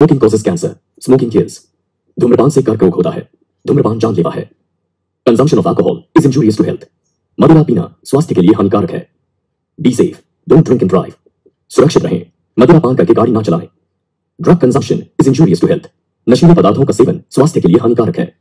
Smoking causes cancer, smoking kills. धूम्रपान से कर्करोग होता है, धूम्रपान जानलेवा है। Consumption of alcohol is injurious to health. मदिरा पीना स्वास्थ्य के लिए हानिकारक है। Be safe, don't drink and drive. सुरक्षित रहें, मदिरा पान करके गाड़ी ना चलाएं। Drug consumption is injurious to health. नशीले पदार्थों का सेवन स्वास्थ्य के लिए हानिकारक है।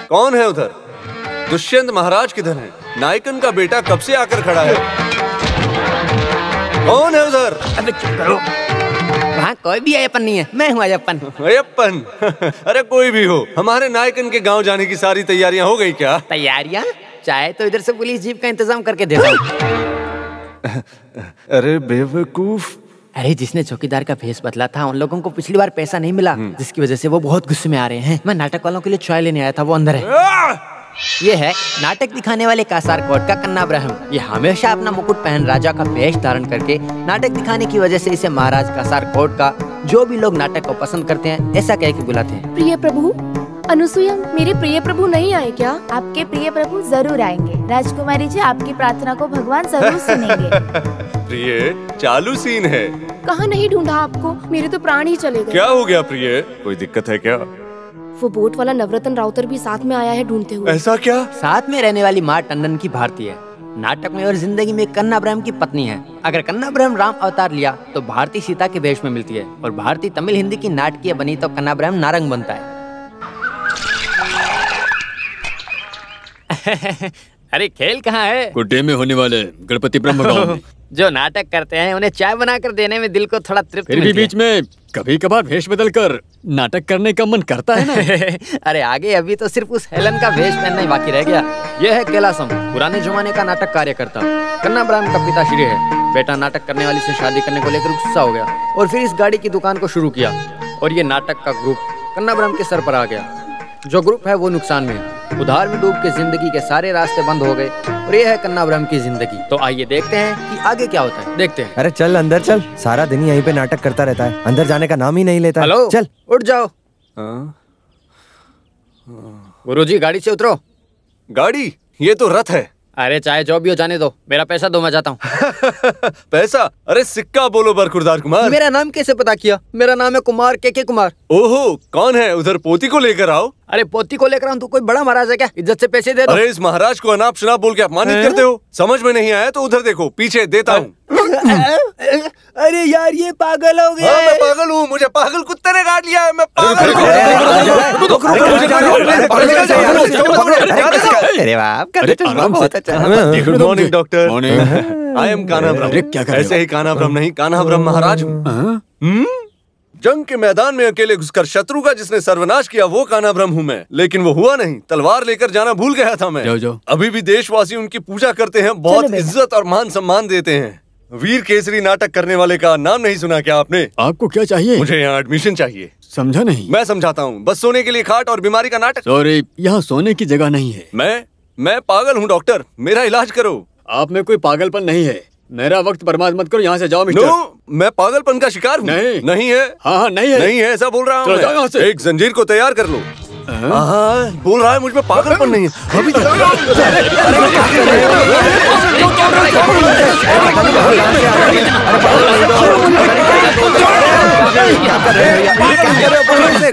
कौन है उधर? दुष्यंत महाराज किधर है? नायकन का बेटा कब से आकर खड़ा है? कौन है उधर? अबे चुप करो। वहाँ कोई भी अयप्पन नहीं है, मैं हूँ अयप्पन। अयप्पन? अरे कोई भी हो, हमारे नायकन के गांव जाने की सारी तैयारियां हो गई क्या? तैयारियां? चाहे तो इधर से पुलिस जीप का इंतजाम करके देता हूँ। अरे बेवकूफ। अरे जिसने चौकीदार का भेष बदला था उन लोगों को पिछली बार पैसा नहीं मिला, जिसकी वजह से वो बहुत गुस्से में आ रहे हैं। मैं नाटक वालों के लिए चाय लेने आया था, वो अंदर है। ये है नाटक दिखाने वाले कासार कोट का कन्ना ब्रह्म। ये हमेशा अपना मुकुट पहन राजा का वेश धारण करके नाटक दिखाने की वजह से इसे महाराज कासार कोट का जो भी लोग नाटक को पसंद करते हैं ऐसा कह के बुलाते हैं। प्रिय प्रभु, अनुसुईया, मेरे प्रिय प्रभु नहीं आए क्या? आपके प्रिय प्रभु जरूर आएंगे। राजकुमारी जी, आपकी प्रार्थना को भगवान जरूर सुनेंगे। प्रिय, चालू सीन है। कहाँ नहीं ढूंढा आपको, मेरे तो प्राण ही चले गए। क्या हो गया प्रिय? कोई दिक्कत है क्या? वो बोट वाला नवरत्न राउतर भी साथ में आया है ढूंढते हुए। ऐसा क्या? साथ में रहने वाली माँ टंडन की भारती है। नाटक में और जिंदगी में कन्ना ब्रह्म की पत्नी है। अगर कन्ना ब्रह्म राम अवतार लिया तो भारती सीता के वेश में मिलती है, और भारती तमिल हिंदी की नाटकीय बनी तो कन्ना ब्रह्म नारंग बनता है। अरे खेल कहाँ है? गुड्डे में होने वाले गणपति ब्रह्म गांव में। जो नाटक करते हैं उन्हें चाय बनाकर देने में दिल को थोड़ा तृप्ति फिर भी मिलती है। बीच में कभी कभार भेष बदल कर नाटक करने का मन करता है ना। अरे आगे अभी तो सिर्फ उस हेलन का वेश पहनना ही बाकी रह गया। यह है कैलासम, पुराने जमाने का नाटक कार्यकर्ता। कन्ना ब्रह्म का पिताश्री है। बेटा नाटक करने वाली से शादी करने को लेकर गुस्सा हो गया और फिर इस गाड़ी की दुकान को शुरू किया, और ये नाटक का ग्रुप कन्ना ब्रह्म के सर पर आ गया। जो ग्रुप है वो नुकसान में है। उधार में डूब के जिंदगी के सारे रास्ते बंद हो गए, और ये है कन्ना ब्रह्म की जिंदगी। तो आइए देखते हैं कि आगे क्या होता है। देखते हैं। अरे चल अंदर चल, सारा दिन यहीं पे नाटक करता रहता है, अंदर जाने का नाम ही नहीं लेता। हेलो, चल उठ जाओ। गुरुजी गाड़ी से उतरो। गाड़ी? ये तो रथ है। अरे चाहे जो भी हो जाने दो, मेरा पैसा दो, मैं जाता हूँ। पैसा? अरे सिक्का बोलो बरखुरदार कुमार। मेरा नाम कैसे पता किया? मेरा नाम है कुमार के कुमार। ओहो, कौन है उधर? पोती को लेकर आओ। अरे पोती को लेकर आऊँ? तू कोई बड़ा महाराज है क्या? इज्जत से पैसे दे दो। अरे इस महाराज को अनाप शनाप बोल के अपमानित करते हो। समझ में नहीं आया तो उधर देखो, पीछे देता हूँ। अरे यार ये पागल हो गया। हाँ, मैं पागल हूँ, मुझे पागल कुत्ते ने काट लिया है। मैं पागल हूँ। अरे वाह, बहुत अच्छा। Good morning doctor. Morning. I am Kanha ब्रह्म। क्या कर रहे हो? ऐसे ही कान्हा ब्रह्म नहीं, कान्हा ब्रह्म महाराज हूँ। जंग के मैदान में अकेले घुसकर शत्रु का जिसने सर्वनाश किया वो कान्हा ब्रह्म हूँ मैं। लेकिन वो हुआ नहीं, तलवार लेकर जाना भूल गया था मैं। जाओ। अभी भी देशवासी उनकी पूजा करते हैं, बहुत इज्जत और मान सम्मान देते हैं। वीर केसरी नाटक करने वाले का नाम नहीं सुना क्या आपने? आपको क्या चाहिए? मुझे यहाँ एडमिशन चाहिए। समझा नहीं। मैं समझाता हूँ, बस सोने के लिए खाट और बीमारी का नाटक। सॉरी, यहाँ सोने की जगह नहीं है। मैं पागल हूँ डॉक्टर, मेरा इलाज करो। आप में कोई पागलपन नहीं है। मेरा वक्त बर्बाद मत करो, यहाँ से जाओ मिस्टर। नो, मैं पागलपन का शिकार हूँ। नहीं है। हाँ नहीं है। नहीं है, ऐसा बोल रहा हूँ। जाओ यहाँ से। एक जंजीर को तैयार कर लो। बोल रहा है मुझ में पागलपन नहीं है। अभी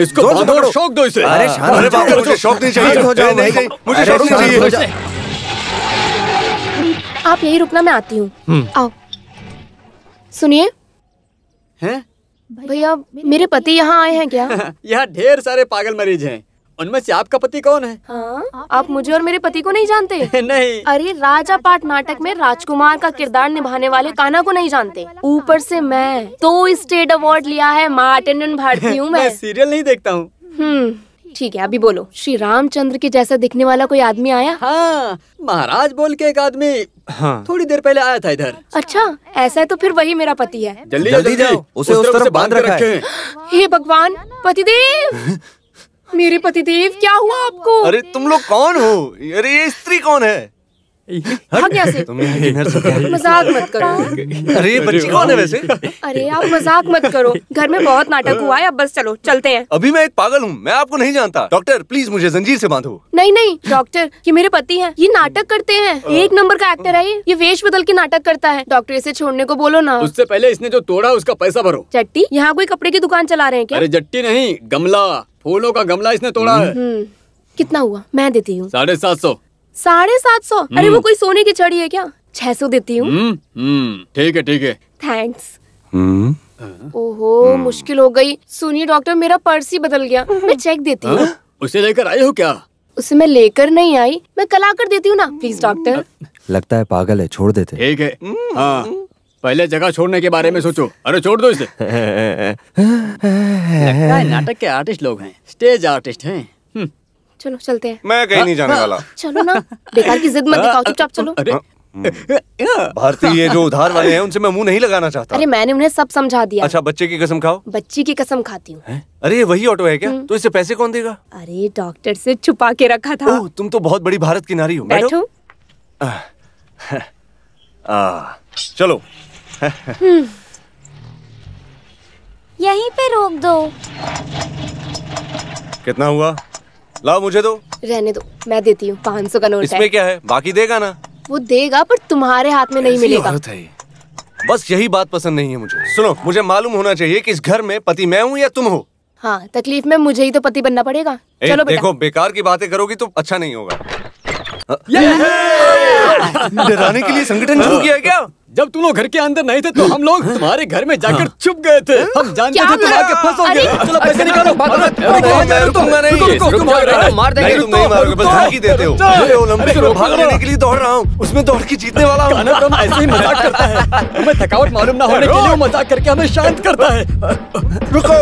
इसको बांधो और शौक दो इसे। अरे अरे बाबा, मुझे शौक नहीं चाहिए। हो जाओ भाई। मुझे शौक नहीं चाहिए। आप यही रुकना, मैं आती हूँ। आओ। सुनिए हैं? भैया, मेरे पति यहाँ आए हैं क्या? यहाँ ढेर सारे पागल मरीज हैं। उनमें से आपका पति कौन है? हाँ, आप मुझे और मेरे पति को नहीं जानते? नहीं। अरे राजा पाट नाटक में राजकुमार का किरदार निभाने वाले कान्हा को नहीं जानते? ऊपर से मैं तो स्टेट अवार्ड लिया है, मार्टिन भारती हूँ मैं। सीरियल नहीं देखता हूँ। ठीक है, अभी बोलो। श्री रामचंद्र के जैसा दिखने वाला कोई आदमी आया? हाँ, महाराज बोल के एक आदमी थोड़ी देर पहले आया था इधर। अच्छा, ऐसा है तो फिर वही मेरा पति है। जल्दी जाओ, उसे उस तरफ से बांध रखा है। हे भगवान, पतिदेव! मेरे पतिदेव, क्या हुआ आपको? अरे तुम लोग कौन हो? अरे ये स्त्री कौन है? भाग यहाँ से। मजाक मत करो। अरे ये बच्ची कौन है वैसे? अरे आप मजाक मत करो, घर में बहुत नाटक हुआ है, अब बस चलो चलते हैं। अभी मैं एक पागल हूँ, मैं आपको नहीं जानता। डॉक्टर प्लीज मुझे जंजीर से बांधो। नहीं नहीं डॉक्टर, ये मेरे पति हैं, ये नाटक करते हैं, एक नंबर का एक्टर है ये वेश बदल के नाटक करता है। डॉक्टर इसे छोड़ने को बोलो ना। उससे पहले इसने जो तोड़ा उसका पैसा भरो। चट्टी, यहाँ कोई कपड़े की दुकान चला रहे हैं क्या? अरे जट्टी नहीं, गमला, फूलों का गमला इसने तोड़ा है। कितना हुआ? मैं देती हूँ 750। 750? अरे वो कोई सोने की छड़ी है क्या? 600 देती हूँ। ठीक है ठीक है। थैंक्स। ओहो, मुश्किल हो गई। सुनिए डॉक्टर, मेरा पर्स ही बदल गया, मैं चेक देती हूँ। उसे लेकर आई हो क्या? उसे मैं लेकर नहीं आई, मैं कल आकर देती हूँ ना, प्लीज डॉक्टर। लगता है पागल है, छोड़ देते। ठीक है। हाँ, पहले जगह छोड़ने के बारे में सोचो। अरे छोड़ दो इसे। लगता है नाटक के आर्टिस्ट लोग हैं, स्टेज आर्टिस्ट हैं। चलो चलते हैं। मैं कहीं नहीं जाने वाला। चलो ना, बेकार की जिद मत दिखाओ, चुपचाप चलो। भारती, ये जो उधार वाले हैं उनसे मैं मुंह नहीं लगाना चाहता। अरे मैंने उन्हें सब समझा दिया। अच्छा, बच्चे की कसम खाओ। बच्ची की कसम खाती हूँ। अरे ये वही ऑटो है क्या? तो इससे पैसे कौन देगा? अरे डॉक्टर से छुपा के रखा था। ओह, तुम तो बहुत बड़ी भारत की नारी हो। बैठो। चलो। यहीं पे रोक दो। कितना हुआ? लाओ मुझे दो। रहने दो, मैं देती हूँ, 500 का नोट है। इसमें क्या है? बाकी देगा ना? वो देगा, पर तुम्हारे हाथ में नहीं मिलेगा। औरत है ये। बस यही बात पसंद नहीं है मुझे। सुनो, मुझे मालूम होना चाहिए कि इस घर में पति मैं हूँ या तुम हो। हाँ, तकलीफ में मुझे ही तो पति बनना पड़ेगा। चलो बेटा। देखो, बेकार की बातें करोगी तो अच्छा नहीं होगा। डराने के लिए संगठन शुरू किया है क्या? जब तुम लोग घर के अंदर नहीं थे तो हम लोग तुम्हारे घर में जाकर छुप गए थे। हम जानते थे तुम आके फंसोगे। चलो पैसे निकालो। मैं रुकूंगा नहीं। मार देंगे। तुम नहीं मारोगे, बस धमकी देते हो। मैं ओलंपिक में भाग लेने के लिए दौड़ रहा हूँ, उसमें दौड़ के जीतने वाला हूँ। कान्हा ब्रह्म ऐसे ही मजाक करता है। तुम्हें थकावट मालूम ना होने के लिए वो मजाक करके हमें शांत करता है। रुको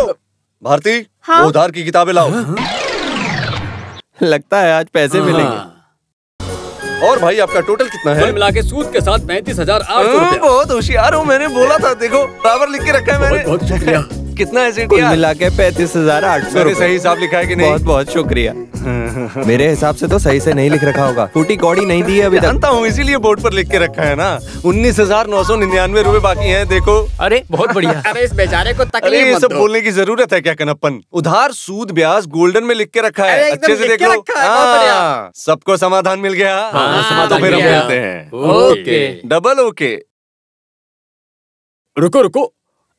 भारती, वो उधार की किताबें लाओ। लगता है आज पैसे मिलेंगे। और भाई आपका टोटल कितना है? कुल मिला के सूद के साथ 35,800 रुपया। बहुत होशियार हो, मैंने बोला था। देखो बराबर लिख के रखा है मैंने। बहुत शुक्रिया। कितना है कुल मिला के 35,800 मैंने सही हिसाब लिखा है कि नहीं? बहुत बहुत शुक्रिया। मेरे हिसाब से तो सही से नहीं लिख रखा होगा, फूटी कौड़ी नहीं दी है अभी तक। जानता हूँ, इसीलिए बोर्ड पर लिख के रखा है ना। 19,999 रुपए बाकी हैं, देखो। अरे बहुत बढ़िया। अरे इस बेचारे को अरे तकलीफ ये मत सब दो। बोलने की जरूरत है क्या कनप्पन? उधार सूद ब्याज गोल्डन में लिख के रखा है, अरे एकदम अच्छे से लिख के देखो। रखा है, बहुत बढ़िया। हाँ, सबको समाधान मिल गया। समाधान तो फिर मिल हम गया। मिलते हैं। ओके। Double okay. रुको रुको,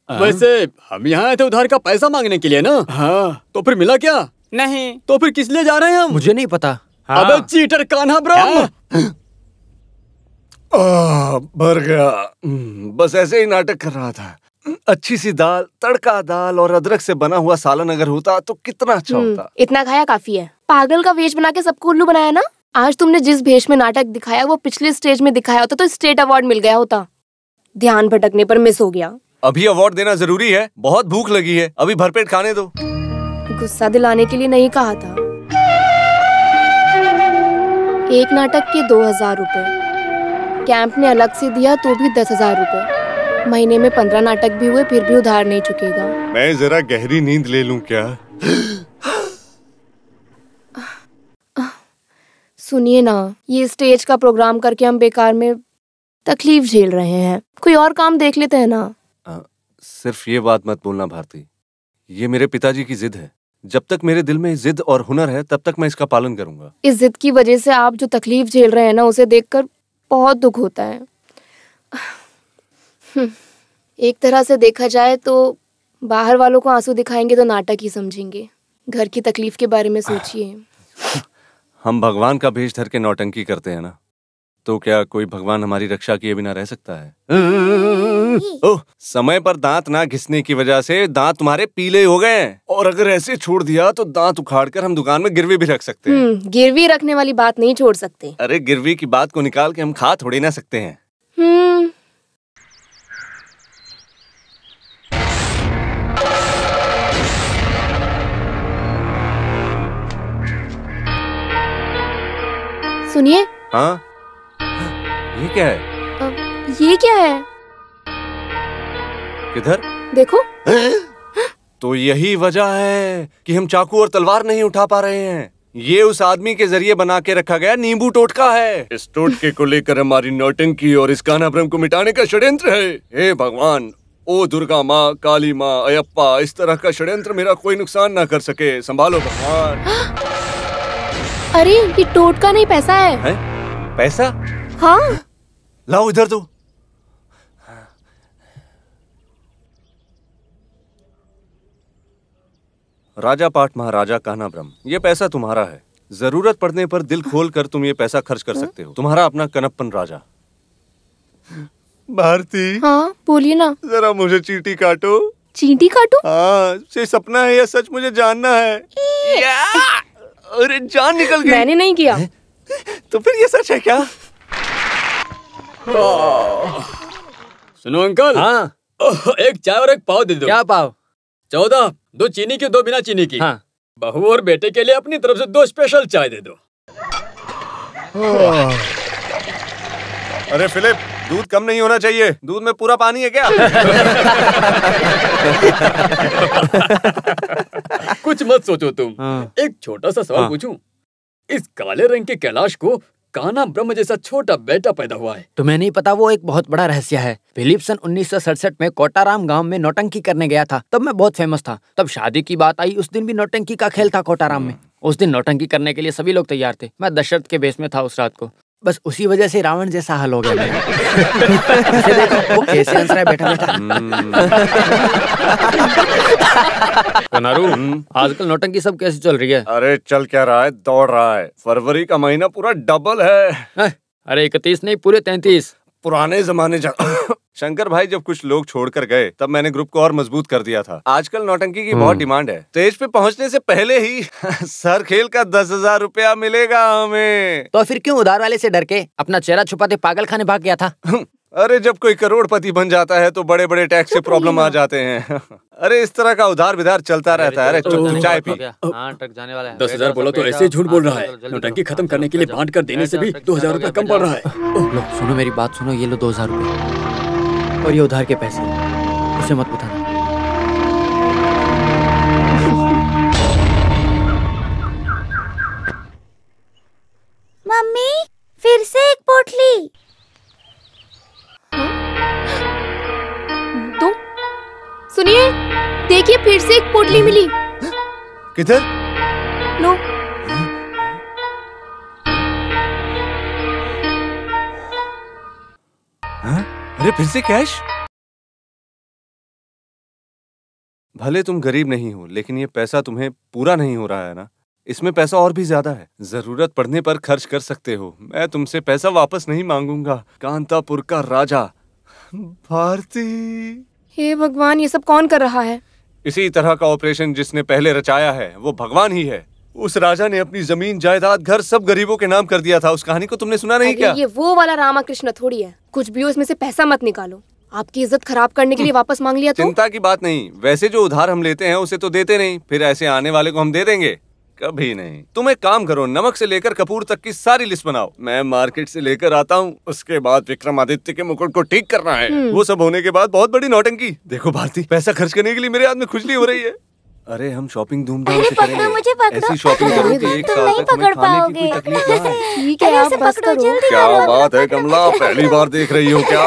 वैसे हम यहाँ आए थे उधार का पैसा मांगने के लिए ना। हाँ, तो फिर मिला क्या? नहीं, तो फिर किस लिए जा रहे हैं हम? मुझे नहीं पता। अबे चीटर कान्हा ब्रह्म। भर गया। बस ऐसे ही नाटक कर रहा था। अच्छी सी दाल, तड़का दाल और अदरक से बना हुआ सालन अगर होता तो कितना अच्छा होता। इतना खाया काफी है। पागल का वेश बना के सबको उल्लू बनाया ना। आज तुमने जिस भेष में नाटक दिखाया वो पिछले स्टेज में दिखाया होता तो स्टेट अवार्ड मिल गया होता। ध्यान भटकने पर मिस हो गया। अभी अवार्ड देना जरूरी है, बहुत भूख लगी है, अभी भरपेट खाने दो। गुस्सा दिलाने के लिए नहीं कहा था। एक नाटक के 2,000 रुपए, कैंप ने अलग से दिया तो भी 10,000 रुपए। महीने में 15 नाटक भी हुए फिर भी उधार नहीं चुकेगा। मैं जरा गहरी नींद ले लूं क्या? सुनिए ना, ये स्टेज का प्रोग्राम करके हम बेकार में तकलीफ झेल रहे हैं। कोई और काम देख लेते हैं ना। सिर्फ ये बात मत बोलना भारती, ये मेरे पिताजी की जिद है। जब तक मेरे दिल में जिद और हुनर है तब तक मैं इसका पालन करूंगा। इस जिद की वजह से आप जो तकलीफ झेल रहे हैं ना, उसे देखकर बहुत दुख होता है। एक तरह से देखा जाए तो बाहर वालों को आंसू दिखाएंगे तो नाटक ही समझेंगे। घर की तकलीफ के बारे में सोचिए। हम भगवान का भेष धर के नौटंकी करते हैं ना, तो क्या कोई भगवान हमारी रक्षा किए बिना रह सकता है? ओह, समय पर दांत ना घिसने की वजह से दांत तुम्हारे पीले हो गए हैं, और अगर ऐसे छोड़ दिया तो दांत उखाड़ कर हम दुकान में गिरवी भी रख सकते हैं। गिरवी रखने वाली बात नहीं छोड़ सकते। अरे गिरवी की बात को निकाल के हम खा थोड़ी ना सकते हैं। सुनिए। हाँ, ये क्या है? ये क्या है? किधर? देखो। तो यही वजह है कि हम चाकू और तलवार नहीं उठा पा रहे हैं। ये उस आदमी के जरिए बना के रखा गया नींबू टोटका है। इस टोटके को लेकर हमारी नौटंकी और इस कान्हा ब्रह्म को मिटाने का षड्यंत्र है। हे भगवान, ओ दुर्गा माँ, काली माँ, अयप्पा, इस तरह का षड्यंत्र मेरा कोई नुकसान ना कर सके। संभालो भगवान। अरे ये टोटका नहीं, पैसा है। पैसा? हाँ। लाओ इधर दो। राजा पाठ महाराजा कान्हा ब्रह्म, ये पैसा तुम्हारा है। जरूरत पड़ने पर दिल खोल कर तुम ये पैसा खर्च कर सकते हो। तुम्हारा अपना कनप्पन राजा। भारती। हाँ बोलिए ना। जरा मुझे चींटी काटो। चींटी काटो? हाँ, ये सपना है या सच मुझे जानना है। अरे जान निकल गई। मैंने नहीं किया। तो फिर ये सच है क्या? सुनो अंकल। हाँ। एक चाय और एक पाव दे दो। क्या पाव? 14, 2 चीनी की 2 बिना चीनी की। हाँ। बहू और बेटे के लिए अपनी तरफ से 2 स्पेशल चाय दे दो। अरे फिलिप, दूध कम नहीं होना चाहिए। दूध में पूरा पानी है क्या? कुछ मत सोचो तुम। हाँ। एक छोटा सा सवाल पूछूं? इस काले रंग के कैलाश को कान्हा ब्रह्म जैसा छोटा बेटा पैदा हुआ है। तुम्हें नहीं पता, वो एक बहुत बड़ा रहस्य है। फिलिप सन 1967 में कोटाराम गांव में नौटंकी करने गया था। तब मैं बहुत फेमस था। तब शादी की बात आई, उस दिन भी नौटंकी का खेल था कोटाराम में। उस दिन नौटंकी करने के लिए सभी लोग तैयार थे। मैं दशरथ के भेष में था उस रात को। बस उसी वजह से रावण जैसा हाल हो गया मेरा। देखो वो कैसे हंस रहा है बैठा बैठा। कनारू, आजकल नौटंकी सब कैसे चल रही है? अरे चल क्या रहा है, दौड़ रहा है। फरवरी का महीना पूरा डबल है। अरे 31 नहीं, पूरे 33। पुराने जमाने शंकर भाई जब कुछ लोग छोड़कर गए तब मैंने ग्रुप को और मजबूत कर दिया था। आजकल नौटंकी की बहुत डिमांड है। स्टेज पे पहुंचने से पहले ही सर खेल का 10,000 रुपया मिलेगा हमें। तो फिर क्यों उधार वाले से डर के अपना चेहरा छुपाते पागल खाने भाग गया था? अरे जब कोई करोड़पति बन जाता है तो बड़े बड़े टैक्स से प्रॉब्लम आ जाते हैं। अरे इस तरह का उधार विधार चलता रहता है। अरे चुप चाय पी। ट्रक जाने वाला है। 10,000 बोला तो ऐसे ही झूठ बोल रहा है। नौटंकी खत्म करने के लिए बांट कर देने से भी 2,000 रुपया कम पड़ रहा है। लो सुनो मेरी बात सुनो, ये लो 2,000 रुपए और ये उधार के पैसे, उसे मत बताना। मम्मी फिर से एक पोटली। तो सुनिए, देखिए फिर से एक पोटली मिली। किधर? लो। अरे फिर से कैश? भले तुम गरीब नहीं हो, लेकिन ये पैसा तुम्हें पूरा नहीं हो रहा है ना। इसमें पैसा और भी ज्यादा है। जरूरत पड़ने पर खर्च कर सकते हो। मैं तुमसे पैसा वापस नहीं मांगूंगा। कांतापुर का राजा भारती। हे भगवान, ये सब कौन कर रहा है? इसी तरह का ऑपरेशन जिसने पहले रचाया है वो भगवान ही है। उस राजा ने अपनी जमीन जायदाद घर सब गरीबों के नाम कर दिया था। उस कहानी को तुमने सुना नहीं क्या? ये वो वाला रामाकृष्ण थोड़ी है। कुछ भी हो, इसमें से पैसा मत निकालो। आपकी इज्जत खराब करने के लिए वापस मांग लिया तो? चिंता की बात नहीं। वैसे जो उधार हम लेते हैं उसे तो देते नहीं, फिर ऐसे आने वाले को हम दे देंगे। कभी नहीं। तुम एक काम करो, नमक से लेकर कपूर तक की सारी लिस्ट बनाओ, मैं मार्केट से लेकर आता हूँ। उसके बाद विक्रमादित्य के मुकुट को ठीक करना है। वो सब होने के बाद बहुत बड़ी नौटंकी। देखो भारती, पैसा खर्च करने के लिए मेरे हाथ में खुजली हो रही है। अरे हम शॉपिंग धूमधाम से करेंगे, मुझे पकड़ो। ऐसी शॉपिंग करो कि एक साल तक हमें खाने की कोई तकलीफ ना आए। ठीक है, आप बस करो। क्या बात है कमला, पहली बार देख रही हो क्या?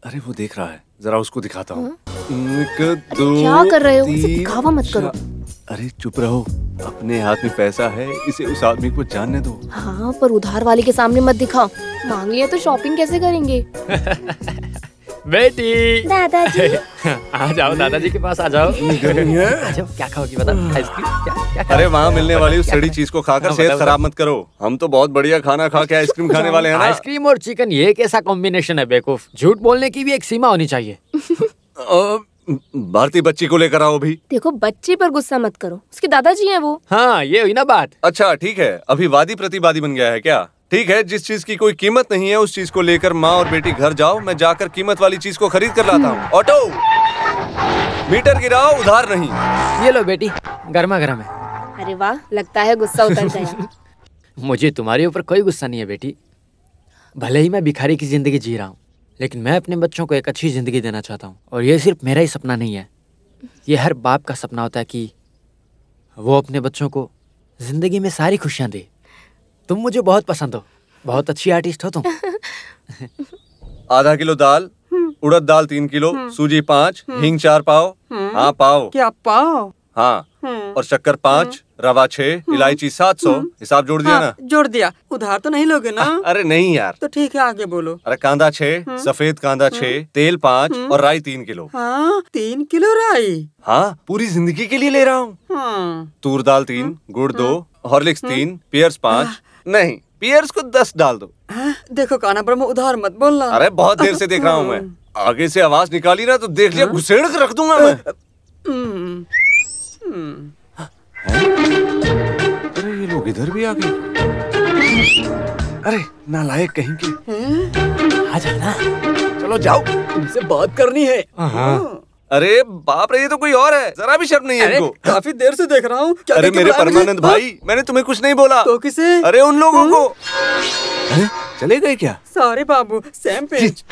अरे वो देख रहा है, जरा उसको दिखाता हूँ। क्या कर रहे हो? इसे दिखावा मत करो। अरे चुप रहो, अपने हाथ में पैसा है, इसे उस आदमी को जानने दो। हाँ, पर उधार वाले के सामने मत दिखाओ। मांग लिया तो शॉपिंग कैसे करेंगे? बेटी दादाजी आ जाओ, दादाजी के पास आ जाओ। आ जाओ, क्या खाओगी बता? आइसक्रीम? क्या अरे वहाँ मिलने वाली उस सड़ी चीज को खाकर सेहत खराब मत करो। हम तो बहुत बढ़िया खाना खा के आइसक्रीम खाने वाले हैं ना। आइसक्रीम और चिकन, ये कैसा कॉम्बिनेशन है बेवकूफ? झूठ बोलने की भी एक सीमा होनी चाहिए। भारती बच्ची को लेकर आओ अभी। देखो, बच्ची पर गुस्सा मत करो, उसके दादाजी हैं वो। हाँ, ये हुई ना बात। अच्छा ठीक है, अभी वादी प्रतिवादी बन गया है क्या? ठीक है, जिस चीज की कोई कीमत नहीं है उस चीज को लेकर माँ और बेटी घर जाओ, मैं जाकर कीमत वाली चीज को खरीद कर लाता हूँ। ऑटो, मीटर गिराओ, उधार नहीं। ये लो बेटी, गर्मा गर्म है। अरे वाह, लगता है गुस्सा उतर गया। मुझे तुम्हारे ऊपर कोई गुस्सा नहीं है बेटी। भले ही मैं भिखारी की जिंदगी जी रहा हूँ, लेकिन मैं अपने बच्चों को एक अच्छी जिंदगी देना चाहता हूँ। और ये सिर्फ मेरा ही सपना नहीं है, ये हर बाप का सपना होता है कि वो अपने बच्चों को जिंदगी में सारी खुशियाँ दे। तुम मुझे बहुत पसंद हो, बहुत अच्छी आर्टिस्ट हो तुम। आधा किलो दाल, उड़द दाल 3 किलो, सूजी 5, हींग 4 पाव। हाँ पाव। क्या पाव? हाँ, और शक्कर 5, रवा 6, इलायची 700। हिसाब जोड़ दिया ना? जोड़ दिया। उधार तो नहीं लोगे ना? अरे नहीं यार। तो ठीक है, आगे बोलो। अरे कांदा 6, सफेद कांदा 6, तेल 5 और राई 3 किलो। हाँ, 3 किलो राई। हाँ, पूरी जिंदगी के लिए ले रहा हूँ। तूर दाल 3, गुड़ 2, हॉर्लिक्स 3, पियर्स 5। नहीं, पियर्स को 10 डाल दो। देखो काना ब्रह्म, उधार मत बोलना। अरे बहुत देर से देख रहा हूँ मैं, आगे से आवाज निकाली ना तो देख लिया घुसेड़ कर रख दूंगा मैं। अरे ये लोग इधर भी आ गए। अरे नालायक कहीं के। आ जाना। चलो जाओ, तुमसे बात करनी है। अरे बाप रे, ये तो कोई और है, जरा भी शर्म नहीं है इनको। काफी देर से देख रहा हूँ। अरे मेरे परमानंद भाई, मैंने तुम्हें कुछ नहीं बोला। तो किसे? अरे उन लोगों को। चले गए क्या? सॉरी बाबू, सेम पेज।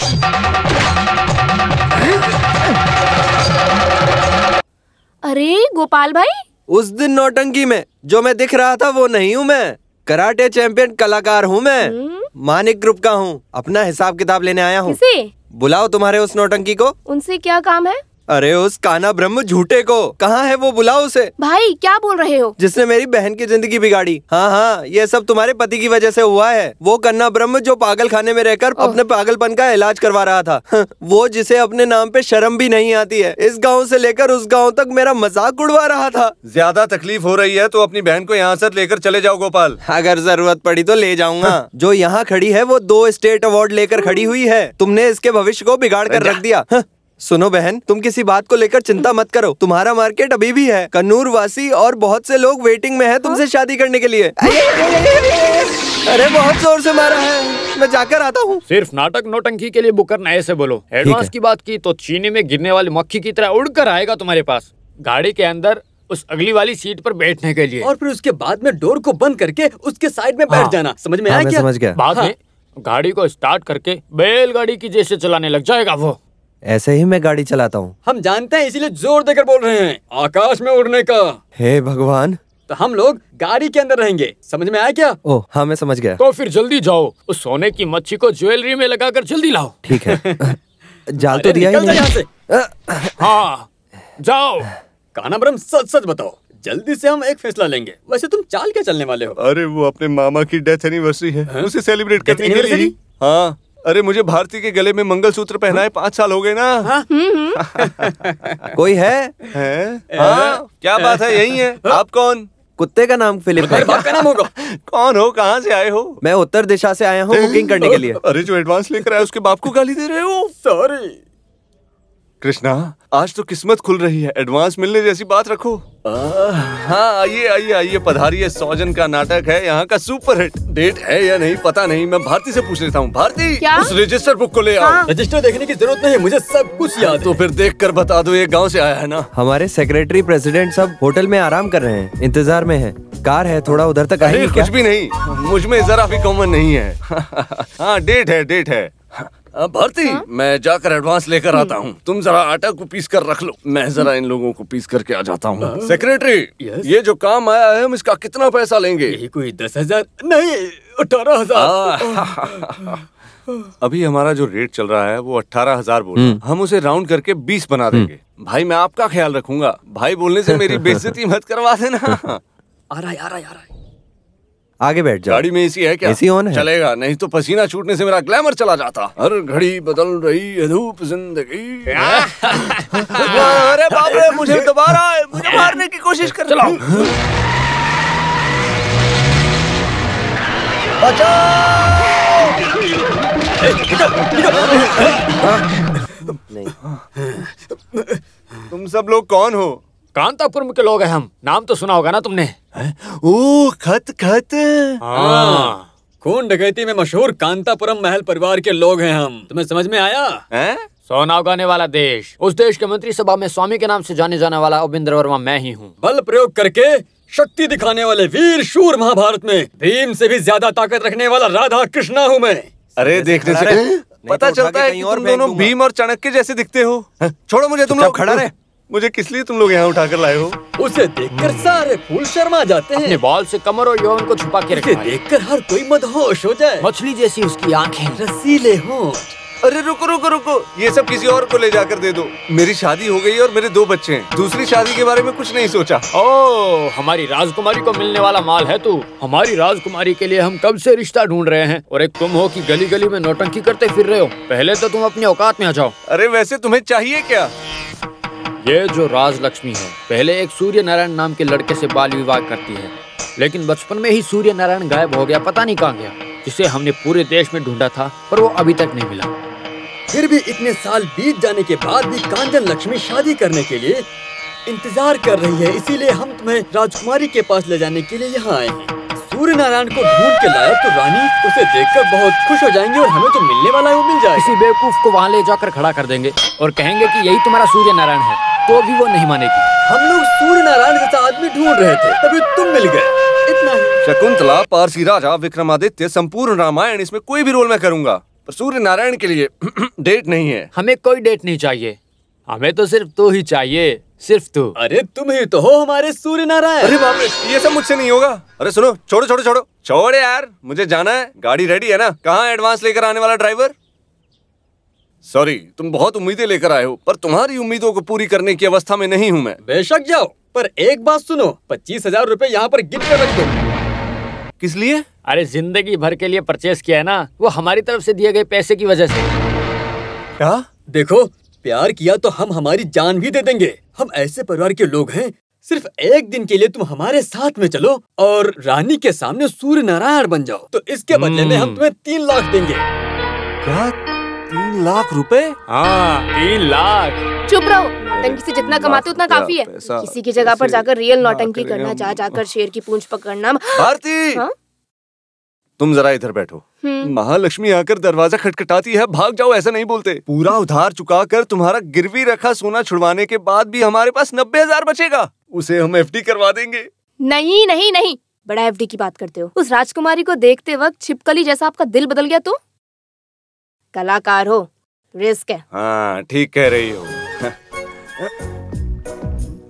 अरे गोपाल भाई, उस दिन नौटंकी में जो मैं दिख रहा था वो नहीं हूँ मैं। कराटे चैंपियन कलाकार हूँ मैं। मानिक ग्रुप का हूँ। अपना हिसाब किताब लेने आया हूँ। किसे? बुलाओ तुम्हारे उस नौटंकी को। उनसे क्या काम है? अरे उस काना ब्रह्म झूठे को। कहाँ है वो? बुलाओ उसे। भाई क्या बोल रहे हो? जिसने मेरी बहन की जिंदगी बिगाड़ी। हाँ हाँ, ये सब तुम्हारे पति की वजह से हुआ है। वो कन्ना ब्रह्म जो पागल खाने में रहकर अपने पागलपन का इलाज करवा रहा था। वो जिसे अपने नाम पे शर्म भी नहीं आती है, इस गाँव से लेकर उस गाँव तक मेरा मजाक उड़वा रहा था। ज्यादा तकलीफ हो रही है तो अपनी बहन को यहाँ से लेकर चले जाओ गोपाल। अगर जरूरत पड़ी तो ले जाऊंगा। जो यहाँ खड़ी है वो 2 स्टेट अवार्ड लेकर खड़ी हुई है। तुमने इसके भविष्य को बिगाड़ कर रख दिया। सुनो बहन, तुम किसी बात को लेकर चिंता मत करो। तुम्हारा मार्केट अभी भी है। कन्नूर वासी और बहुत से लोग वेटिंग में हैं तुमसे शादी करने के लिए। अरे बहुत जोर से मारा है, मैं जाकर आता हूँ। सिर्फ नाटक नौटंकी के लिए बुक करना, ऐसे बोलो। एडवांस की बात की तो चीनी में गिरने वाली मक्खी की तरह उड़कर आएगा तुम्हारे पास, गाड़ी के अंदर उस अगली वाली सीट पर बैठने के लिए। और फिर उसके बाद में डोर को बंद करके उसके साइड में बैठ जाना। समझ में आया क्या? समझ गया। बाद में गाड़ी को स्टार्ट करके बैलगाड़ी की जैसे चलाने लग जाएगा वो। ऐसे ही मैं गाड़ी चलाता हूँ। हम जानते हैं, इसीलिए जोर देकर बोल रहे हैं आकाश में उड़ने का। हे भगवान। तो हम लोग गाड़ी के अंदर रहेंगे। समझ में आया क्या? ओह हाँ, मैं समझ गया। तो फिर जल्दी जाओ, उस सोने की मच्छी को ज्वेलरी में लगाकर जल्दी लाओ। ठीक है। जाल तो दिया ही यहाँ से। हाँ जाओ। काना ब्रह्म, सच सच बताओ, जल्दी से हम एक फैसला लेंगे। वैसे तुम चाल क्या चलने वाले हो? अरे वो अपने मामा की डेथ एनिवर्सरी है, उसे सेलिब्रेट करने के लिए। हाँ, अरे मुझे भारती के गले में मंगलसूत्र पहनाए 5 साल हो गए ना। कोई है? हाँ, क्या बात है? यही है। आप कौन? कुत्ते का नाम फिलिप है। बाप का नाम होगा। कौन हो? कहाँ से आए हो? मैं उत्तर दिशा से आया हूँ बुकिंग करने के लिए। अरे जो एडवांस लेकर आए उसके बाप को गाली दे रहे हो? सॉरी। कृष्णा, आज तो किस्मत खुल रही है। एडवांस मिलने जैसी बात रखो। हाँ, आइए आइए आइए, पधारिए। 100 जन का नाटक है, यहाँ का सुपर हिट। डेट है या नहीं पता नहीं, मैं भारती से पूछ लेता हूँ। भारती, उस रजिस्टर बुक को ले आओ। हाँ। रजिस्टर देखने की जरूरत नहीं है, मुझे सब कुछ याद। तो फिर देख कर बता दो, ये गाँव से आया है ना। हमारे सेक्रेटरी प्रेसिडेंट सब होटल में आराम कर रहे हैं, इंतजार में है। कार है, थोड़ा उधर तक आएंगे क्या? कुछ भी नहीं, मुझ में जरा भी कॉमन नहीं है। हाँ, डेट है, डेट है। भारती, मैं जाकर एडवांस लेकर आता हूँ। तुम जरा आटा को पीस कर रख लो, मैं जरा इन लोगों को पीस करके आ जाता हूँ। सेक्रेटरी, ये जो काम आया है, हम इसका कितना पैसा लेंगे? यही कोई 10,000 नहीं, 18,000। अभी हमारा जो रेट चल रहा है वो 18,000 बोल, हम उसे राउंड करके 20 बना देंगे। भाई, मैं आपका ख्याल रखूंगा। भाई बोलने से मेरी बेइज्जती मत करवा देना। आ रहा है। आगे बैठ जाओ। गाड़ी में एसी है क्या? एसी ऑन है। चलेगा, नहीं तो पसीना छूटने से मेरा ग्लैमर चला जाता। हर घड़ी बदल रही है धूप जिंदगी। अरे बाप रे, मुझे दोबारा मुझे मारने की कोशिश कर। चलाओ। तुम सब लोग कौन हो? कांतापुरम के लोग हैं हम। नाम तो सुना होगा ना तुमने? ओ, खत खत। हाँ, खून डकैती में मशहूर कांतापुरम महल परिवार के लोग हैं हम। तुम्हें समझ में आया? सोना उगाने वाला देश, उस देश के मंत्री सभा में स्वामी के नाम से जाने जाने वाला उपेंद्र वर्मा मैं ही हूँ। बल प्रयोग करके शक्ति दिखाने वाले वीर शूर महाभारत में भीम से भी ज्यादा ताकत रखने वाला राधा कृष्णा हूँ मैं। अरे, देखने से पता चलता है कि तुम दोनों भीम और चाणक्य जैसे दिखते हो। छोड़ो मुझे, तुम लोग खड़ा रहे। मुझे किस लिए तुम लोग यहाँ उठाकर लाए हो? उसे देखकर सारे फूल शर्मा जाते हैं। अपने बॉल से कमर और यौवन को छुपा के रखा है। देखकर हर कोई मदहोश हो जाए। मछली जैसी उसकी आंखें, रसीले होंठ। अरे रुको रुको रुको, ये सब किसी और को ले जाकर दे दो। मेरी शादी हो गई और मेरे 2 बच्चे हैं। दूसरी शादी के बारे में कुछ नहीं सोचा। ओ, हमारी राजकुमारी को मिलने वाला माल है तू। हमारी राजकुमारी के लिए हम कब से रिश्ता ढूंढ रहे हैं, और एक तुम हो कि गली गली में नौटंकी करते फिर रहे हो। पहले तो तुम अपनी औकात में आ जाओ। अरे वैसे तुम्हें चाहिए क्या? ये जो राजलक्ष्मी है, पहले एक सूर्य नारायण नाम के लड़के से बाल विवाह करती है, लेकिन बचपन में ही सूर्य नारायण गायब हो गया, पता नहीं कहाँ गया। जिसे हमने पूरे देश में ढूंढा था, पर वो अभी तक नहीं मिला। फिर भी इतने साल बीत जाने के बाद भी कांचन लक्ष्मी शादी करने के लिए इंतजार कर रही है। इसीलिए हम तुम्हें राजकुमारी के पास ले जाने के लिए यहाँ आए हैं। सूर्य नारायण को ढूंढ के लाया तो रानी उसे देखकर बहुत खुश हो जाएंगे और हमें तो मिलने वाला है वो मिल जाएगा। किसी बेवकूफ को वहाँ ले जाकर खड़ा कर देंगे और कहेंगे कि यही तुम्हारा सूर्य नारायण है, तो भी वो नहीं मानेगी। हम लोग सूर्य नारायण जैसा आदमी ढूंढ रहे थे, तभी तुम मिल गए। इतना ही। शकुंतला, पारसी राजा, विक्रमादित्य, संपूर्ण रामायण, इसमें कोई भी रोल मैं करूंगा, पर सूर्य नारायण के लिए डेट नहीं है। हमें कोई डेट नहीं चाहिए, हमें तो सिर्फ तू ही चाहिए, सिर्फ तू। अरे तुम ही तो हो हमारे सूर्य नारायण। अरे बाप रे, ये सब मुझसे नहीं होगा। अरे सुनो, छोड़ो छोड़ो छोड़ो छोड़ यार, मुझे जाना है। गाड़ी रेडी है ना? कहाँ है एडवांस लेकर आने वाला ड्राइवर? सॉरी, तुम बहुत उम्मीदें लेकर आए हो, पर तुम्हारी उम्मीदों को पूरी करने की अवस्था में नहीं हूँ मैं। बेशक जाओ, पर एक बात सुनो, 25,000 रुपए यहाँ पर गिफ्ट कर रख दो। किस लिए? अरे जिंदगी भर के लिए परचेस किया है ना, वो हमारी तरफ से दिए गए पैसे की वजह से। क्या? देखो, प्यार किया तो हम हमारी जान भी दे देंगे। हम ऐसे परिवार के लोग हैं, सिर्फ एक दिन के लिए तुम हमारे साथ में चलो और रानी के सामने सूर्य नारायण बन जाओ, तो इसके बदले में हम तुम्हें 3 लाख देंगे। क्या? 3 लाख रुपए? हाँ, 3 लाख। चुप रहो, नौटंकी से जितना कमाते उतना काफी है। किसी की जगह पर जाकर रियल नौटंकी करना, जा जाकर शेर की पूंछ पकड़ना। भारती, तुम जरा इधर बैठो। महालक्ष्मी आकर दरवाजा खटखटाती है, भाग जाओ, ऐसा नहीं बोलते। पूरा उधार चुका कर तुम्हारा गिरवी रखा सोना छुड़वाने के बाद भी हमारे पास 90,000 बचेगा, उसे हम एफडी करवा देंगे। नहीं नहीं नहीं, बड़ा एफडी की बात करते हो। उस राजकुमारी को देखते वक्त छिपकली जैसा आपका दिल बदल गया तो? कलाकार हो, रिस्क है। हाँ, ठीक कह रही हो।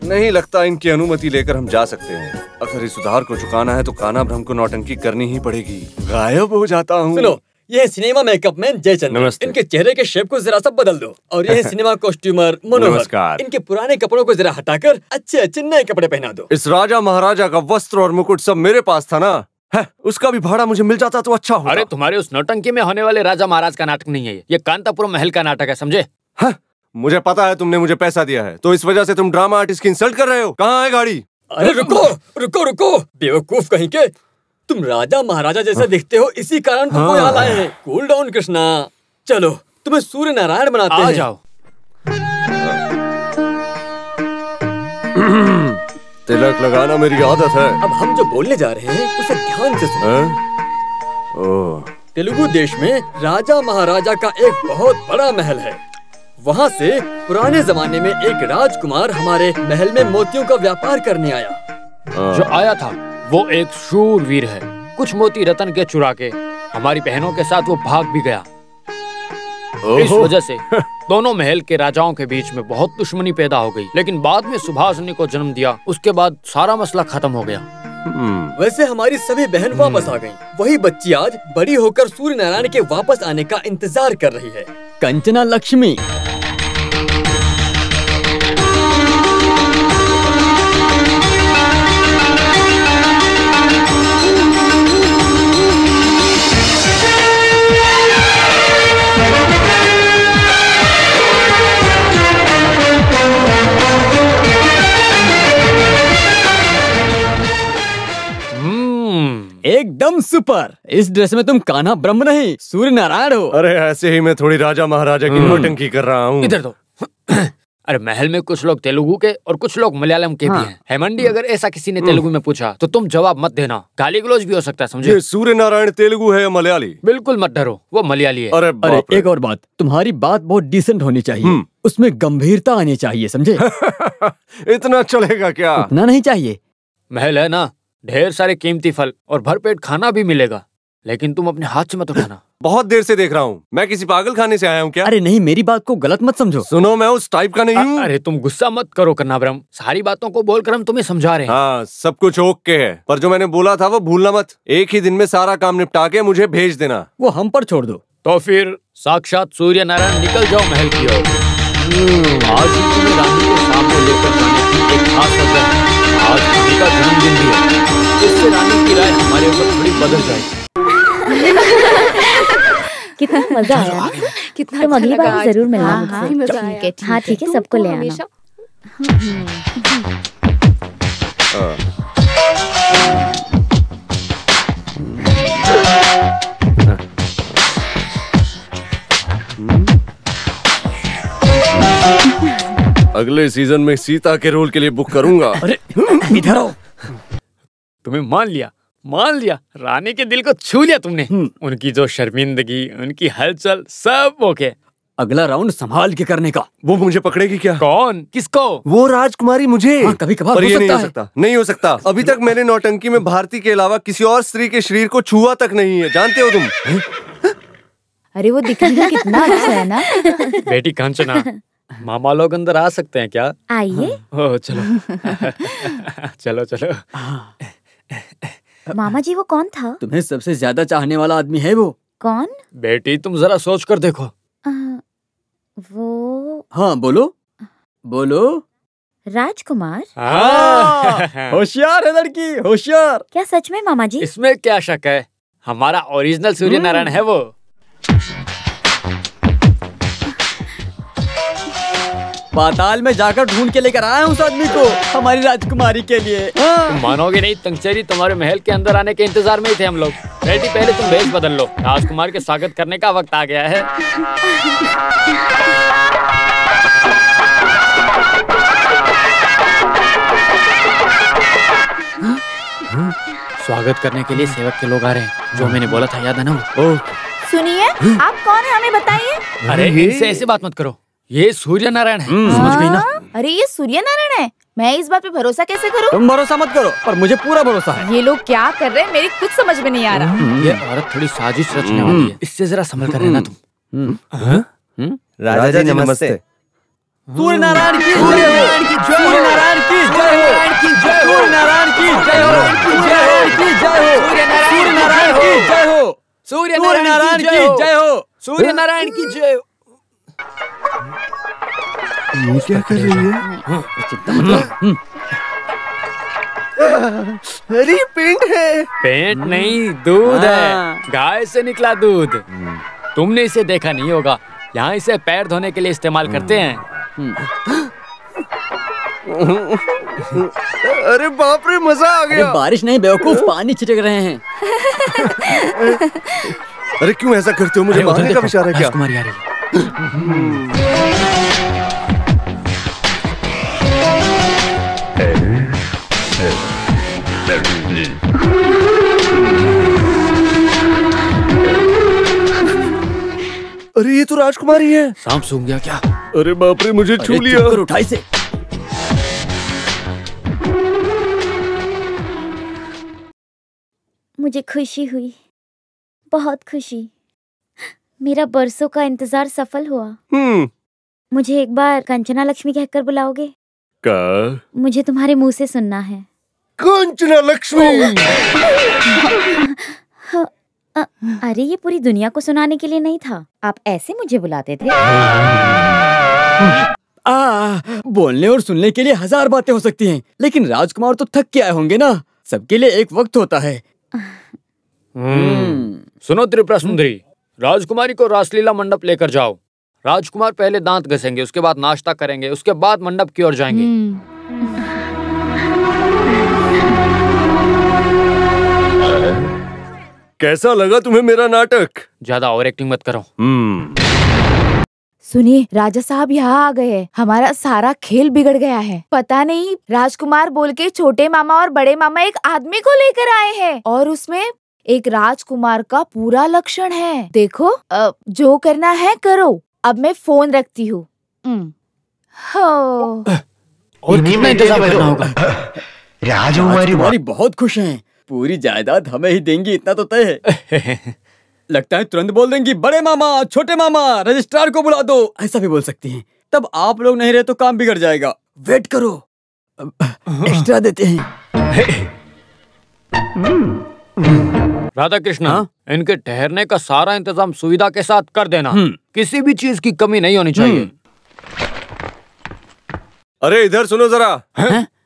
नहीं लगता इनकी अनुमति लेकर हम जा सकते हैं। अगर इस उधार को चुकाना है तो कान्हा ब्रह्म को नौटंकी करनी ही पड़ेगी। गायब हो जाता हूँ। सुनो, ये सिनेमा मेकअप मैन जयचंद्र, इनके चेहरे के शेप को जरा सा बदल दो। और ये सिनेमा कॉस्ट्यूमर मनोहर, इनके पुराने कपड़ों को जरा हटाकर अच्छे अच्छे नए कपड़े पहना दो। इस राजा महाराजा का वस्त्र और मुकुट सब मेरे पास था ना, है, उसका भी भाड़ा मुझे मिल जाता तो अच्छा होता। अरे तुम्हारे उस नौटंकी में होने वाले राजा महाराज का नाटक नहीं है ये कांतापुरम महल का नाटक है, समझे? हाँ, मुझे पता है तुमने मुझे पैसा दिया है, तो इस वजह से तुम ड्रामा आर्टिस्ट की इंसल्ट कर रहे हो। कहाँ है गाड़ी? अरे रुको रुको रुको, बेवकूफ कहीं के। तुम राजा महाराजा जैसे दिखते हो, इसी कारण तुमको यहाँ लाए हैं। कूल डाउन कृष्णा, चलो तुम्हें सूर्य नारायण बनाते हैं। आ जाओ। तिलक लगाना मेरी आदत है। अब हम जो बोलने जा रहे हैं उसे ध्यान से सुनो। ओह, तेलुगु देश में राजा महाराजा का एक बहुत बड़ा महल है। वहाँ से पुराने जमाने में एक राजकुमार हमारे महल में मोतियों का व्यापार करने आया। जो आया था वो एक शूरवीर है। कुछ मोती रतन के चुरा के हमारी बहनों के साथ वो भाग भी गया। इस वजह से दोनों महल के राजाओं के बीच में बहुत दुश्मनी पैदा हो गई। लेकिन बाद में सुभाषनी को जन्म दिया, उसके बाद सारा मसला खत्म हो गया। वैसे हमारी सभी बहन वापस आ गईं। वही बच्ची आज बड़ी होकर सूर्य नारायण के वापस आने का इंतजार कर रही है। कंचना लक्ष्मी। एकदम सुपर। इस ड्रेस में तुम कान्हा ब्रह्म नहीं सूर्य नारायण हो। अरे ऐसे ही मैं थोड़ी राजा महाराजा की नौटंकी कर रहा हूँ। इधर दो। अरे महल में कुछ लोग तेलुगु के और कुछ लोग मलयालम के भी हैं। हेमंडी, अगर ऐसा किसी ने तेलुगु में पूछा तो तुम जवाब मत देना। गाली गलौज भी हो सकता है, समझे? ये सूर्य नारायण तेलुगु है या मलियाली? बिल्कुल मत डरो, वो मलयाली है। अरे एक और बात, तुम्हारी बात बहुत डिसेंट होनी चाहिए, उसमें गंभीरता आनी चाहिए, समझे? इतना चलेगा क्या? इतना नहीं चाहिए। महल है ना, ढेर सारे कीमती फल और भरपेट खाना भी मिलेगा, लेकिन तुम अपने हाथ से मत उठाना। बहुत देर से देख रहा हूँ। मैं किसी पागल खाने से आया हूँ क्या? अरे नहीं, मेरी बात को गलत मत समझो। सुनो, मैं उस टाइप का नहीं हूँ। अरे तुम गुस्सा मत करो कन्नाब्रह्म, सारी बातों को बोलकर हम तुम्हें समझा रहे हैं। हाँ, सब कुछ ओके है, पर जो मैंने बोला था वो भूलना मत। एक ही दिन में सारा काम निपटा के मुझे भेज देना। वो हम पर छोड़ दो। तो फिर साक्षात सूर्य नारायण निकल जाओ महल की ओर। आज ही तुम्हें रानी के सामने लेकर जाने की एक खास वजह है। आज रानी का जन्मदिन भी है, इससे रानी की राय हमारे ऊपर थोड़ी बदल जाएगी। कितना मजा आया ना? कितना तुम अगली अच्छा बार लगा जरूर मिलना हाँ, मुझसे। हाँ, मजा आया। हाँ ठीक है, सबको ले आना। हमेशा अगले सीजन में सीता के रोल के लिए बुक करूंगा। अरे इधर आओ। तुम्हें मान लिया, रानी के दिल को छू लिया तुमने। उनकी जो शर्मिंदगी, उनकी हलचल, सब ओके। अगला राउंड संभाल के करने का। वो मुझे पकड़ेगी क्या? कौन? किसको? वो राजकुमारी मुझे। हाँ, कभी कभार पर हो ये नहीं सकता हो है। सकता, नहीं हो सकता। अभी तक मैंने नौटंकी में भारती के अलावा किसी और स्त्री के शरीर को छुआ तक नहीं है, जानते हो तुम? अरे वो दिखने में कितना अच्छा है ना। बेटी कांचना, मामा लोग अंदर आ सकते हैं क्या? आइए। ओ चलो। चलो चलो। मामा जी वो कौन था? तुम्हें सबसे ज्यादा चाहने वाला आदमी है वो। कौन? बेटी तुम जरा सोच कर देखो। वो हाँ बोलो। राजकुमार। होशियार है लड़की, होशियार। क्या सच में मामा जी? इसमें क्या शक है, हमारा ओरिजिनल सूर्य नारायण है वो। पाताल में जाकर ढूंढ के लेकर आया हूँ उस आदमी को, हमारी राजकुमारी के लिए। तुम मानोगे नहीं, तंगचेरी तुम्हारे महल के अंदर आने के इंतजार में ही थे हम लोग। बेटी पहले तुम भेष बदल लो, राजकुमार के स्वागत करने का वक्त आ गया है। स्वागत करने के लिए सेवक के लोग आ रहे हैं, जो मैंने बोला था, याद है ना वो? सुनिए, आप कौन है हमें बताइए। अरे इनसे ऐसे बात मत करो, ये सूर्य नारायण है। समझ गई ना? अरे ये सूर्य नारायण है, मैं इस बात पे भरोसा कैसे करूं? तुम भरोसा मत करो, पर मुझे पूरा भरोसा है। ये लोग क्या कर रहे हैं मेरी कुछ समझ में नहीं आ रहा। ये औरत थोड़ी साजिश रचने वाली है, इससे जरा संभल कर रहना तुम। राजा जी नमस्ते। सूर्य नारायण की जय हो, सूर्य नारायण की जय हो, सूर्य नारायण की जय हो, सूर्य नारायण की जय हो, सूर्य नारायण की जय हो, सूर्य नारायण की जय हो। ये क्या कर रही है? अरे पेंट है। पेंट नहीं, दूध है, गाय से निकला दूध। तुमने इसे देखा नहीं होगा, यहाँ इसे पैर धोने के लिए इस्तेमाल करते हैं। अरे बाप रे, मजा आ गया। अरे बारिश नहीं बेवकूफ, पानी छिटक रहे हैं। अरे क्यों ऐसा करते हो, मुझे मारने का विचार है क्या? राजकुमारी आ रही है। अरे ये तो राजकुमारी है। सांप सूंघ गया क्या? अरे बाप रे, मुझे छू लिया। उठाई से। मुझे खुशी हुई, बहुत खुशी। मेरा बरसों का इंतजार सफल हुआ। मुझे एक बार कंचना लक्ष्मी कहकर बुलाओगे? का? मुझे तुम्हारे मुंह से सुनना है। कंचना लक्ष्मी। अरे ये पूरी दुनिया को सुनाने के लिए नहीं था, आप ऐसे मुझे बुलाते थे। बोलने और सुनने के लिए 1000 बातें हो सकती हैं, लेकिन राजकुमार तो थक के आए होंगे ना। सबके लिए एक वक्त होता है। सुनो त्रिपुरा सुंदरी, राजकुमारी को रासलीला मंडप लेकर जाओ। राजकुमार पहले दांत घसेंगे, उसके बाद नाश्ता करेंगे, उसके बाद मंडप की ओर जाएंगे। कैसा लगा तुम्हें मेरा नाटक? ज्यादा ओवर एक्टिंग मत करो। सुनिए, राजा साहब यहाँ आ गए हैं। हमारा सारा खेल बिगड़ गया है। पता नहीं राजकुमार बोल के छोटे मामा और बड़े मामा एक आदमी को लेकर आए हैं, और उसमें एक राजकुमार का पूरा लक्षण है। देखो, जो करना है करो। अब मैं फोन रखती हूँ। और कितना इंतजार करना होगा? राजकुमारी बहुत खुश हैं। पूरी जायदाद हमें ही देंगी, इतना तो तय है। लगता है तुरंत बोल देंगी, बड़े मामा, छोटे मामा, रजिस्ट्रार को बुला दो। ऐसा भी बोल सकती हैं। तब आप लोग नहीं रहे तो काम बिगड़ जाएगा। वेट करो, एक्स्ट्रा देते हैं। राधा कृष्ण, इनके ठहरने का सारा इंतजाम सुविधा के साथ कर देना। किसी भी चीज की कमी नहीं होनी चाहिए। अरे इधर सुनो जरा।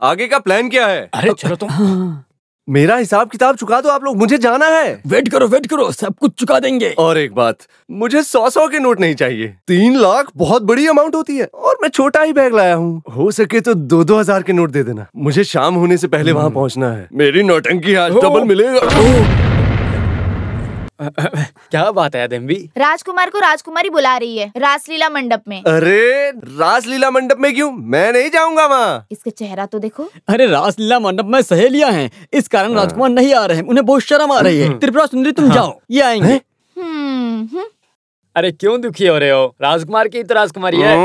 आगे का प्लान क्या है? अरे चलो तुम। मेरा हिसाब किताब चुका दो आप लोग, मुझे जाना है। वेट करो, सब कुछ चुका देंगे। और एक बात, मुझे 100 के नोट नहीं चाहिए। 3 लाख बहुत बड़ी अमाउंट होती है, और मैं छोटा ही बैग लाया हूँ। हो सके तो 2-2 हजार के नोट दे देना। मुझे शाम होने से पहले वहाँ पहुँचना है। मेरी नौटंकी आज डबल मिलेगा। क्या बात है देवी? राजकुमार को राजकुमारी बुला रही है रासलीला मंडप में। अरे रासलीला मंडप में क्यों? मैं नहीं जाऊंगा वहाँ। इसका चेहरा तो देखो। अरे रासलीला मंडप में सहेलियां हैं, इस कारण राजकुमार नहीं आ रहे हैं। उन्हें बहुत शर्म आ रही है। त्रिपुरा सुंदरी तुम जाओ, ये आएंगे। अरे क्यों दुखी हो रहे हो? राजकुमार की तो राजकुमारी है।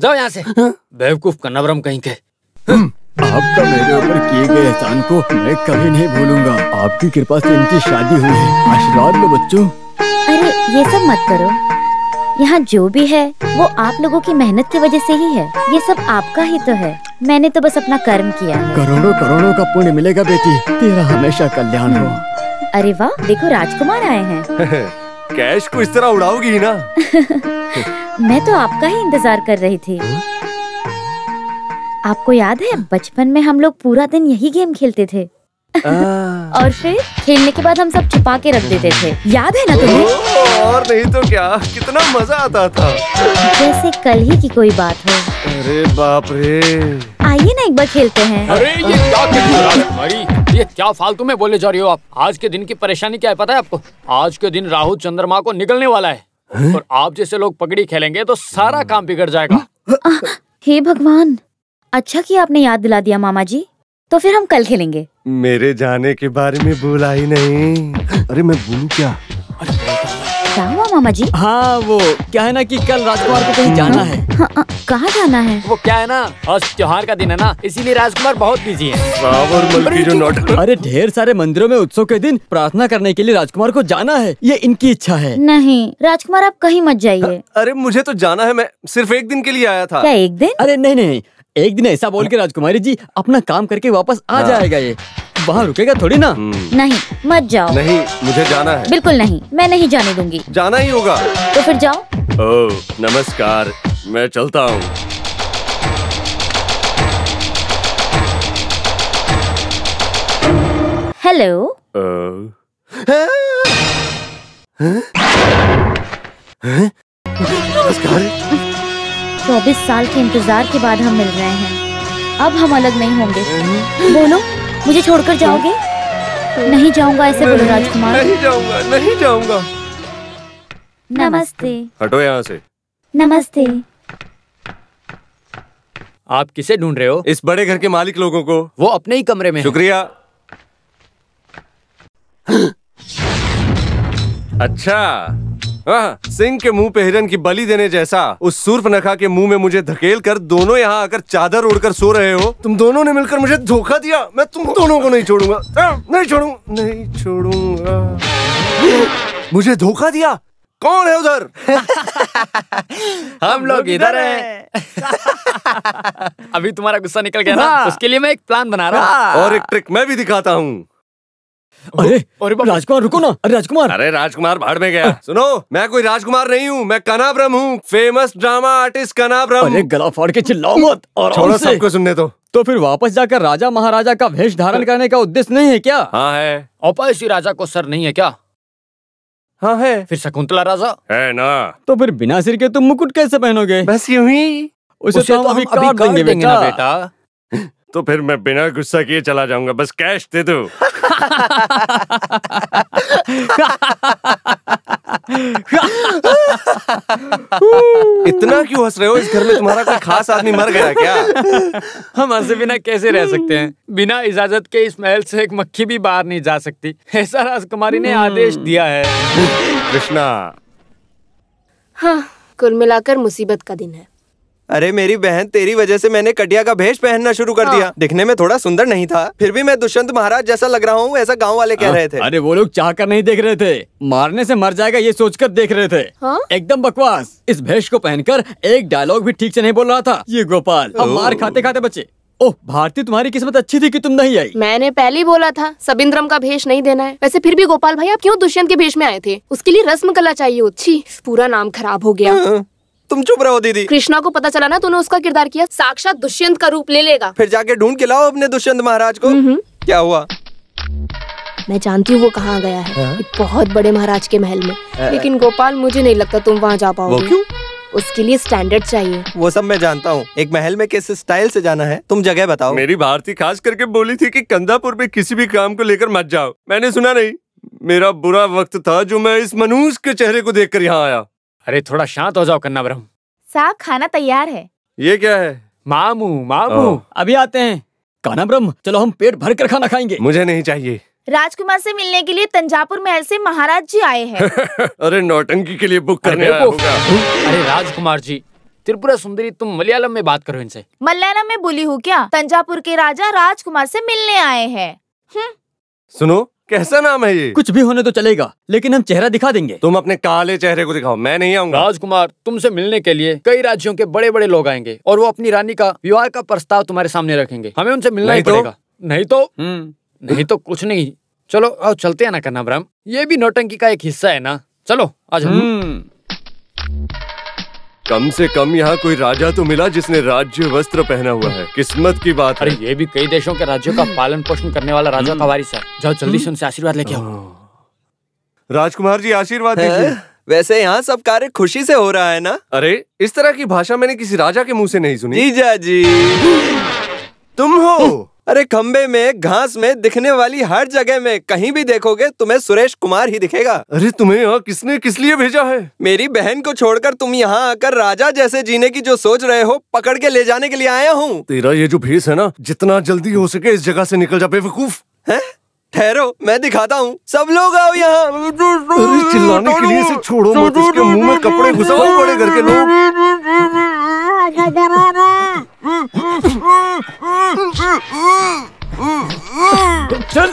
जाओ यहाँ से, बेवकूफ कन्नावरम कहीं के। आपका मेरे ऊपर किए गए एहसान को मैं कभी नहीं भूलूंगा। आपकी कृपा से इनकी शादी हुई है। आशीर्वाद लो बच्चों। अरे ये सब मत करो। यहाँ जो भी है वो आप लोगों की मेहनत की वजह से ही है। ये सब आपका ही तो है। मैंने तो बस अपना कर्म किया है। करोड़ों करोड़ों का पुण्य मिलेगा बेटी। तेरा हमेशा कल्याण हो। अरे वाह, देखो राजकुमार आए हैं। कैश को इस तरह उड़ाओगी ही ना। मैं तो आपका ही इंतजार कर रही थी। आपको याद है बचपन में हम लोग पूरा दिन यही गेम खेलते थे, और फिर खेलने के बाद हम सब छुपा के रख देते थे। याद है ना तुम्हें? और नहीं तो क्या, कितना मजा आता था। जैसे कल ही की कोई बात हो। अरे बाप रे, आइए ना एक बार खेलते हैं। अरे ये क्या कर रही हो राजकुमारी? ये क्या फालतू में बोले जा रही हो आप? आज के दिन की परेशानी क्या है पता है आपको? आज के दिन राहु चंद्रमा को निकलने वाला है, और आप जैसे लोग पगड़ी खेलेंगे तो सारा काम बिगड़ जाएगा। हे भगवान, अच्छा कि आपने याद दिला दिया मामा जी। तो फिर हम कल खेलेंगे। मेरे जाने के बारे में बोला ही नहीं। अरे मैं बोलूं क्या? क्या हुआ मामा जी? हाँ वो क्या है ना कि कल राजकुमार को कहीं जाना है। कहाँ जाना है? वो क्या है ना, आज त्योहार का दिन है ना, इसीलिए राजकुमार बहुत बिजी है। अरे ढेर सारे मंदिरों में उत्सव के दिन प्रार्थना करने के लिए राजकुमार को जाना है। ये इनकी इच्छा है। नहीं राजकुमार, आप कहीं मत जाइए। अरे मुझे तो जाना है, मैं सिर्फ एक दिन के लिए आया था। क्या एक दिन? अरे नहीं, एक दिन ऐसा बोल के राजकुमारी जी अपना काम करके वापस आ जाएगा। ये वहाँ रुकेगा थोड़ी ना। नहीं मत जाओ। नहीं, मुझे जाना है। बिल्कुल नहीं, मैं नहीं जाने दूंगी। जाना ही होगा। तो फिर जाओ। ओह नमस्कार, मैं चलता हूँ। हेलो। नमस्कार। 24 साल के इंतजार के बाद हम मिल रहे हैं। अब हम अलग नहीं होंगे। बोलो, मुझे छोड़कर जाओगे? नहीं जाऊंगा ऐसे बोलो राजकुमार। नहीं जाऊंगा, नहीं जाऊंगा। नमस्ते। हटो यहाँ से। नमस्ते। आप किसे ढूंढ रहे हो? इस बड़े घर के मालिक लोगों को। वो अपने ही कमरे में। शुक्रिया। अच्छा, सिंह के मुंह पे हिरन की बलि देने जैसा उस सूर्पनखा के मुंह में मुझे धकेल कर दोनों यहाँ आकर चादर ओढ़कर सो रहे हो। तुम दोनों ने मिलकर मुझे धोखा दिया। मैं तुम दोनों को नहीं छोड़ूंगा, नहीं छोड़ूंगा। मुझे धोखा दिया। कौन है उधर? हम लोग इधर हैं। अभी तुम्हारा गुस्सा निकल गया ना, उसके लिए मैं एक प्लान बना रहा हूँ और एक ट्रिक मैं भी दिखाता हूँ। अरे राजकुमार रुको ना। अरे राजकुमार, अरे राजकुमार भाड़ में गया। सुनो, मैं कोई राजकुमार नहीं हूँ, मैं कनाब्रह्म हूँ, फेमस ड्रामा आर्टिस्ट कनाब्रह्म। अरे गला फाड़ के चिल्लाओ मत और छोड़ो सबको सुनने दो। तो फिर वापस जाकर राजा महाराजा का वेश धारण करने का उद्देश्य नहीं है क्या? हाँ है। औपैसी राजा को सर नहीं है क्या? हाँ है। फिर शकुंतला राजा है ना? तो फिर बिना सिर के तुम मुकुट कैसे पहनोगे? बस यूं ही। उसे तो हम अभी काट देंगे बेटा। तो फिर मैं बिना गुस्सा किए चला जाऊंगा, बस कैश दे दो। इतना क्यों हंस रहे हो? इस घर में तुम्हारा कोई खास आदमी मर गया क्या? हम हंसे बिना कैसे रह सकते हैं? बिना इजाजत के इस महल से एक मक्खी भी बाहर नहीं जा सकती, ऐसा राजकुमारी ने आदेश दिया है। कृष्णा। हाँ, कुल मिलाकर मुसीबत का दिन है। अरे मेरी बहन, तेरी वजह से मैंने कटिया का भेष पहनना शुरू कर दिया। दिखने में थोड़ा सुंदर नहीं था, फिर भी मैं दुष्यंत महाराज जैसा लग रहा हूँ, ऐसा गांव वाले कह रहे थे। अरे वो लोग चाह कर नहीं देख रहे थे, मारने से मर जाएगा ये सोचकर देख रहे थे। एकदम बकवास। इस भेष को पहनकर एक डायलॉग भी ठीक से नहीं बोल रहा था ये गोपाल। अब मार खाते खाते बचे। ओह भारती, तुम्हारी किस्मत अच्छी थी कि तुम नहीं आई। मैंने पहले ही बोला था सबिंद्रम का भेष नहीं देना है। वैसे फिर भी गोपाल भाई, आप क्यों दुष्यंत के भेष में आए थे? उसके लिए रस्म कला चाहिए होती। पूरा नाम खराब हो गया। तुम चुप रहो दीदी। कृष्णा को पता चला ना तूने उसका किरदार किया, साक्षात दुष्यंत का रूप ले लेगा। फिर जाके ढूंढ के लाओ अपने दुष्यंत महाराज को। क्या हुआ? मैं जानती हूँ वो कहाँ गया है, एक बहुत बड़े महाराज के महल में। लेकिन गोपाल, मुझे नहीं लगता तुम वहाँ जा पाओगे। वो क्यों? उसके लिए स्टैंडर्ड चाहिए। वो सब मैं जानता हूँ, एक महल में किस स्टाइल से जाना है, तुम जगह बताओ। मेरी भारती खास करके बोली थी कि कंदापुर में किसी भी काम को लेकर मत जाओ। मैंने सुना नहीं। मेरा बुरा वक्त था जो मैं इस मनूस के चेहरे को देखकर यहाँ आया। अरे थोड़ा शांत हो जाओ कन्नाब्रह्म। साहब खाना तैयार है। ये क्या है? मामू अभी आते हैं। कन्नाब्रह्म, चलो हम पेट भर कर खाना खाएंगे। मुझे नहीं चाहिए। राजकुमार से मिलने के लिए तंजापुर महल से महाराज जी आए हैं। अरे नौटंकी के लिए बुक करने आया होगा। अरे राजकुमार जी, त्रिपुरा सुंदरी, तुम मलयालम में बात करो इनसे। मलयालम में बोली हूँ क्या? तंजापुर के राजा राजकुमार से मिलने आए हैं। सुनो, कैसा नाम है ये? कुछ भी होने तो चलेगा, लेकिन हम चेहरा दिखा देंगे। तुम अपने काले चेहरे को दिखाओ, मैं नहीं आऊंगा। राजकुमार, तुमसे मिलने के लिए कई राज्यों के बड़े बड़े लोग आएंगे और वो अपनी रानी का विवाह का प्रस्ताव तुम्हारे सामने रखेंगे। हमें उनसे मिलना ही पड़ेगा। नहीं तो कुछ नहीं। चलो आओ चलते हैं ना कन्नाब्रह्म, ये भी नौटंकी का एक हिस्सा है ना। चलो आ जाओ। कम से कम यहाँ कोई राजा तो मिला जिसने राज्य वस्त्र पहना हुआ है। किस्मत की बात है। अरे ये भी कई देशों के राज्यों का पालन पोषण करने वाला राजा का वारिस है। जाओ जल्दी से उनसे आशीर्वाद लेके आओ। राजकुमार जी, आशीर्वाद दीजिए। वैसे यहाँ सब कार्य खुशी से हो रहा है ना? अरे इस तरह की भाषा मैंने किसी राजा के मुंह से नहीं सुनी। जीजा जी, तुम हो? अरे खंबे में, घास में, दिखने वाली हर जगह में कहीं भी देखोगे तुम्हें सुरेश कुमार ही दिखेगा। अरे तुम्हें यहाँ किसने किस लिए भेजा है? मेरी बहन को छोड़कर तुम यहाँ आकर राजा जैसे जीने की जो सोच रहे हो, पकड़ के ले जाने के लिए आया हूँ। तेरा ये जो भेष है ना, जितना जल्दी हो सके इस जगह से निकल जा बेवकूफ। है? ठहरो, मैं दिखाता हूँ। सब लोग आओ यहाँ। अरे चिल्लाने के लिए इसे छोड़ो मत, इसके मुंह में कपड़े घुसाओ बड़े घर के लोग। चल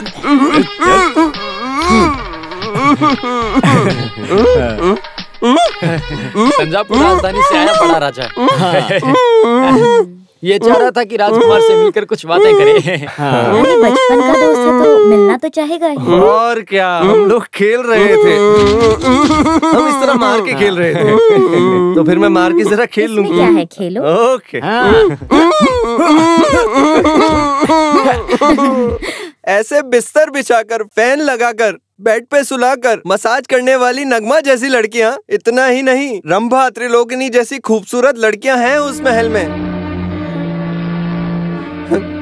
तंजापुर राजधानी से आया बड़ा राजा। ये चाह रहा था कि राजकुमार से मिलकर कुछ बातें करे। अरे बचपन का दोस्त है तो मिलना तो चाहेगा ही। और क्या, हम लोग खेल रहे थे। हम इस तरह मार के खेल रहे थे। तो फिर मैं मार के जरा खेल लूंगी। क्या है, खेलो। ओके। ऐसे बिस्तर बिछाकर, फैन लगाकर, बेड पे सुलाकर मसाज करने वाली नगमा जैसी लड़कियां, इतना ही नहीं रंभा, त्रिलोकनी जैसी खूबसूरत लड़कियां हैं उस महल में।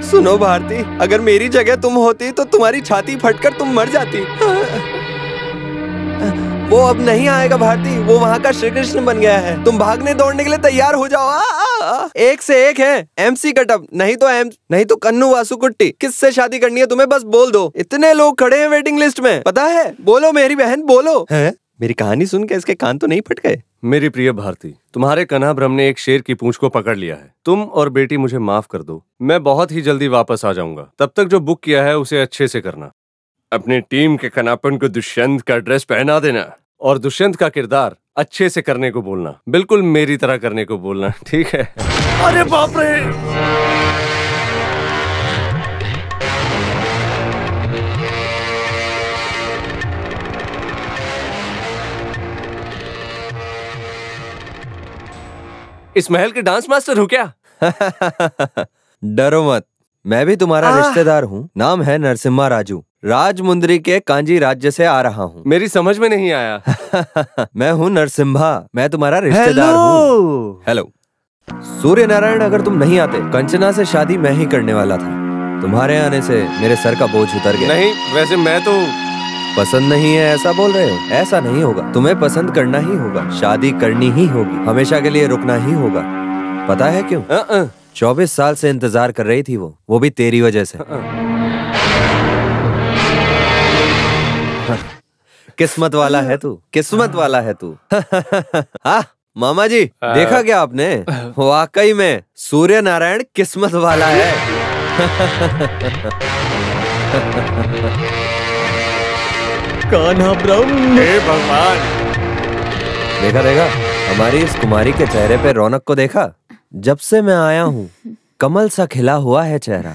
सुनो भारती, अगर मेरी जगह तुम होती तो तुम्हारी छाती फटकर तुम मर जाती। वो अब नहीं आएगा भारती, वो वहाँ का श्री कृष्ण बन गया है। तुम भागने दौड़ने के लिए तैयार हो जाओ। एक से एक है, MC कटअप, नहीं तो कन्नू वासुकुट्टी। किससे शादी करनी है तुम्हें, बस बोल दो। इतने लोग खड़े हैं वेटिंग लिस्ट में, पता है? बोलो मेरी बहन, बोलो। है मेरी कहानी सुन के इसके कान तो नहीं फट गए? मेरी प्रिय भारती, तुम्हारे कन्हाभ्रम ने एक शेर की पूंछ को पकड़ लिया है। तुम और बेटी मुझे माफ कर दो, मैं बहुत ही जल्दी वापस आ जाऊंगा। तब तक जो बुक किया है उसे अच्छे से करना। अपनी टीम के कनापन को दुष्यंत का ड्रेस पहना देना और दुष्यंत का किरदार अच्छे से करने को बोलना, बिल्कुल मेरी तरह करने को बोलना, ठीक है? अरे बाप रे! इस महल के डांस मास्टर हो क्या? डरो मत, मैं भी तुम्हारा रिश्तेदार हूँ। नाम है नरसिम्हा राजू, राजमुंदरी के कांजी राज्य से आ रहा हूँ। मेरी समझ में नहीं आया। मैं हूँ नरसिम्हा, मैं तुम्हारा रिश्तेदार हूँ। हेलो। सूर्य नारायण, अगर तुम नहीं आते कंचना से शादी मैं ही करने वाला था। तुम्हारे आने से मेरे सर का बोझ उतर गया। नहीं, वैसे मैं तो पसंद नहीं है ऐसा बोल रहे हो? ऐसा नहीं होगा, तुम्हें पसंद करना ही होगा, शादी करनी ही होगी, हमेशा के लिए रुकना ही होगा। पता है क्यों? 24 साल से इंतजार कर रही थी वो भी तेरी वजह से। किस्मत वाला है तू, किस्मत वाला है तू। हाँ मामा जी, देखा क्या आपने? वाकई में सूर्य नारायण किस्मत वाला है। कन्हाभ्रम, हे भगवान! देखा हमारी इस कुमारी के चेहरे पे रौनक को देखा? जब से मैं आया हूँ कमल सा खिला हुआ है चेहरा।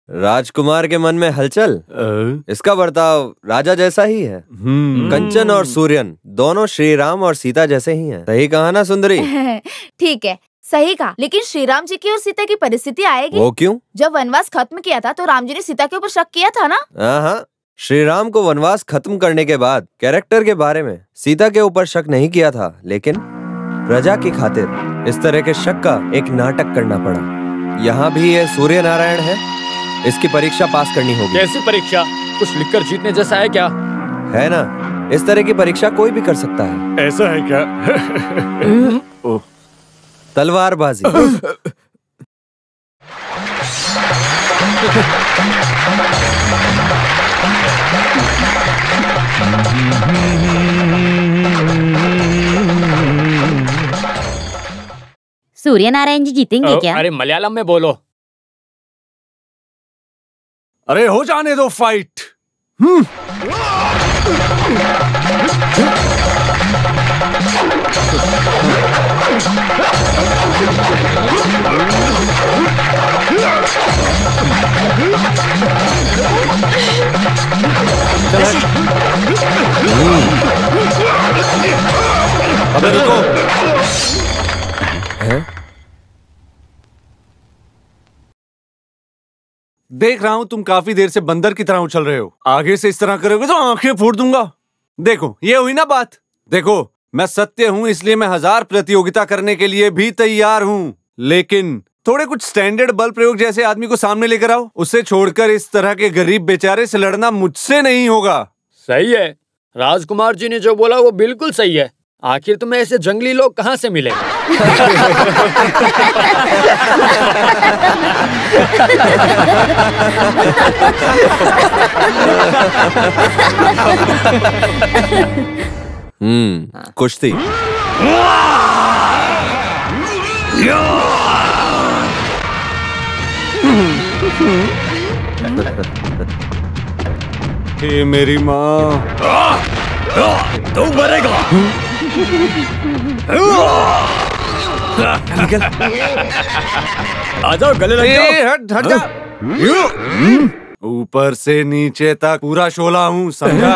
राजकुमार के मन में हलचल, इसका बर्ताव राजा जैसा ही है। कंचन और सूर्यन दोनों श्री राम और सीता जैसे ही हैं। सही कहा ना सुंदरी? ठीक है, सही कहा, लेकिन श्री राम जी की और सीता की परिस्थिति आएगी। वो क्यों? जब वनवास खत्म किया था तो राम जी ने सीता के ऊपर शक किया था ना? हाँ, श्री राम को वनवास खत्म करने के बाद कैरेक्टर के बारे में सीता के ऊपर शक नहीं किया था, लेकिन प्रजा की खातिर इस तरह के शक का एक नाटक करना पड़ा। यहाँ भी ये सूर्य नारायण है, इसकी परीक्षा पास करनी होगी। कैसी परीक्षा? कुछ लिखकर जीतने जैसा है क्या? है ना, इस तरह की परीक्षा कोई भी कर सकता है। ऐसा है क्या? तलवारबाजी। सूर्य नारायण जी जीतेंगे क्या? अरे मलयालम में बोलो। अरे हो जाने दो फाइट। अबे रुको। देख रहा हूं तुम काफी देर से बंदर की तरह उछल रहे हो। आगे से इस तरह करोगे तो आंखें फोड़ दूंगा। देखो ये हुई ना बात। देखो मैं सत्य हूं, इसलिए मैं 1000 प्रतियोगिता करने के लिए भी तैयार हूं, लेकिन थोड़े कुछ स्टैंडर्ड बल प्रयोग जैसे आदमी को सामने लेकर आओ। उसे छोड़कर इस तरह के गरीब बेचारे से लड़ना मुझसे नहीं होगा। सही है, राजकुमार जी ने जो बोला वो बिल्कुल सही है। आखिर तुम्हें ऐसे जंगली लोग कहाँ से मिले? कुश्ती। हे मेरी माँ, तू मरेगा। निकल। आ जाओ, गले लग जाओ। हट जा। ऊपर से नीचे तक पूरा शोला हूँ, समझा?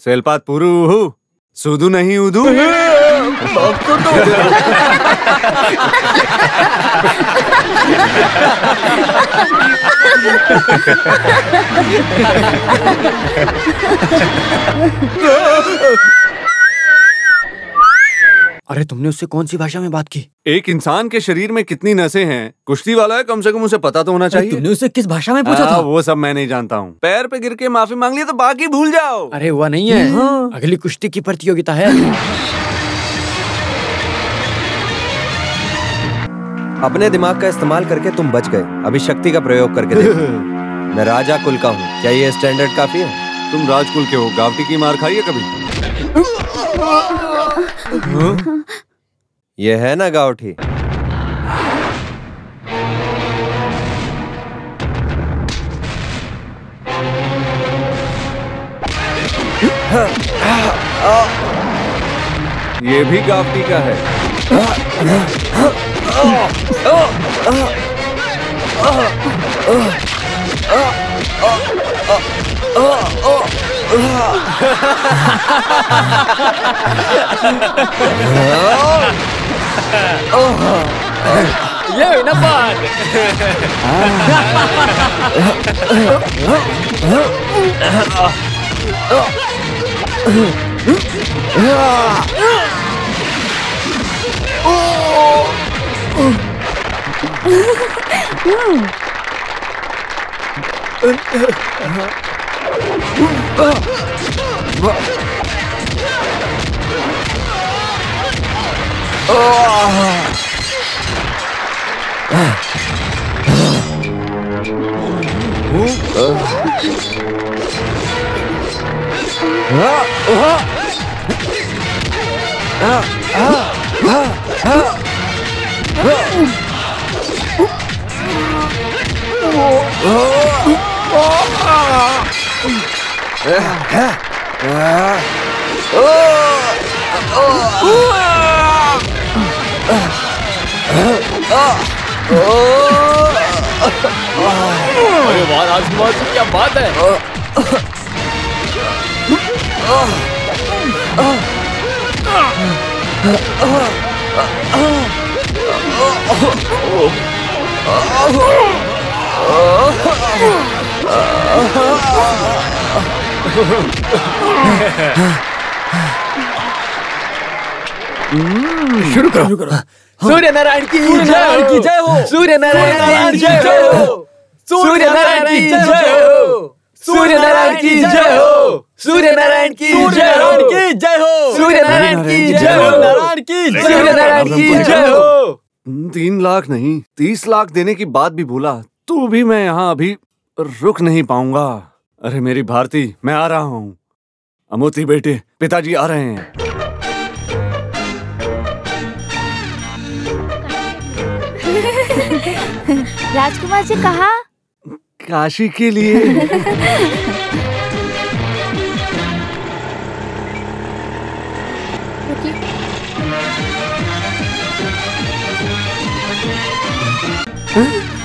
सेलपात पुरु हूँ, सुदू नहीं उदू। अरे तुमने उससे कौन सी भाषा में बात की? एक इंसान के शरीर में कितनी नसें हैं कुश्ती वाला है, कम से कम उसे पता तो होना चाहिए। तुमने उससे किस भाषा में पूछा था? वो सब मैं नहीं जानता हूँ। पैर पे गिर के माफी मांग ली तो बाकी भूल जाओ। अरे हुआ नहीं है। अगली कुश्ती की प्रतियोगिता है। अपने दिमाग का इस्तेमाल करके तुम बच गए, अभी शक्ति का प्रयोग करके देखो। मैं राजा कुल का हूँ। क्या ये स्टैंडर्ड काफी है? तुम राजकुल के हो, गावटी की मार खाई है कभी? ये है ना गावठी? ये भी गावटी का है। ये ना बात। अरे वाह राजकुमार जी, क्या बात है। शुरू करो। सूर्य नारायण की जय हो। सूर्य नारायण की जय हो। सूर्य नारायण की जय हो। सूर्य नारायण की जय हो। सूर्य नारायण की जय हो। सूर्य नारायण की जय हो। नारायण की सूर्य नारायण की जय हो। 3 लाख नहीं 30 लाख देने की बात भी भूला तू भी। मैं यहाँ अभी रुक नहीं पाऊंगा। अरे मेरी भारती, मैं आ रहा हूँ। अमोती बेटे, पिताजी आ रहे हैं। राजकुमार जी कहाँ? काशी के लिए।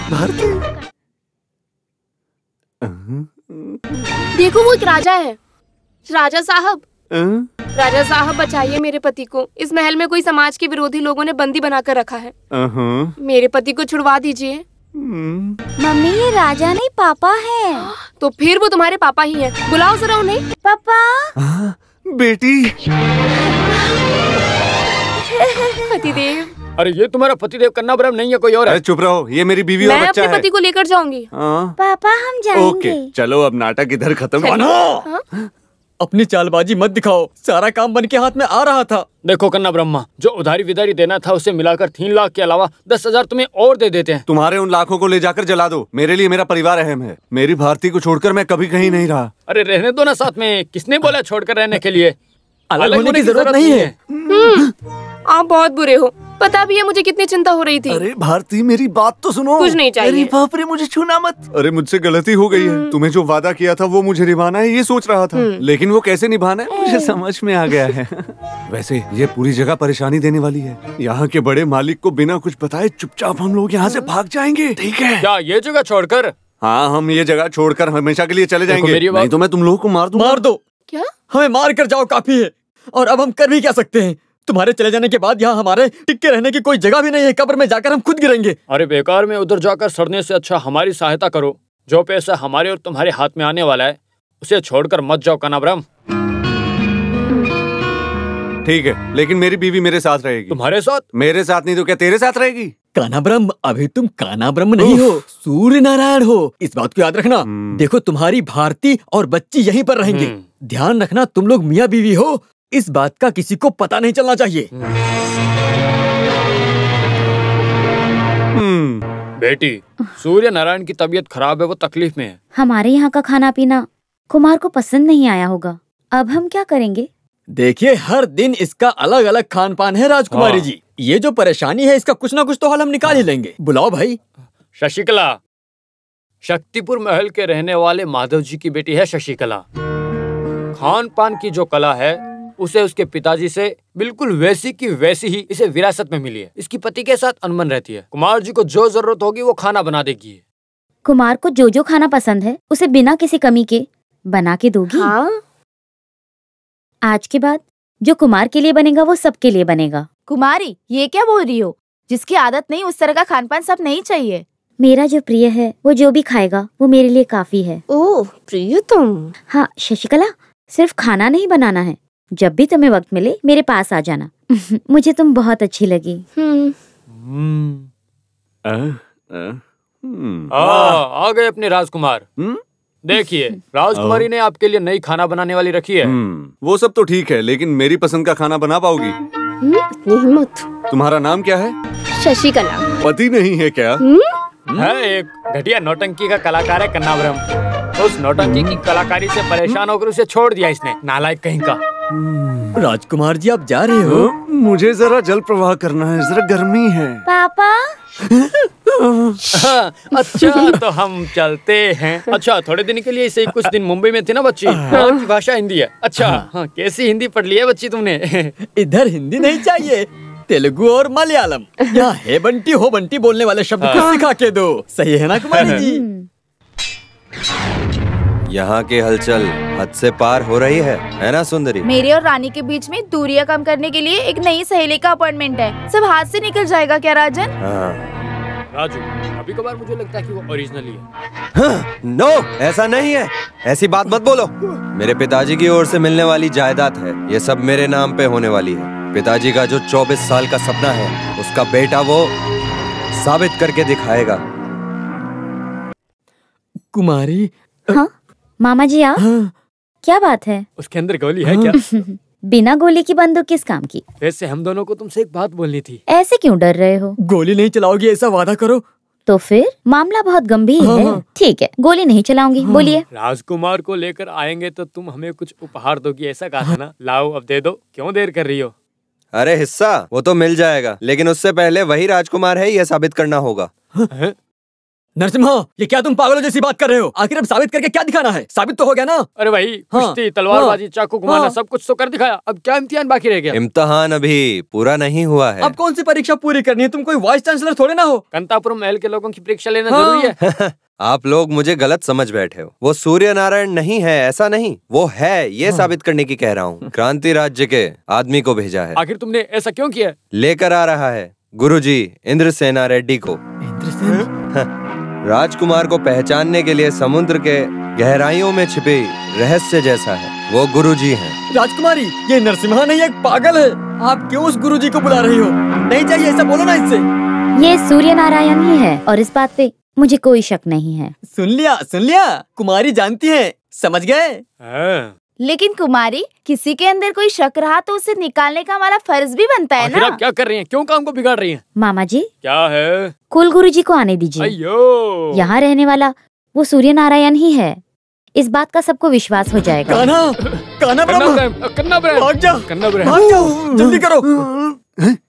भारती, देखो वो एक राजा है। राजा साहब, राजा साहब बचाइए मेरे पति को। इस महल में कोई समाज के विरोधी लोगों ने बंदी बनाकर रखा है। मेरे पति को छुड़वा दीजिए। मम्मी, ये राजा नहीं पापा है। तो फिर वो तुम्हारे पापा ही हैं। बुलाओ जरा उन्हें। पापा। बेटी। पतिदेव। अरे ये तुम्हारा पतिदेव कन्नाब्रह्म नहीं है, कोई और है। अरे चुप रहो, ये मेरी बीवी और मैं बच्चा है। अपने पति को लेकर जाऊंगी। पापा हम जाएंगे। ओके चलो, अब नाटक इधर खत्म। अपनी चालबाजी मत दिखाओ, सारा काम बन के हाथ में आ रहा था। देखो कन्ना ब्रह्मा, जो उधारी विदारी देना था उसे मिलाकर 3 लाख के अलावा 10,000 तुम्हें और दे देते हैं। तुम्हारे उन लाखों को ले जाकर जला दो। मेरे लिए मेरा परिवार अहम है। मेरी भारती को छोड़कर मैं कभी कहीं नहीं रहा। अरे रहने दो ना साथ में। किसने बोला छोड़कर रहने के लिए? अलग होने की जरूरत नहीं है। आप बहुत बुरे हो। पता भी है मुझे कितनी चिंता हो रही थी। अरे भारती, मेरी बात तो सुनो। कुछ नहीं चाहिए। अरे बाप रे, मुझे छूना मत। अरे मुझसे गलती हो गई है। तुम्हें जो वादा किया था वो मुझे निभाना है, ये सोच रहा था। लेकिन वो कैसे निभाना है मुझे समझ में आ गया है। वैसे ये पूरी जगह परेशानी देने वाली है। यहाँ के बड़े मालिक को बिना कुछ बताए चुपचाप हम लोग यहाँ से भाग जाएंगे, ठीक है? क्या ये जगह छोड़कर? हाँ, हम ये जगह छोड़कर हमेशा के लिए चले जाएंगे। नहीं तो मैं तुम लोगों को मार दूंगा। मार दो। क्या? हमें मार कर जाओ काफी है। और अब हम कर भी क्या सकते हैं? तुम्हारे चले जाने के बाद यहाँ हमारे टिक के रहने की कोई जगह भी नहीं है। कब्र में जाकर हम खुद गिरेंगे। अरे बेकार में उधर जाकर सड़ने से अच्छा हमारी सहायता करो। जो पैसा हमारे और तुम्हारे हाथ में आने वाला है उसे छोड़कर मत जाओ कन्नाब्रह्म। ठीक है, लेकिन मेरी बीवी मेरे साथ रहेगी। तुम्हारे साथ? मेरे साथ नहीं तो क्या तेरे साथ रहेगी? कन्नाब्रह्म, अभी तुम कन्नाब्रह्म नहीं हो, सूर्य नारायण हो। इस बात को याद रखना। देखो, तुम्हारी भारती और बच्ची यहीं पर रहेंगे। ध्यान रखना, तुम लोग मियाँ बीवी हो। इस बात का किसी को पता नहीं चलना चाहिए। बेटी, सूर्य नारायण की तबीयत खराब है, वो तकलीफ में है। हमारे यहाँ का खाना पीना कुमार को पसंद नहीं आया होगा। अब हम क्या करेंगे? देखिए, हर दिन इसका अलग अलग खान पान है राजकुमारी जी। ये जो परेशानी है इसका कुछ ना कुछ तो हल हम निकाल ही लेंगे। बुलाओ भाई। शशिकला, शक्तिपुर महल के रहने वाले माधव जी की बेटी है शशिकला। खान पान की जो कला है उसे उसके पिताजी से बिल्कुल वैसी की वैसी ही इसे विरासत में मिली है। इसकी पति के साथ अनबन रहती है। कुमार जी को जो जरूरत होगी वो खाना बना देगी। कुमार को जो जो खाना पसंद है उसे बिना किसी कमी के बना के दोगी? हाँ? आज के बाद जो कुमार के लिए बनेगा वो सबके लिए बनेगा। कुमारी, ये क्या बोल रही हो? जिसकी आदत नहीं उस तरह का खान पान सब नहीं चाहिए। मेरा जो प्रिय है वो जो भी खाएगा वो मेरे लिए काफी है। ओह प्रियतम। हाँ शशिकला, सिर्फ खाना नहीं बनाना है। जब भी तुम्हें वक्त मिले मेरे पास आ जाना। मुझे तुम बहुत अच्छी लगी। आ गए अपने राजकुमार। देखिए, राजकुमारी ने आपके लिए नई खाना बनाने वाली रखी है। वो सब तो ठीक है, लेकिन मेरी पसंद का खाना बना पाओगी? इतनी हिम्मत। तुम्हारा नाम क्या है? शशिकला। पति नहीं है क्या? है, एक घटिया नौटंकी का कलाकार है कन्नावरम। उस नौटंकी की कलाकारी से परेशान होकर उसे छोड़ दिया इसने, नालायक कहीं का। राजकुमार जी, आप जा रहे हो? मुझे जरा जल प्रवाह करना है, जरा गर्मी है। पापा। अच्छा, तो हम चलते हैं। अच्छा, थोड़े दिन के लिए इसे कुछ दिन मुंबई में थी ना बच्ची। की भाषा हिंदी है। अच्छा, कैसी हिंदी पढ़ ली है बच्ची तुमने? इधर हिंदी नहीं चाहिए, तेलुगु और मलयालम। यहाँ हे बंटी हो बंटी बोलने वाले शब्द को सिखा के दो। सही है ना कुमारी जी? यहाँ की हलचल हद से पार हो रही है ना सुंदरी? मेरे और रानी के बीच में दूरियां कम करने के लिए एक नई सहेली का अपॉइंटमेंट है। सब हाथ से निकल जाएगा क्या राजन? राजू, कभी कभार मुझे लगता है कि वो ओरिजिनली है। हाँ, नो, ऐसा नहीं है। ऐसी बात मत बोलो। मेरे पिताजी की ओर से मिलने वाली जायदाद है, ये सब मेरे नाम पे होने वाली है। पिताजी का जो 24 साल का सपना है उसका बेटा वो साबित करके दिखाएगा। कुमारी। हाँ मामा जी आप। क्या बात है? उसके अंदर गोली है क्या? बिना गोली की बंदूक किस काम की? वैसे हम दोनों को तुमसे एक बात बोलनी थी। ऐसे क्यों डर रहे हो? गोली नहीं चलाओगी ऐसा वादा करो। तो फिर मामला बहुत गंभीर है। ठीक है, गोली नहीं चलाऊंगी। बोलिए। राजकुमार को लेकर आएंगे तो तुम हमें कुछ उपहार दोगी, ऐसा कहा था ना? लाओ अब दे दो, क्यों देर कर रही हो? अरे हिस्सा वो तो मिल जाएगा, लेकिन उससे पहले वही राजकुमार है यह साबित करना होगा। नरसिम्हा, ये क्या तुम पागलों जैसी बात कर रहे हो? आखिर अब साबित करके क्या दिखाना है? साबित तो हो गया ना? अरे भाई, कुश्ती, तलवारबाजी, चाकू घुमाना, सब कुछ तो कर दिखाया। अब क्या इम्तिहान बाकी रह गया? इम्तिहान अभी पूरा नहीं हुआ है। अब कौन सी परीक्षा पूरी करनी है? तुम कोई वाइस चांसलर थोड़े ना हो। कंतापुरम महल के लोगों की परीक्षा लेना जरूरी है। आप लोग मुझे गलत समझ बैठे हो। वो सूर्य नारायण नहीं है, ऐसा नहीं। वो है, ये साबित करने की कह रहा हूँ। क्रांति राज्य के आदमी को भेजा है। आखिर तुमने ऐसा क्यों किया? लेकर आ रहा है गुरुजी इंद्रसेना रेड्डी को। राजकुमार को पहचानने के लिए समुद्र के गहराइयों में छिपे रहस्य जैसा है, वो गुरुजी हैं। राजकुमारी, ये नरसिम्हा नहीं, एक पागल है। आप क्यों उस गुरुजी को बुला रही हो? नहीं चाहिए ऐसा बोलो ना इससे। ये सूर्य नारायण ही है और इस बात पे मुझे कोई शक नहीं है। सुन लिया, कुमारी जानती है, समझ गए? लेकिन कुमारी, किसी के अंदर कोई शक रहा तो उसे निकालने का हमारा फर्ज भी बनता है ना? आप क्या कर रही हैं? क्यों काम को बिगाड़ रही हैं? मामा जी। क्या है? कुल गुरुजी को आने दीजिए। अयो, यहाँ रहने वाला वो सूर्य नारायण ही है, इस बात का सबको विश्वास हो जाएगा। कन्ना ब्रह्म, जल्दी करो।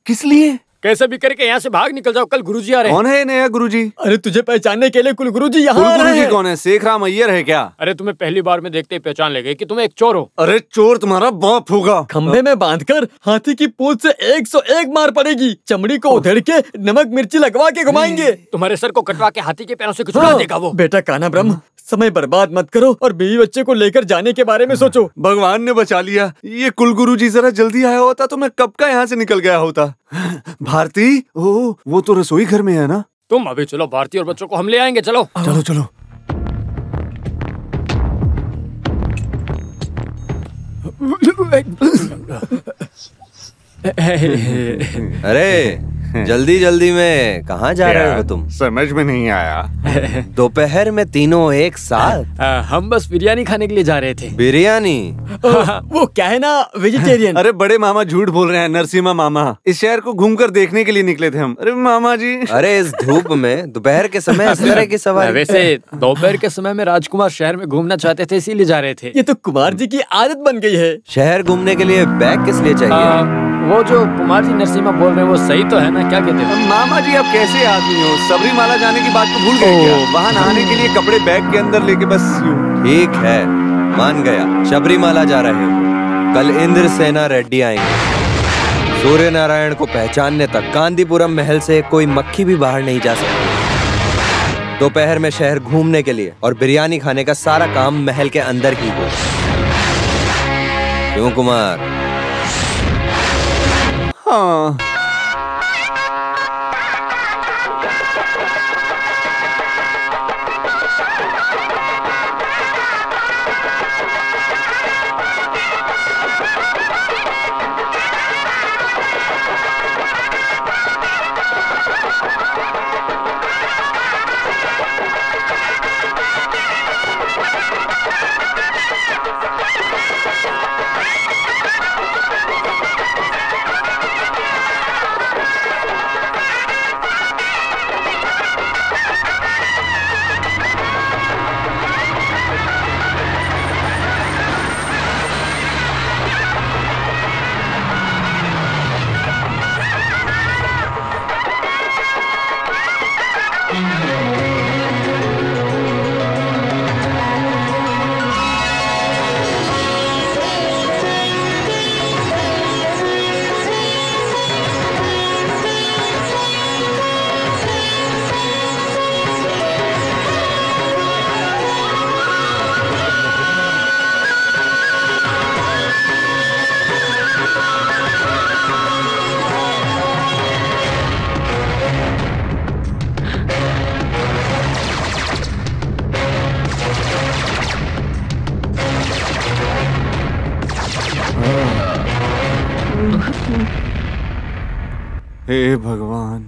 किस लिए? कैसे भी करके यहाँ से भाग निकल जाओ, कल गुरुजी आ रहे हैं। कौन है नया गुरुजी? अरे तुझे पहचानने के लिए कुल गुरुजी यहाँ आ रहे हैं। कौन है? शेख राम अय्यर है क्या? अरे तुम्हें पहली बार में देखते ही पहचान ले गए कि तुम एक चोर हो। अरे चोर तुम्हारा बाप होगा। खंभे में बांधकर हाथी की पूंछ से 101 मार पड़ेगी। चमड़ी को उधेड़ के नमक मिर्ची लगवा के घुमाएंगे। तुम्हारे सर को कटवा के हाथी के पैरों से कुचला देगा वो। बेटा कान्हा ब्रह्म, समय बर्बाद मत करो और बीवी बच्चे को लेकर जाने के बारे में सोचो। भगवान ने बचा लिया। ये कुल गुरुजी जरा जल्दी आया होता तो मैं कब का यहाँ से निकल गया होता। भारती, ओ वो तो रसोई घर में है ना? तुम अभी चलो, भारती और बच्चों को हम ले आएंगे। चलो चलो चलो। अरे जल्दी जल्दी में कहाँ जा रहे हो तुम? समझ में नहीं आया। दोपहर में तीनों एक साथ? हम बस बिरयानी खाने के लिए जा रहे थे। बिरयानी? वो क्या है ना, वेजिटेरियन। अरे बड़े मामा झूठ बोल रहे हैं, नरसिम्हा मामा। इस शहर को घूमकर देखने के लिए निकले थे हम। अरे मामा जी। अरे इस धूप में दोपहर के समय इस तरह की सवारी? वैसे दोपहर के समय में राजकुमार शहर में घूमना चाहते थे, इसीलिए जा रहे थे। ये तो कुमार जी की आदत बन गई है। शहर घूमने के लिए बैग किस लिए चाहिए? वो जो कुमार जी नरसिम्हा बोल रहे हैं वो सही तो है ना? क्या कहते हैं? मामा जी आप कैसे आदमी हो? सबरीमाला जाने की बात को भूल गए क्या? वहाँ नहाने के लिए कपड़े बैग के अंदर लेके बस यूं। ठीक है, मान गया, शबरीमाला जा रहे हो। कल इंद्रसेना रेड्डी आएंगे। सूर्य नारायण को पहचानने तक कांदीपुरम महल से कोई मक्खी भी बाहर नहीं जा सकती। दोपहर में शहर घूमने के लिए और बिरयानी खाने का सारा काम महल के अंदर ही हो। क्यों कुमार? हाँ। हे भगवान।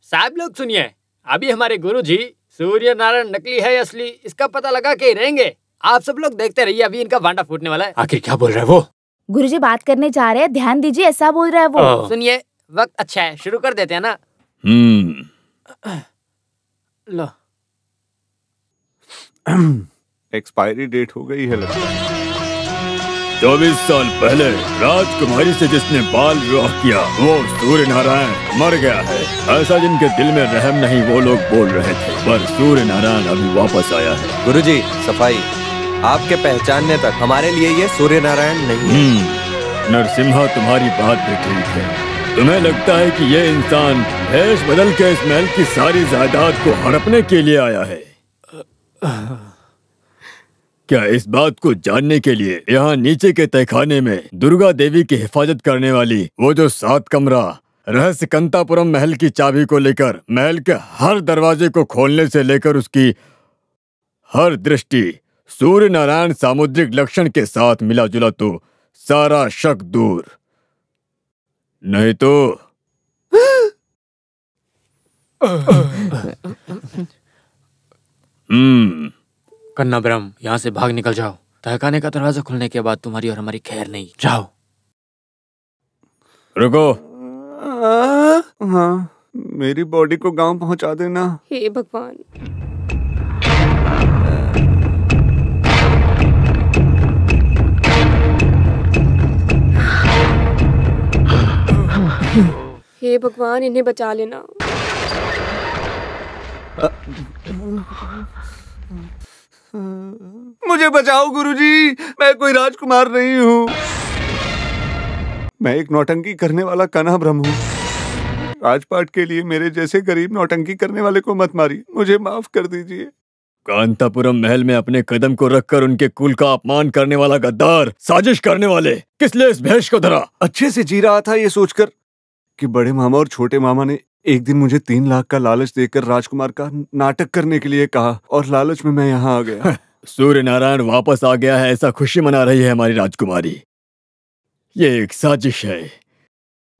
साहब लोग सुनिए, अभी हमारे गुरुजी सूर्य नारायण नकली है या असली, इसका पता लगा के ही रहेंगे। आप सब लोग देखते रहिए, अभी इनका भांडा फूटने वाला है। आखिर क्या बोल रहा है वो? गुरुजी बात करने जा रहे हैं, ध्यान दीजिए, ऐसा बोल रहा है वो। सुनिए, वक्त अच्छा है, शुरू कर देते हैं ना। लो। एक्सपायरी डेट हो गई है लगता है। 24 साल पहले राजकुमारी से जिसने बाल विवाह किया वो सूर्य नारायण मर गया है, ऐसा जिनके दिल में रहम नहीं वो लोग बोल रहे थे, पर सूर्य नारायण अभी वापस आया है। गुरुजी सफाई, आपके पहचानने तक हमारे लिए ये सूर्य नारायण नहीं है। नरसिम्हा तुम्हारी बात भी ठीक है। तुम्हें लगता है कि ये इंसान भेष बदल के इस महल की सारी जायदाद को हड़पने के लिए आया है? क्या इस बात को जानने के लिए यहाँ नीचे के तहखाने में दुर्गा देवी की हिफाजत करने वाली वो जो 7 कमरा रहस्य कंतापुरम महल की चाबी को लेकर महल के हर दरवाजे को खोलने से लेकर उसकी हर दृष्टि सूर्य नारायण सामुद्रिक लक्षण के साथ मिला जुला तो सारा शक दूर, नहीं तो कन्ना ब्रह्म, यहाँ से भाग निकल जाओ। तहखाने का दरवाजा खुलने के बाद तुम्हारी और हमारी खैर नहीं। जाओ। रुको। हाँ, मेरी बॉडी को गांव पहुंचा देना। हे भगवान। हे भगवान, इन्हें बचा लेना। मुझे बचाओ गुरुजी, मैं कोई राजकुमार नहीं हूँ। मैं एक नौटंकी करने वाला कान्हा ब्रह्म हूँ। राजपाट के लिए मेरे जैसे गरीब नौटंकी करने वाले को मत मारिए, मुझे माफ कर दीजिए। कांतापुरम महल में अपने कदम को रखकर उनके कुल का अपमान करने वाला गद्दार, साजिश करने वाले, किस लिए इस भेष को धरा? अच्छे से जी रहा था ये सोचकर कि बड़े मामा और छोटे मामा ने एक दिन मुझे 3 लाख का लालच देकर राजकुमार का नाटक करने के लिए कहा और लालच में मैं यहाँ आ गया। सूर्य नारायण वापस आ गया है, ऐसा खुशी मना रही है हमारी राजकुमारी। ये एक साजिश है,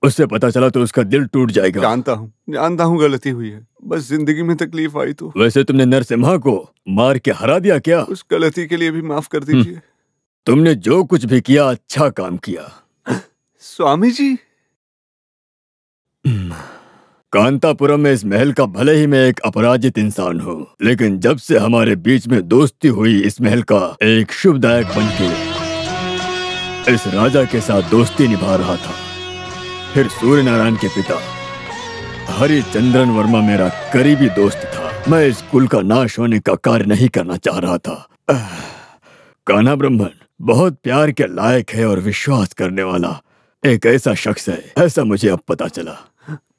उससे पता चला तो उसका दिल टूट जाएगा। जानता हूँ गलती हुई है, बस जिंदगी में तकलीफ आई तो। वैसे तुमने नरसिम्हा को मार के हरा दिया क्या? उस गलती के लिए भी माफ कर दीजिए। तुमने जो कुछ भी किया अच्छा काम किया। स्वामी जी, कांतापुरम में इस महल का भले ही मैं एक अपराजित इंसान हूँ, लेकिन जब से हमारे बीच में दोस्ती हुई, इस महल का एक शुभदायक बनके इस राजा के साथ दोस्ती निभा रहा था। फिर सूर्य नारायण के पिता हरिचंद्रन वर्मा मेरा करीबी दोस्त था। मैं इस कुल का नाश होने का कार्य नहीं करना चाह रहा था। कान्हा ब्राह्मण बहुत प्यार के लायक है और विश्वास करने वाला एक ऐसा शख्स है, ऐसा मुझे अब पता चला।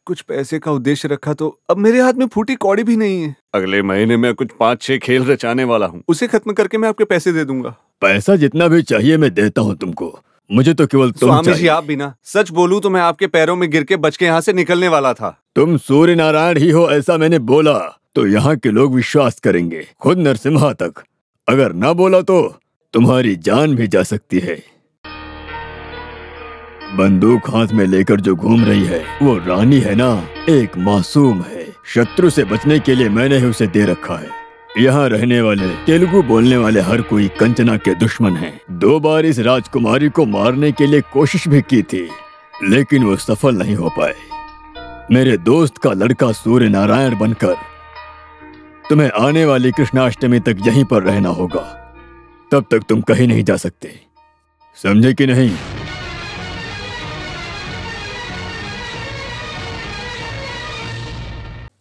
कुछ पैसे का उद्देश्य रखा तो अब मेरे हाथ में फूटी कौड़ी भी नहीं है। अगले महीने में कुछ 5-6 खेल रचाने वाला हूँ, उसे खत्म करके मैं आपके पैसे दे दूंगा। पैसा जितना भी चाहिए मैं देता हूँ तुमको, मुझे तो केवल तुम स्वामी जी आप भी ना, सच बोलूं तो मैं आपके पैरों में गिर के बच के यहाँ से निकलने वाला था। तुम सूर्य नारायण ही हो ऐसा मैंने बोला तो यहाँ के लोग विश्वास करेंगे, खुद नरसिम्हा तक। अगर ना बोला तो तुम्हारी जान भी जा सकती है। बंदूक हाथ में लेकर जो घूम रही है वो रानी है ना, एक मासूम है। शत्रु से बचने के लिए मैंने ही उसे दे रखा है। यहाँ रहने वाले तेलुगु बोलने वाले हर कोई कंचना के दुश्मन हैं। 2 बार इस राजकुमारी को मारने के लिए कोशिश भी की थी, लेकिन वो सफल नहीं हो पाए। मेरे दोस्त का लड़का सूर्य नारायण बनकर तुम्हें आने वाली कृष्णाष्टमी तक यहीं पर रहना होगा, तब तक तुम कहीं नहीं जा सकते, समझे कि नहीं?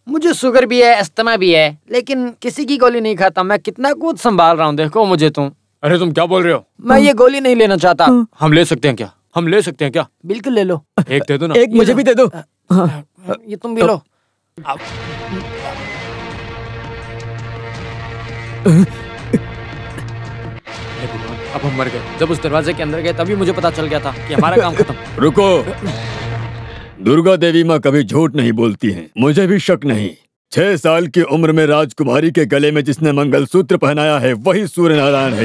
मुझे शुगर भी है, अस्थमा भी है, लेकिन किसी की गोली नहीं खाता। मैं कितना कुछ संभाल रहा हूँ, देखो मुझे तुम। अरे तुम क्या बोल रहे हो? मैं ये गोली नहीं लेना चाहता। हम ले सकते हैं क्या? हम ले सकते हैं क्या? बिल्कुल ले लो। एक दे दो ना। एक मुझे भी दे दो। ये तुम भी लो। अब हम मर गए। जब उस दरवाजे के अंदर गए तभी मुझे पता चल गया था कि हमारा काम खत्म। रुको, दुर्गा देवी माँ कभी झूठ नहीं बोलती हैं। मुझे भी शक नहीं, 6 साल की उम्र में राजकुमारी के गले में जिसने मंगलसूत्र पहनाया है वही सूर्य नारायण है।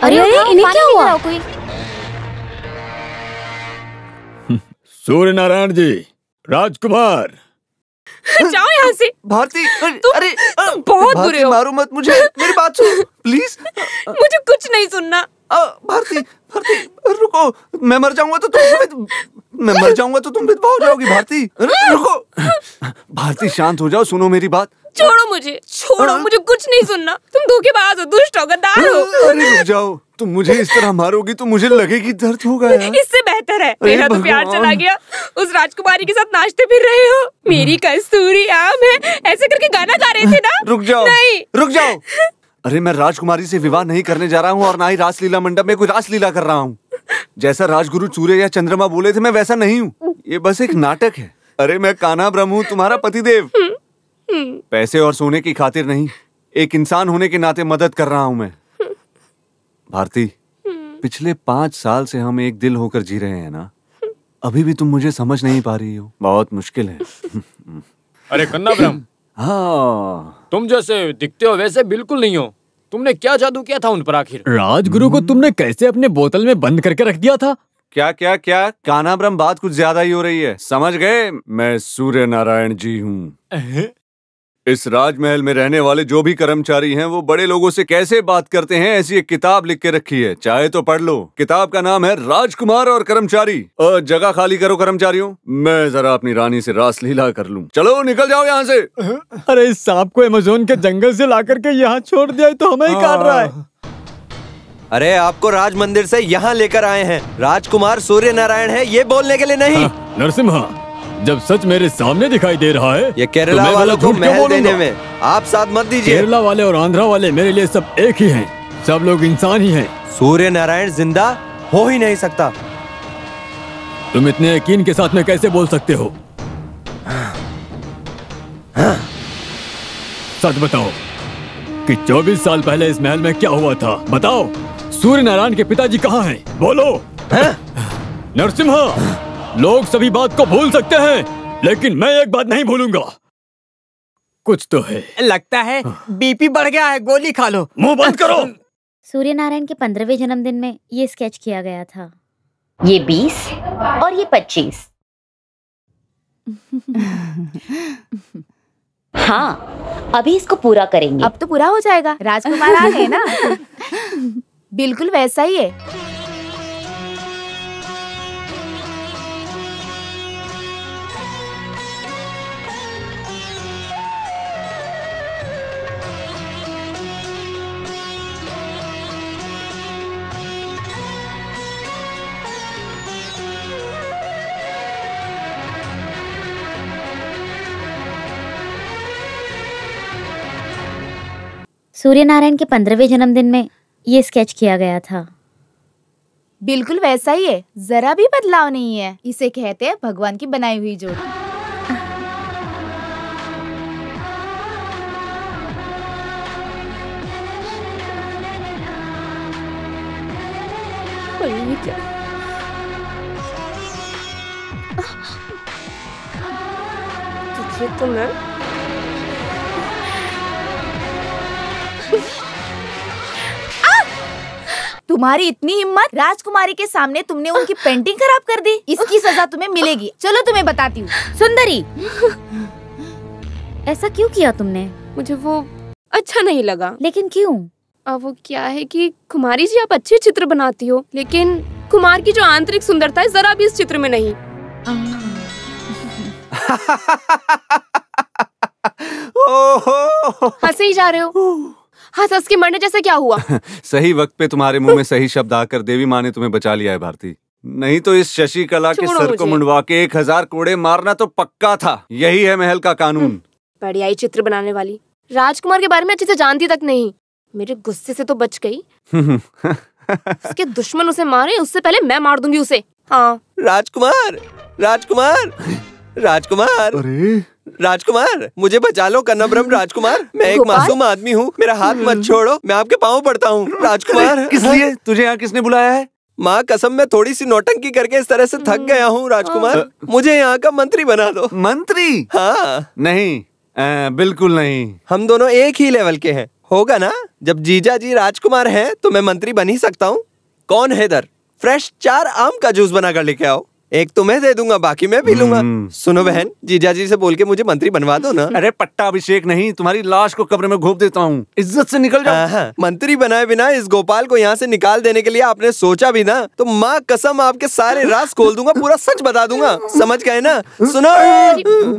अरे अरे इन्हें क्या हुआ? कोई सूर्य नारायण जी, राजकुमार जाओ यहाँ से। भारती, अरे तुम बहुत बुरे हो। मारो मत मुझे, मेरी बात सुन प्लीज। मुझे कुछ नहीं सुनना। भारती, रुको, मैं मर जाऊंगा तो तुम विधवा हो जाओगी। भारती रुको, भारती शांत हो जाओ, सुनो मेरी बात। छोड़ो मुझे कुछ नहीं सुनना। तुम धोखेबाज हो, दुष्ट हो, गद्दार हो। अरे रुक जाओ, तुम मुझे इस तरह मारोगी तो मुझे लगेगी दर्द होगा यार। इससे बेहतर है मेरा तो प्यार चला गया। उस राजकुमारी के साथ नाचते फिर रहे हो। मेरी कस्तूरी आम है, ऐसे करके गाना गा रहे थे ना। रुक जाओ, नहीं रुक जाओ। अरे मैं राजकुमारी से विवाह नहीं करने जा रहा हूँ और ना ही रासलीला मंडप में कोई रासलीला कर रहा हूँ। जैसा राजगुरु सूर्य या चंद्रमा बोले थे मैं वैसा नहीं हूँ। ये बस एक नाटक है। अरे मैं कान्हा ब्रह्म हूँ, तुम्हारा पतिदेव। पैसे और सोने की खातिर नहीं, एक इंसान होने के नाते मदद कर रहा हूँ मैं। भारती, पिछले 5 साल से हम एक दिल होकर जी रहे हैं ना। अभी भी तुम मुझे समझ नहीं पा रही हो, बहुत मुश्किल है। अरे कन्ना ब्रह्म, हाँ तुम जैसे दिखते हो वैसे बिल्कुल नहीं हो। तुमने क्या जादू किया था उन पर आखिर? राजगुरु को तुमने कैसे अपने बोतल में बंद करके रख दिया था? क्या क्या क्या कान्हा ब्रह्म, बात कुछ ज्यादा ही हो रही है। समझ गए, मैं सूर्य नारायण जी हूँ। इस राजमहल में रहने वाले जो भी कर्मचारी हैं वो बड़े लोगों से कैसे बात करते हैं ऐसी एक किताब लिख के रखी है, चाहे तो पढ़ लो। किताब का नाम है राजकुमार और कर्मचारी। जगह खाली करो कर्मचारियों, मैं जरा अपनी रानी से रासलीला कर लूं। चलो निकल जाओ यहाँ से। अरे इस सांप को अमेज़न के जंगल से ला करके यहाँ छोड़ दिया तो हमें ही काट रहा है। अरे आपको राज मंदिर से यहाँ लेकर आए हैं, राजकुमार सूर्य नारायण है ये बोलने के लिए नहीं। नरसिम्हा, जब सच मेरे सामने दिखाई दे रहा है ये केरला वालों को महल देने में आप साथ मत दीजिए। केरला वाले और आंध्रा वाले मेरे लिए सब एक ही हैं, सब लोग इंसान ही हैं। सूर्य नारायण जिंदा हो ही नहीं सकता। तुम इतने यकीन के साथ में कैसे बोल सकते हो? सच बताओ कि 24 साल पहले इस महल में क्या हुआ था? बताओ, सूर्य नारायण के पिताजी कहाँ हैं? बोलो। नरसिम्हा, लोग सभी बात को भूल सकते हैं, लेकिन मैं एक बात नहीं भूलूंगा। कुछ तो है। लगता है बीपी बढ़ गया है, गोली खा लो। मुंह बंद करो। सूर्य नारायण के 15वें जन्मदिन में ये स्केच किया गया था। ये 20 और ये 25। हाँ, अभी इसको पूरा करेंगे। अब तो पूरा हो जाएगा, राजकुमार आ गए ना। बिल्कुल वैसा ही है। सूर्य नारायण के 15वें जन्मदिन में ये स्केच किया गया था। बिल्कुल वैसा ही है, जरा भी बदलाव नहीं है। इसे कहते हैं भगवान की बनाई हुई जोड़ी। ये क्या? तुझे तो मैं तुम्हारी इतनी हिम्मत, राजकुमारी के सामने तुमने उनकी पेंटिंग खराब कर दी। इसकी सजा तुम्हें मिलेगी। चलो तुम्हें बताती हूँ। सुंदरी, ऐसा क्यों किया तुमने? मुझे वो अच्छा नहीं लगा। लेकिन क्यों? अब वो क्या है कि कुमारी जी, आप अच्छे चित्र बनाती हो, लेकिन कुमार की जो आंतरिक सुंदरता है जरा भी इस चित्र में नहीं। हंसे ही जा रहे हो। हंस के मरने जैसे क्या हुआ? सही वक्त पे तुम्हारे मुंह में सही शब्द आकर देवी माँ ने तुम्हें बचा लिया है भारती। नहीं तो इस शशिकला के सर को मुंडवा के 1000 कोड़े मारना तो पक्का था। यही है महल का कानून। बढ़िया ही चित्र बनाने वाली। राजकुमार के बारे में अच्छे से जानती तक नहीं। मेरे गुस्से से तो बच गई। उसके दुश्मन उसे मारे, उससे पहले मैं मार दूंगी उसे। हाँ। राजकुमार, राजकुमार, राजकुमार, अरे राजकुमार, मुझे बचा लो कन्नाब्रह्म राजकुमार। मैं एक मासूम आदमी हूँ, मेरा हाथ मत छोड़ो, मैं आपके पाँव पड़ता हूँ राजकुमार। किस लिए? तुझे यहाँ किसने बुलाया है? माँ कसम, मैं थोड़ी सी नौटंकी करके इस तरह से थक गया हूँ राजकुमार। मुझे यहाँ का मंत्री बना दो। मंत्री? हाँ। नहीं, बिल्कुल नहीं। हम दोनों एक ही लेवल के हैं, होगा ना? जब जीजा जी राजकुमार हैं तो मैं मंत्री बन ही सकता हूँ। कौन है इधर? फ्रेश 4 आम का जूस बना कर लेके आओ। एक तुम्हें दे दूंगा, बाकी मैं पी लूंगा। सुनो बहन, जीजा जी से बोल के मुझे मंत्री बनवा दो ना। अरे पट्टाभिषेक नहीं, तुम्हारी लाश को कब्र में घोप देता हूँ। इज्जत से निकल जाओ। मंत्री बनाए बिना इस गोपाल को यहाँ से निकाल देने के लिए आपने सोचा भी ना, तो माँ कसम आपके सारे राज खोल दूंगा, पूरा सच बता दूंगा। समझ गए ना? सुनो,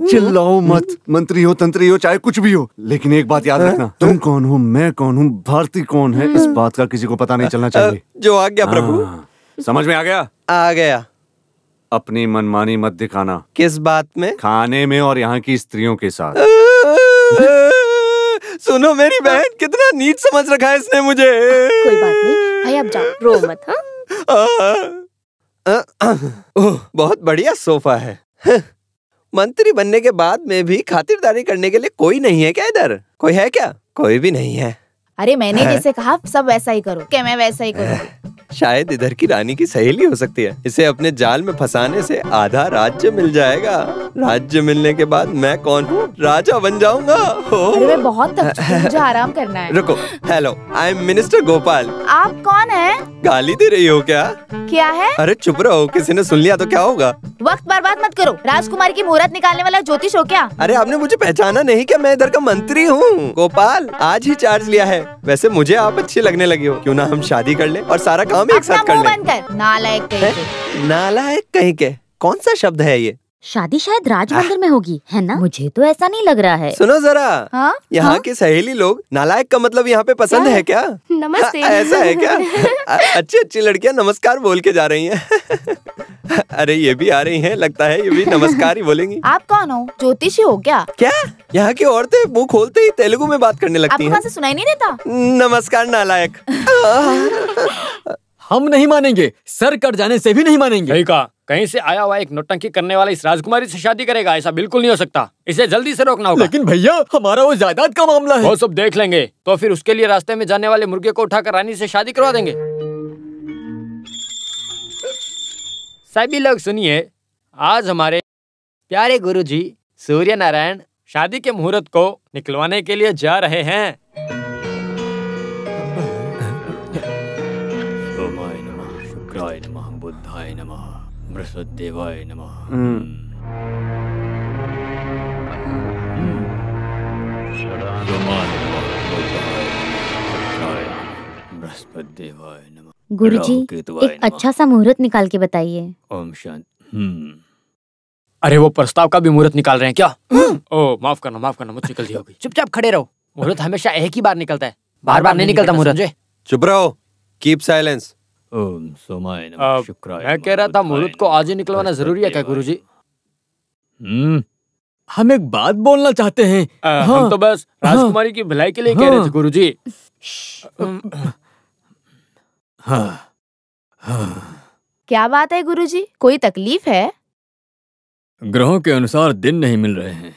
चिल्लाओ मत। मंत्री हो, तंत्री हो, चाहे कुछ भी हो, लेकिन एक बात याद रखना, तुम कौन हो, मैं कौन हूँ, भारती कौन है, इस बात का किसी को पता नहीं चलना चाहिए। जो आज्ञा प्रभु। समझ में आ गया? आ गया। अपनी मनमानी मत दिखाना। किस बात में? खाने में और यहाँ की स्त्रियों के साथ। सुनो मेरी बहन, कितना नीच समझ रखा है इसने मुझे। कोई बात नहीं भाई, अब जाओ, रो मत। ओह, बहुत बढ़िया सोफा है। मंत्री बनने के बाद में भी खातिरदारी करने के लिए कोई नहीं है क्या इधर? कोई है क्या? कोई भी नहीं है। अरे मैंने जैसे कहा सब वैसा ही करो। क्या मैं वैसा ही करूँ? शायद इधर की रानी की सहेली हो सकती है। इसे अपने जाल में फंसाने से आधा राज्य मिल जाएगा। राज्य मिलने के बाद मैं कौन हूँ? राजा बन जाऊंगा। अरे मैं बहुत थक चुकी हूँ, मुझे आराम करना है। रुको, hello, I am minister Gopal. आप कौन है? गाली दे रही हो क्या? क्या है? अरे चुप रहो, किसी ने सुन लिया तो क्या होगा? वक्त बर्बाद मत करो। राजकुमारी की मुहूर्त निकालने वाला ज्योतिष हो क्या? अरे आपने मुझे पहचाना नहीं क्या? मैं इधर का मंत्री हूँ गोपाल। आज ही चार्ज लिया है। वैसे मुझे आप अच्छी लगने लगी हो। क्यों ना हम शादी कर लें और सारा काम एक साथ कर लें। नालायक कहीं के। नालायक कहीं के? कौन सा शब्द है ये? शादी शायद राजमंदिर में होगी, है ना? मुझे तो ऐसा नहीं लग रहा है। सुनो जरा, यहाँ की सहेली लोग नालायक का मतलब यहाँ पे पसंद है क्या? नमस्ते। ऐसा है क्या? अच्छी अच्छी लड़कियाँ नमस्कार बोल के जा रही हैं। अरे ये भी आ रही हैं, लगता है ये भी नमस्कार ही बोलेंगी। आप कौन हो? ज्योतिषी हो क्या? क्या? यहाँ की औरतें मुंह खोलते ही तेलुगु में बात करने लगती हैं। आपको से सुनाई नहीं देता? नमस्कार नालायक। हम नहीं मानेंगे, सर कट जाने से भी नहीं मानेंगे। सही कहा। कहीं से आया हुआ एक नौटंकी करने वाला इस राजकुमारी से शादी करेगा? ऐसा बिल्कुल नहीं हो सकता। इसे जल्दी से रोकना होगा। लेकिन भैया, हमारा वो जायदाद का मामला है। वो सब देख लेंगे। तो फिर उसके लिए रास्ते में जाने वाले मुर्गे को उठाकर रानी से शादी करवा देंगे। सभी लोग सुनिए, आज हमारे प्यारे गुरुजी सूर्य नारायण शादी के मुहूर्त को निकलवाने के लिए जा रहे हैं। सोमाय नमः, शुक्राय नमः, बुद्धाय नमः, बृहस्पतिदेवाय नमः। सोमाय नमः, बुद्धाय नमः, शुक्राय नमः, बृहस्पतिदेवाय नमः। गुरुजी, एक अच्छा सा मुहूर्त निकाल के बताइए। ओम शांति। अरे वो प्रस्ताव का भी मुहूर्त निकाल रहे हैं क्या? ओ माफ करना मुझसे गलती हो गई। चुपचाप खड़े रहो। मुहूर्त हमेशा एक ही बार निकलता है, बार बार नहीं निकलता मुहूर्त। चुप रहो, कीप साइलेंस। ओम सोमाय नमः, शुक्राय। मैं कह रहा था मुहूर्त को आज ही निकलवाना जरूरी है क्या गुरुजी? हम एक बात बोलना चाहते हैं। हम तो बस राजकुमारी की भलाई के लिए कह रहे थे गुरुजी। क्या बात है गुरुजी, कोई तकलीफ है? ग्रहों के अनुसार दिन नहीं मिल रहे हैं।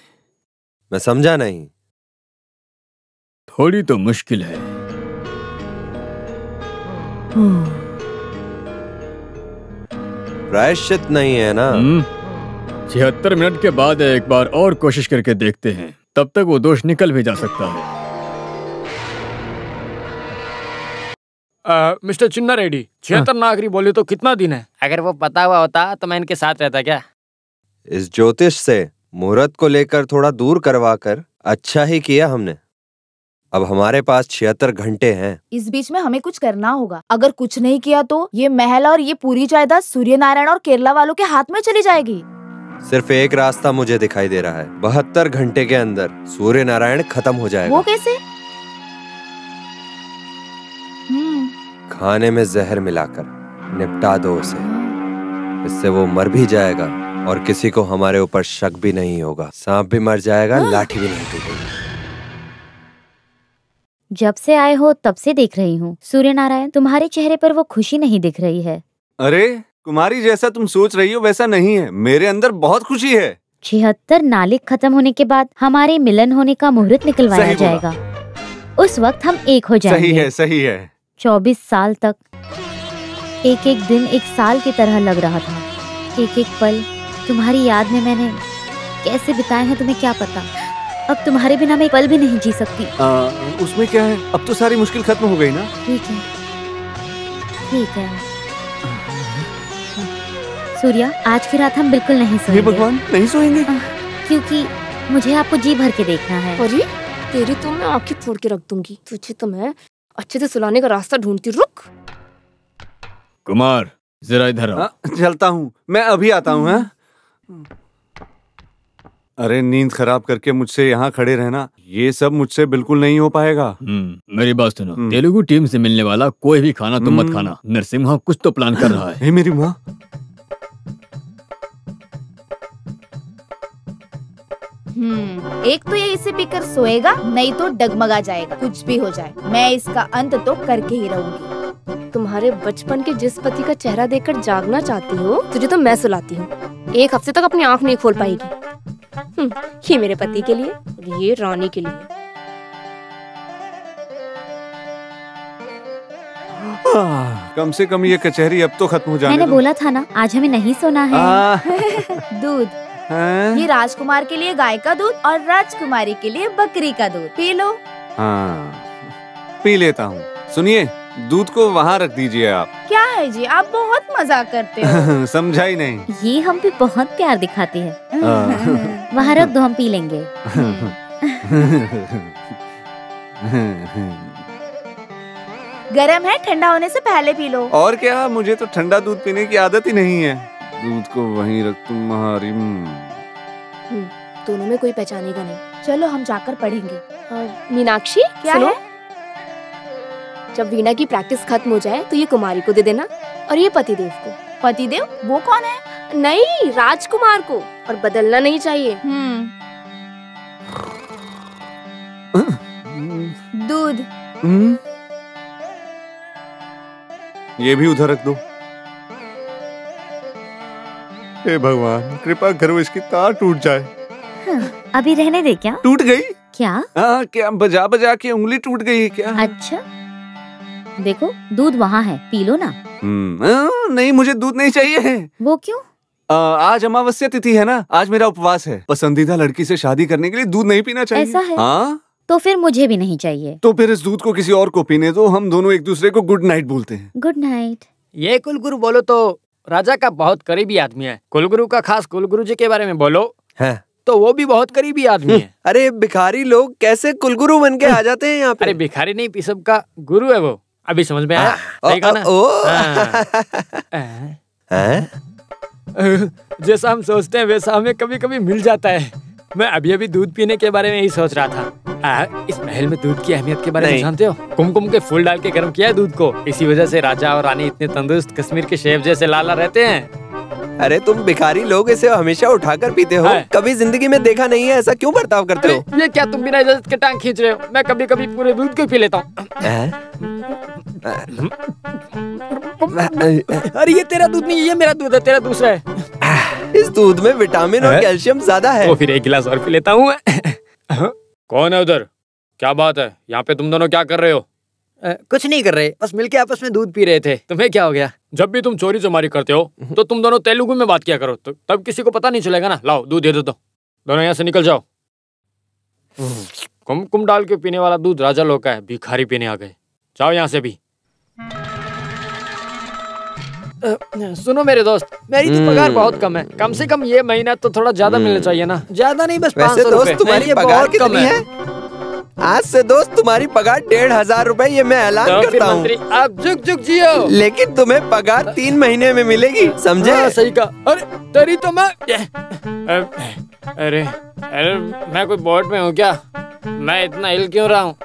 मैं समझा नहीं। थोड़ी तो मुश्किल है। प्रायश्चित नहीं है ना? 76 मिनट के बाद एक बार और कोशिश करके देखते हैं, तब तक वो दोष निकल भी जा सकता है। मिस्टर चिन्ना रेड्डी, 76 नागरी बोले तो कितना दिन है? अगर वो पता हुआ होता तो मैं इनके साथ रहता क्या? इस ज्योतिष से मुहूर्त को लेकर थोड़ा दूर करवाकर अच्छा ही किया हमने। अब हमारे पास 76 घंटे हैं। इस बीच में हमें कुछ करना होगा। अगर कुछ नहीं किया तो ये महल और ये पूरी जायदाद सूर्य नारायण और केरला वालों के हाथ में चली जाएगी। सिर्फ एक रास्ता मुझे दिखाई दे रहा है। 72 घंटे के अंदर सूर्य नारायण खत्म हो जाएगा। वो कैसे? खाने में जहर मिलाकर निपटा दो उसे। इससे वो मर भी जाएगा और किसी को हमारे ऊपर शक भी नहीं होगा। सांप भी मर जाएगा, लाठी भी नहीं टूटेगी। जब से आए हो तब से देख रही हूँ सूर्य नारायण, तुम्हारे चेहरे पर वो खुशी नहीं दिख रही है। अरे कुमारी, जैसा तुम सोच रही हो वैसा नहीं है। मेरे अंदर बहुत खुशी है। 76 नालिक खत्म होने के बाद हमारे मिलन होने का मुहूर्त निकलवाया जाएगा। उस वक्त हम एक हो जाएंगे। सही है। 24 साल तक एक एक दिन एक साल की तरह लग रहा था। एक एक पल तुम्हारी याद में मैंने कैसे बिताए हैं तुम्हें क्या पता। अब तुम्हारे बिना मैं एक पल भी नहीं जी सकती। उसमें क्या है, अब तो सारी मुश्किल खत्म हो गई ना। ठीक है सूर्या, आज की रात हम बिल्कुल नहीं सोएंगे। हे भगवान, नहीं सोएंगे? क्योंकि मुझे आपको जी भर के देखना है। अरे तेरी तो मैं आंखें फोड़ के रख दूंगी। तुझे तो मैं अच्छे से सुलाने का रास्ता ढूंढती। रुक कुमार, जरा इधर आओ। चलता हूँ, मैं अभी आता हूँ। अरे नींद खराब करके मुझसे यहाँ खड़े रहना, ये सब मुझसे बिल्कुल नहीं हो पाएगा। मेरी बात सुनो, तेलुगु टीम से मिलने वाला कोई भी खाना तुम मत खाना। नरसिम्हा कुछ तो प्लान कर रहा है। हे मेरी माँ। एक तो ये इसे पीकर सोएगा, नहीं तो डगमगा जाएगा। कुछ भी हो जाए मैं इसका अंत तो करके ही रहूंगी। तुम्हारे बचपन के जिस पति का चेहरा देखकर जागना चाहती हो, तुझे तो मैं सुलाती हूँ। 1 हफ्ते तक अपनी आँख नहीं खोल पाएगी। ये मेरे पति के लिए और ये रानी के लिए। कम से कम ये कचहरी अब तो खत्म हो जाने मैंने दो। बोला था ना, आज हमें नहीं सोना है। दूध, ये राजकुमार के लिए गाय का दूध और राजकुमारी के लिए बकरी का दूध। P low. हाँ, पी लेता हूँ। सुनिए, दूध को वहाँ रख दीजिए आप। क्या है जी, आप बहुत मजाक करते हो। समझा ही नहीं। ये हम पे बहुत प्यार दिखाती है। वहाँ रख दो, हम पी लेंगे। गरम है, ठंडा होने से पहले पी लो। और क्या, मुझे तो ठंडा दूध पीने की आदत ही नहीं है। दूध को वहीं रख तुम महारी। दोनों में कोई पहचानेगा नहीं। चलो हम जाकर पढ़ेंगे। मीनाक्षी, क्या सुनो? है? जब वीणा की प्रैक्टिस खत्म हो जाए तो ये कुमारी को दे देना और ये पतिदेव को। पतिदेव वो कौन है? नहीं, राजकुमार को। और बदलना नहीं चाहिए। दूध। ये भी उधर रख दो। हे भगवान, कृपा करो इसकी तार टूट जाए। अभी रहने दे। क्या टूट गई? क्या? क्या बजा बजा के उंगली टूट गई है क्या? अच्छा, देखो दूध वहाँ है, पी लो ना। नहीं, मुझे दूध नहीं चाहिए। वो क्यों? आज अमावस्या तिथि है ना, आज मेरा उपवास है। पसंदीदा लड़की से शादी करने के लिए दूध नहीं पीना चाहिए। ऐसा है? हाँ। तो फिर मुझे भी नहीं चाहिए। तो फिर इस दूध को किसी और को पीने दो, हम दोनों एक दूसरे को गुड नाइट बोलते हैं। Good night. ये कुलगुरु बोलो तो राजा का बहुत करीबी आदमी है। कुलगुरु का खास कुलगुरु जी के बारे में बोलो है तो वो भी बहुत करीबी आदमी है। अरे भिखारी लोग कैसे कुलगुरु बन के आ जाते हैं यहाँ पे? अरे भिखारी नहीं, पिसब का गुरु है वो। अभी समझ में आया? सही कहा ना? जैसा हम सोचते हैं वैसा हमें कभी कभी मिल जाता है। मैं अभी अभी दूध पीने के बारे में ही सोच रहा था। इस महल में दूध की अहमियत के बारे में जानते हो? कुमकुम के फूल डाल के गर्म किया है दूध को, इसी वजह से राजा और रानी इतने तंदुरुस्त कश्मीर के शेफ जैसे लाला रहते हैं। अरे तुम भिखारी लोग इसे हमेशा उठाकर पीते हो, कभी जिंदगी में देखा नहीं है, ऐसा क्यों बर्ताव करते हो? ये क्या तुम बिना इजाजत के टांग खींच रहे हो? मैं कभी कभी पूरे दूध को पी लेता हूँ। अरे ये तेरा दूध नहीं, ये मेरा दूध है, तेरा दूसरा है। इस दूध में विटामिन और कैल्शियम ज्यादा है। तो फिर एक गिलास और पी लेता हूँ। कौन है उधर? क्या बात है? यहाँ पे तुम दोनों क्या कर रहे हो? कुछ नहीं कर रहे, बस मिलके आपस में दूध पी रहे थे। तुम्हें क्या हो गया? जब भी तुम चोरी चमारी करते हो तो तुम दोनों तेलुगु में बात किया करो, तो तब किसी को पता नहीं चलेगा ना। लाओ दूध दे दो, दोनों यहाँ से निकल जाओ। कुमकुम डाल के पीने वाला दूध राजा लोग का है, भिखारी पीने आ गए। जाओ यहाँ से भी। सुनो मेरे दोस्त, मेरी तो पगार बहुत कम है, कम से कम ये महीना तो थोड़ा ज्यादा मिलना चाहिए ना। ज्यादा नहीं, बस 500 रुपए। तुम्हारी पगार कितनी है? आज से दोस्त तुम्हारी पगार 1500 रुपए, ये मैं ऐलान करता हूँ। आप जुग जुग जियो। लेकिन तुम्हें पगार 3 महीने में मिलेगी, समझे? सही कहा। अरे तेरी तो मैं अरे मैं कोई बोर्ड में हूँ क्या? मैं इतना हिल क्यों रहा हूँ?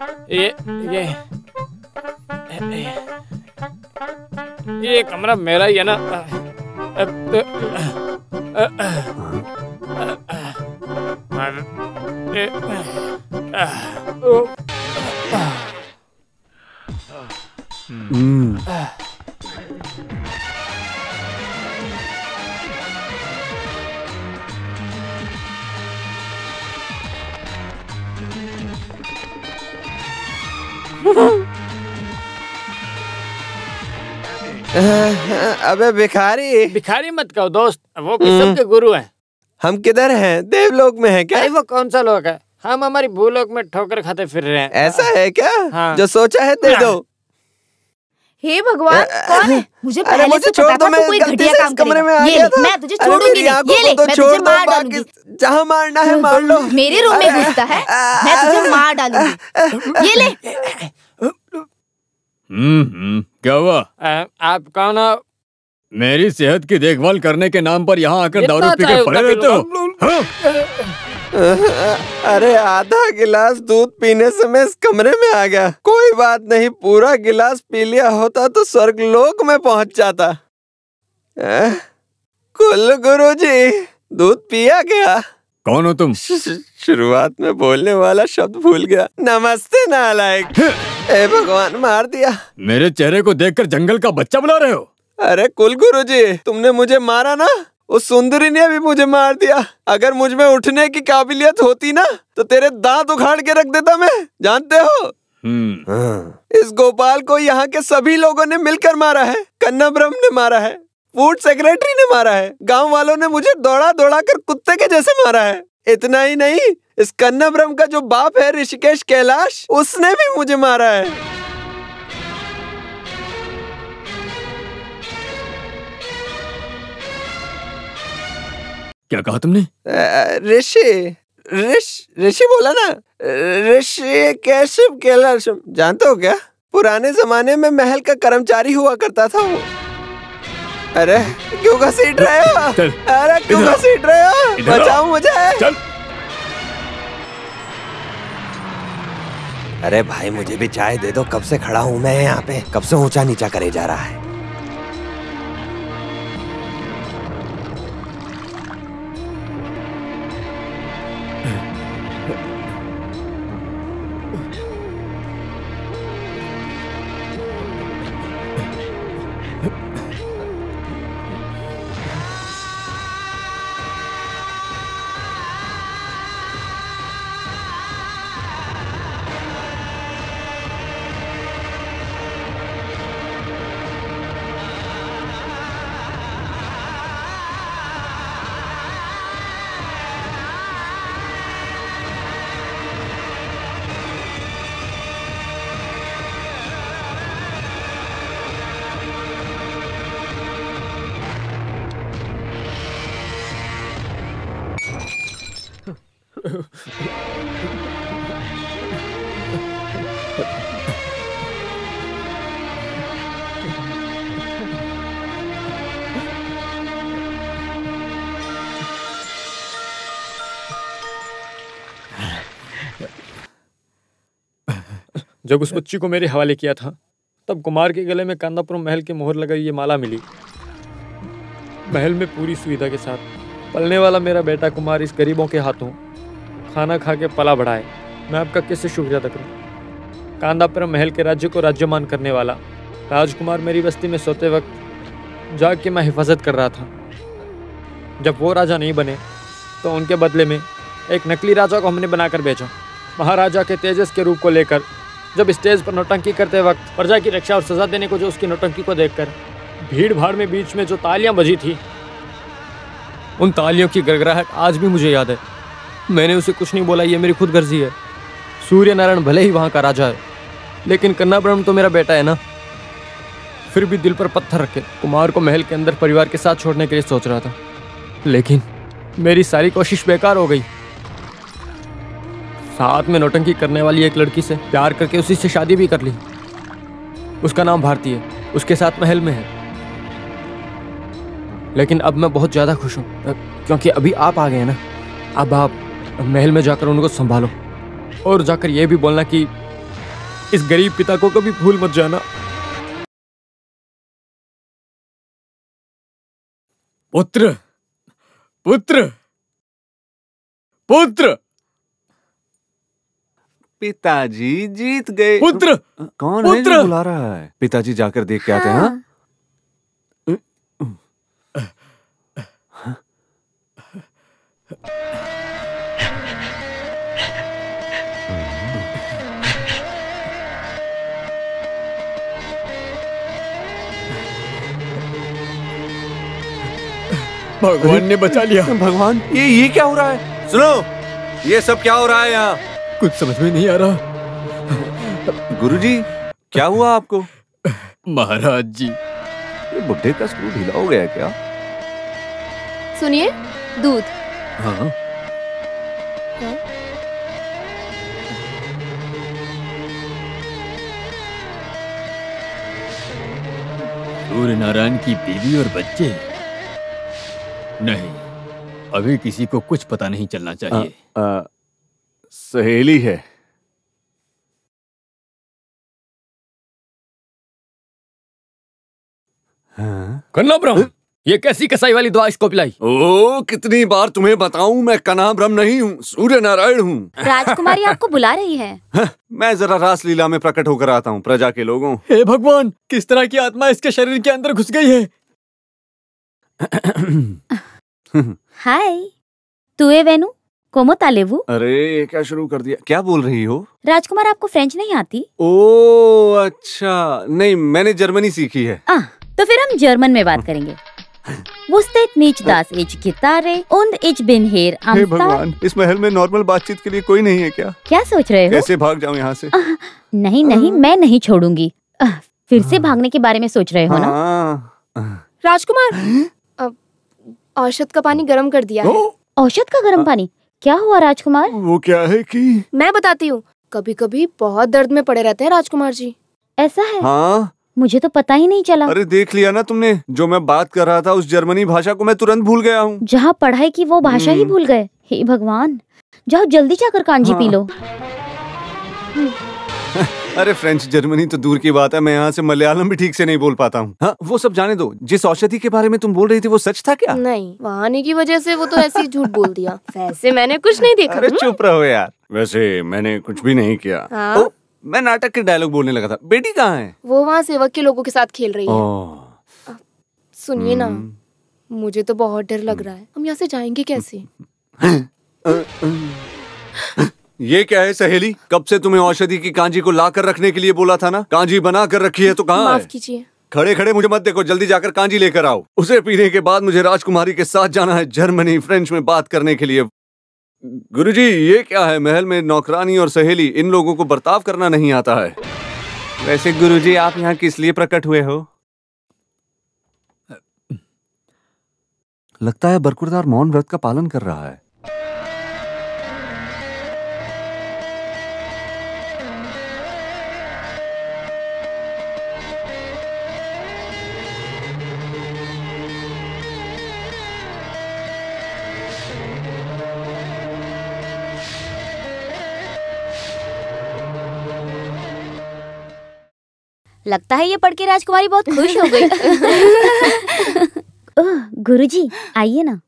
ये कमरा मेरा ही है ना। अबे भिखारी मत कहो दोस्त, वो किस्म के गुरु हैं। हम किधर हैं? देवलोक में हैं क्या? अरे वो कौन सा लोक है? हम हमारी भूलोक में ठोकर खाते फिर रहे हैं। ऐसा है क्या? हाँ। जो सोचा है दे दो। हे भगवान, कौन है? मुझे पहले से पता था तू कोई घटिया काम करेगा। ये ले, मैं तुझे छोड़ूंगी नहीं। ये ले, मैं तुझे मार डालूंगी। जहाँ मारना है मार लो। मेरे रूम में घुसता है, मैं तुझे मार डालूंगी। ये ले। क्या हुआ? आप कौन हो? मेरी सेहत की देखभाल करने के नाम पर यहाँ आकर दारू पी के पड़े रहते हो? अरे आधा गिलास दूध पीने से मैं इस कमरे में आ गया। कोई बात नहीं, पूरा गिलास पी लिया होता तो स्वर्गलोक में पहुंच जाता। कुलगुरु जी, दूध पिया गया? कौन हो तुम? शुरुआत में बोलने वाला शब्द भूल गया। नमस्ते नालायक। ए भगवान, मार दिया। मेरे चेहरे को देखकर जंगल का बच्चा बुला रहे हो? अरे कुलगुरु जी, तुमने मुझे मारा ना, उस सुंदरी ने भी मुझे मार दिया। अगर मुझ में उठने की काबिलियत होती ना तो तेरे दांत उखाड़ के रख देता मैं, जानते हो? इस गोपाल को यहाँ के सभी लोगों ने मिलकर मारा है। कन्ना ब्रह्म ने मारा है, फूड सेक्रेटरी ने मारा है, गांव वालों ने मुझे दौड़ा दौड़ा कर कुत्ते के जैसे मारा है। इतना ही नहीं, इस कन्ना ब्रह्म का जो बाप है ऋषिकेश कैलाश, उसने भी मुझे मारा है। क्या कहा तुमने? ऋषि बोला ना, ऋषिकेश कैलाश। जानते हो क्या, पुराने जमाने में महल का कर्मचारी हुआ करता था वो। अरे क्यों घसीट रहे हो? अरे क्यों घसीट रहे हो? बचाओ मुझे। चल। अरे भाई मुझे भी चाय दे दो, कब से खड़ा हूँ मैं यहाँ पे, कब से ऊंचा नीचा करे जा रहा है। जब उस बच्ची को मेरे हवाले किया था तब कुमार के गले में कांदापुरम महल की मोहर लगाई ये माला मिली। महल में पूरी सुविधा के साथ पलने वाला मेरा बेटा कुमार इस गरीबों के हाथों खाना खा के पला बढ़ाए। मैं आपका कैसे शुक्रिया अदा करूं? कांदापुरम महल के राज्य को राज्यमान करने वाला राजकुमार मेरी बस्ती में सोते वक्त जाग के मैं हिफाजत कर रहा था। जब वो राजा नहीं बने तो उनके बदले में एक नकली राजा को हमने बनाकर भेजा। महाराजा के तेजस के रूप को लेकर जब स्टेज पर नौटंकी करते वक्त प्रजा की रक्षा और सजा देने को जो उसकी नौटंकी को देखकर भीड़ भाड़ में बीच में जो तालियां बजी थी, उन तालियों की गड़गड़ाहट आज भी मुझे याद है। मैंने उसे कुछ नहीं बोला, ये मेरी खुद गर्जी है। सूर्य नारायण भले ही वहाँ का राजा है, लेकिन कन्नाब्रह्म तो मेरा बेटा है ना। फिर भी दिल पर पत्थर रखे कुमार को महल के अंदर परिवार के साथ छोड़ने के लिए सोच रहा था, लेकिन मेरी सारी कोशिश बेकार हो गई। साथ में नौटंकी करने वाली एक लड़की से प्यार करके उसी से शादी भी कर ली। उसका नाम भारती है, उसके साथ महल में है। लेकिन अब मैं बहुत ज्यादा खुश हूँ क्योंकि अभी आप आ गए हैं ना। अब आप महल में जाकर उनको संभालो और जाकर यह भी बोलना कि इस गरीब पिता को कभी भूल मत जाना। पुत्र, पुत्र, पुत्र। पिताजी जीत गए। पुत्र, कौन है जो बुला रहा है? पिताजी जाकर देख के आते हैं। हाँ? भगवान ने बचा लिया। भगवान, ये क्या हो रहा है? सुनो, ये सब क्या हो रहा है यहाँ? कुछ समझ में नहीं आ रहा। गुरुजी, क्या हुआ आपको? महाराज जी, ये बुड्ढे का स्क्रू ढीला हो गया है क्या? सुनिए, दूध। हाँ। सूर्य नारायण की बीवी और बच्चे? नहीं, अभी किसी को कुछ पता नहीं चलना चाहिए। सहेली है। हाँ? कन्नाब्रह्म, ये कैसी कसाई वाली दवा इसको पिलाई? ओ, कितनी बार तुम्हें बताऊं, मैं कन्नाब्रह्म नहीं हूँ, सूर्य नारायण हूँ। राजकुमारी आपको बुला रही है। मैं जरा रासलीला में प्रकट होकर आता हूँ प्रजा के लोगों। हे भगवान, किस तरह की आत्मा इसके शरीर के अंदर घुस गई है? हाय, तुए वेनु कोमो तालेवु। अरे, क्या शुरू कर दिया? क्या बोल रही हो? राजकुमार, आपको फ्रेंच नहीं आती? ओ अच्छा, नहीं, मैंने जर्मनी सीखी है। तो फिर हम जर्मन में बात करेंगे। Wustet nicht, dass ich Gitarre und ich bin hier am हे भगवान, इस महल में नॉर्मल बातचीत के लिए कोई नहीं है क्या? क्या सोच रहे हो? कैसे भाग जाऊं यहाँ से? नहीं नहीं, मैं नहीं छोड़ूंगी। फिर से भागने के बारे में सोच रहे हो ना? राजकुमार, औषध का पानी गर्म कर दिया है। औषध का गर्म पानी? क्या हुआ राजकुमार? वो क्या है कि मैं बताती हूँ। कभी कभी बहुत दर्द में पड़े रहते हैं राजकुमार जी। ऐसा है? हाँ, मुझे तो पता ही नहीं चला। अरे देख लिया ना तुमने, जो मैं बात कर रहा था उस जर्मनी भाषा को मैं तुरंत भूल गया हूँ। जहाँ पढ़ाई की वो भाषा ही भूल गए। हे भगवान, जाओ जल्दी जाकर कांजी पी लो। अरे फ्रेंच जर्मनी तो दूर की बात है, मैं यहाँ से मलयालम भी ठीक से नहीं बोल पाता हूँ। हाँ, वो सब जाने दो। जिस औषधि के बारे में तुम बोल रही थी वो सच था क्या? नहीं, वहाँ आने की वजह से वो तो ऐसे ही झूठ बोल दिया। वैसे मैंने कुछ नहीं देखा। अरे चुप रहो यार। वैसे मैंने कुछ भी नहीं किया। हाँ? मैं नाटक के डायलॉग बोलने लगा था। बेटी कहाँ है? वो वहाँ सेवक के लोगों के साथ खेल रही है। सुनिए ना, मुझे तो बहुत डर लग रहा है। हम यहाँ से जाएंगे कैसे? ये क्या है सहेली? कब से तुम्हें औषधि की कांजी को ला कर रखने के लिए बोला था ना? कांजी बना कर रखी है तो कहाँ है? माफ कीजिए। खड़े खड़े मुझे मत देखो, जल्दी जाकर कांजी लेकर आओ। उसे पीने के बाद मुझे राजकुमारी के साथ जाना है जर्मनी, फ्रेंच में बात करने के लिए। गुरुजी, ये क्या है? महल में नौकरानी और सहेली, इन लोगों को बर्ताव करना नहीं आता है। वैसे गुरुजी, आप यहाँ किस लिए प्रकट हुए हो? लगता है बरकुरदार मौन व्रत का पालन कर रहा है। लगता है ये पढ़ के राजकुमारी बहुत खुश हो गई। ओह गुरुजी आइए ना।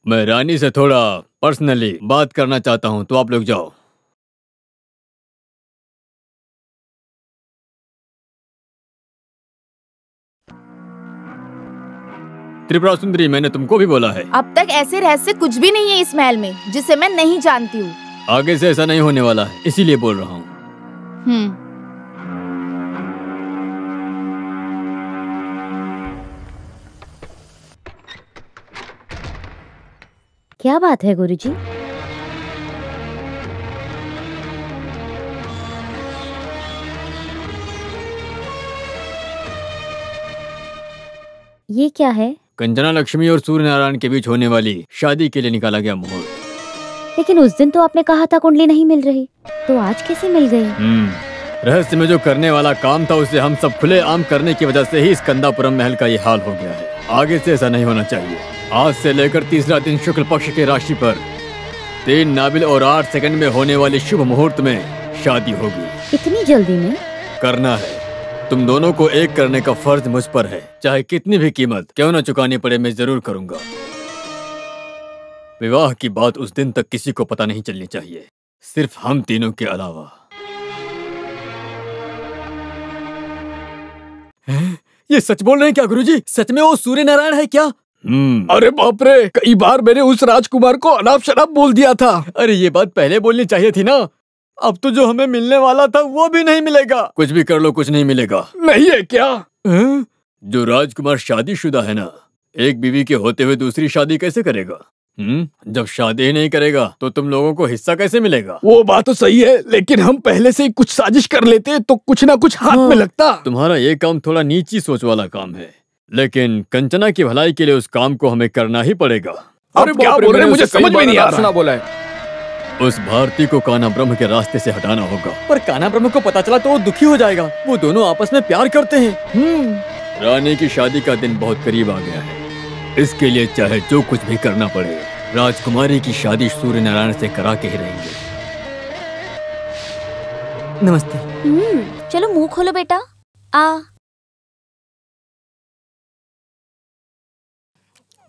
मैं रानी से थोड़ा पर्सनली बात करना चाहता हूँ, तो आप लोग जाओ। त्रिपुरा सुंदरी, मैंने तुमको भी बोला है। अब तक ऐसे रहस्य कुछ भी नहीं है इस महल में जिसे मैं नहीं जानती हूँ। आगे से ऐसा नहीं होने वाला है, इसीलिए बोल रहा हूँ। क्या बात है गुरुजी? ये क्या है? कंचना लक्ष्मी और सूर्य नारायण के बीच होने वाली शादी के लिए निकाला गया मुहूर्त। लेकिन उस दिन तो आपने कहा था कुंडली नहीं मिल रही, तो आज कैसे मिल गई? रहस्य में जो करने वाला काम था उसे हम सब खुले आम करने की वजह से ही इस कंदापुरम महल का ये हाल हो गया है। आगे से ऐसा नहीं होना चाहिए। आज से लेकर तीसरा दिन शुक्ल पक्ष के राशि पर 3 नाबिल और 8 सेकंड में होने वाले शुभ मुहूर्त में शादी होगी। इतनी जल्दी में? करना है। तुम दोनों को एक करने का फर्ज मुझ पर है, चाहे कितनी भी कीमत क्यों न चुकानी पड़े, मैं जरूर करूंगा। विवाह की बात उस दिन तक किसी को पता नहीं चलनी चाहिए, सिर्फ हम तीनों के अलावा। ये सच बोल रहे हैं क्या गुरुजी? सच में वो सूर्य नारायण है क्या? अरे बाप रे, कई बार मैंने उस राजकुमार को अनाप शनाप बोल दिया था। अरे ये बात पहले बोलनी चाहिए थी ना। अब तो जो हमें मिलने वाला था वो भी नहीं मिलेगा। कुछ भी कर लो, कुछ नहीं मिलेगा। नहीं है क्या? जो राजकुमार शादीशुदा है ना, एक बीवी के होते हुए दूसरी शादी कैसे करेगा? जब शादी ही नहीं करेगा तो तुम लोगों को हिस्सा कैसे मिलेगा? वो बात तो सही है, लेकिन हम पहले से ही कुछ साजिश कर लेते तो कुछ ना कुछ हाथ में लगता। तुम्हारा ये काम थोड़ा नीची सोच वाला काम है, लेकिन कंचना की भलाई के लिए उस काम को हमें करना ही पड़ेगा। अरे क्या बोल रहे हैं, मुझे समझ में नहीं आ रहा। बोला है उस भारती को कान्हा ब्रह्म के रास्ते से हटाना होगा। पर कान्हा ब्रह्म को पता चला तो वो दुखी हो जाएगा। वो दोनों आपस में प्यार करते हैं। रानी की शादी का दिन बहुत करीब आ गया है, इसके लिए चाहे जो कुछ भी करना पड़े, राजकुमारी की शादी सूर्य नारायण से करा के ही रहेंगे। नमस्ते। चलो मुंह खोलो बेटा।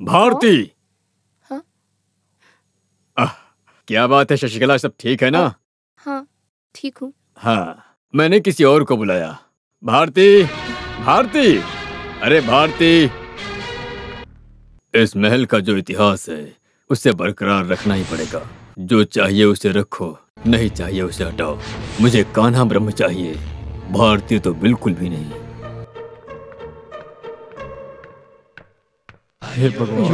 भारती। हाँ? क्या बात है शशिकला, सब ठीक है ना? हाँ ठीक हूँ। हाँ, मैंने किसी और को बुलाया। भारती, भारती, अरे भारती। इस महल का जो इतिहास है उसे बरकरार रखना ही पड़ेगा। जो चाहिए उसे रखो, नहीं चाहिए उसे हटाओ। मुझे कान्हा ब्रह्म चाहिए, भारती तो बिल्कुल भी नहीं। हे भगवान,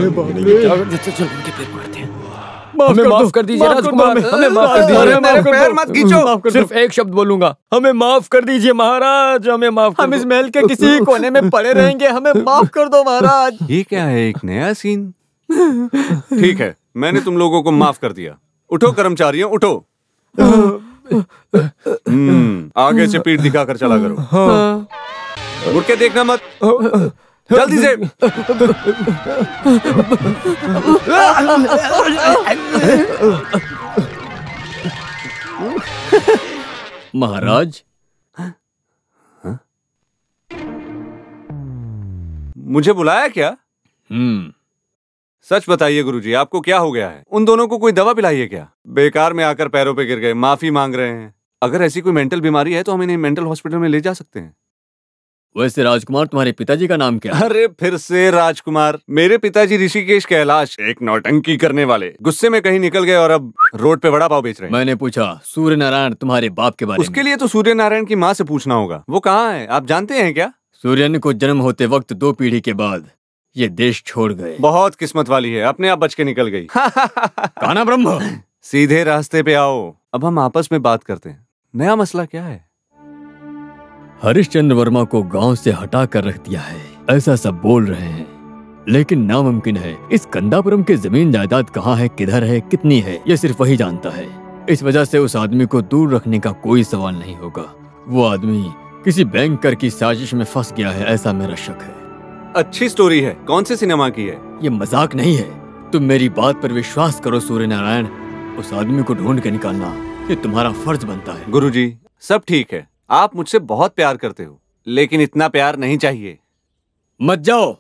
हमें माफ कर दीजिए राजकुमार, हमें माफ कर दीजिए। मेरे पैर मत खींचो। सिर्फ एक शब्द बोलूंगा, हमें माफ कर दीजिए महाराज, हमें माफ। हम इस महल के किसी कोने में पड़े रहेंगे, हमें माफ कर दो महाराज। ये क्या है, एक नया सीन? ठीक है, मैंने तुम लोगों को माफ कर दिया। उठो कर्मचारियों, उठो। आगे से पीठ दिखाकर चला करो। मुड़ के देखना मत, जल्दी से। महाराज, मुझे बुलाया क्या? सच बताइए गुरुजी, आपको क्या हो गया है? उन दोनों को कोई दवा पिलाई है क्या? बेकार में आकर पैरों पे गिर गए, माफी मांग रहे हैं। अगर ऐसी कोई मेंटल बीमारी है तो हम इन्हें मेंटल हॉस्पिटल में ले जा सकते हैं। वैसे राजकुमार, तुम्हारे पिताजी का नाम क्या है? अरे फिर से राजकुमार? मेरे पिताजी ऋषिकेश कैलाश, एक नौटंकी करने वाले, गुस्से में कहीं निकल गए और अब रोड पे वड़ा पाव बेच रहे हैं। मैंने पूछा सूर्य नारायण तुम्हारे बाप के बारे में। उसके लिए तो सूर्य नारायण की माँ से पूछना होगा। वो कहाँ है, आप जानते हैं क्या? सूर्यन को जन्म होते वक्त 2 पीढ़ी के बाद ये देश छोड़ गए। बहुत किस्मत वाली है, अपने आप बच के निकल गई। कान्हा ब्रह्म, सीधे रास्ते पे आओ। अब हम आपस में बात करते हैं। नया मसला क्या है? हरिश्चंद्र वर्मा को गांव से हटा कर रख दिया है, ऐसा सब बोल रहे हैं, लेकिन नामुमकिन है। इस कंदापुरम की जमीन जायदाद कहाँ है, किधर है, कितनी है, ये सिर्फ वही जानता है। इस वजह से उस आदमी को दूर रखने का कोई सवाल नहीं होगा। वो आदमी किसी बैंकर की साजिश में फंस गया है, ऐसा मेरा शक है। अच्छी स्टोरी है, कौन से सिनेमा की है? ये मजाक नहीं है, तुम मेरी बात पर विश्वास करो सूर्य नारायण। उस आदमी को ढूंढ के निकालना ये तुम्हारा फर्ज बनता है। गुरुजी, सब ठीक है, आप मुझसे बहुत प्यार करते हो, लेकिन इतना प्यार नहीं चाहिए। मत जाओ।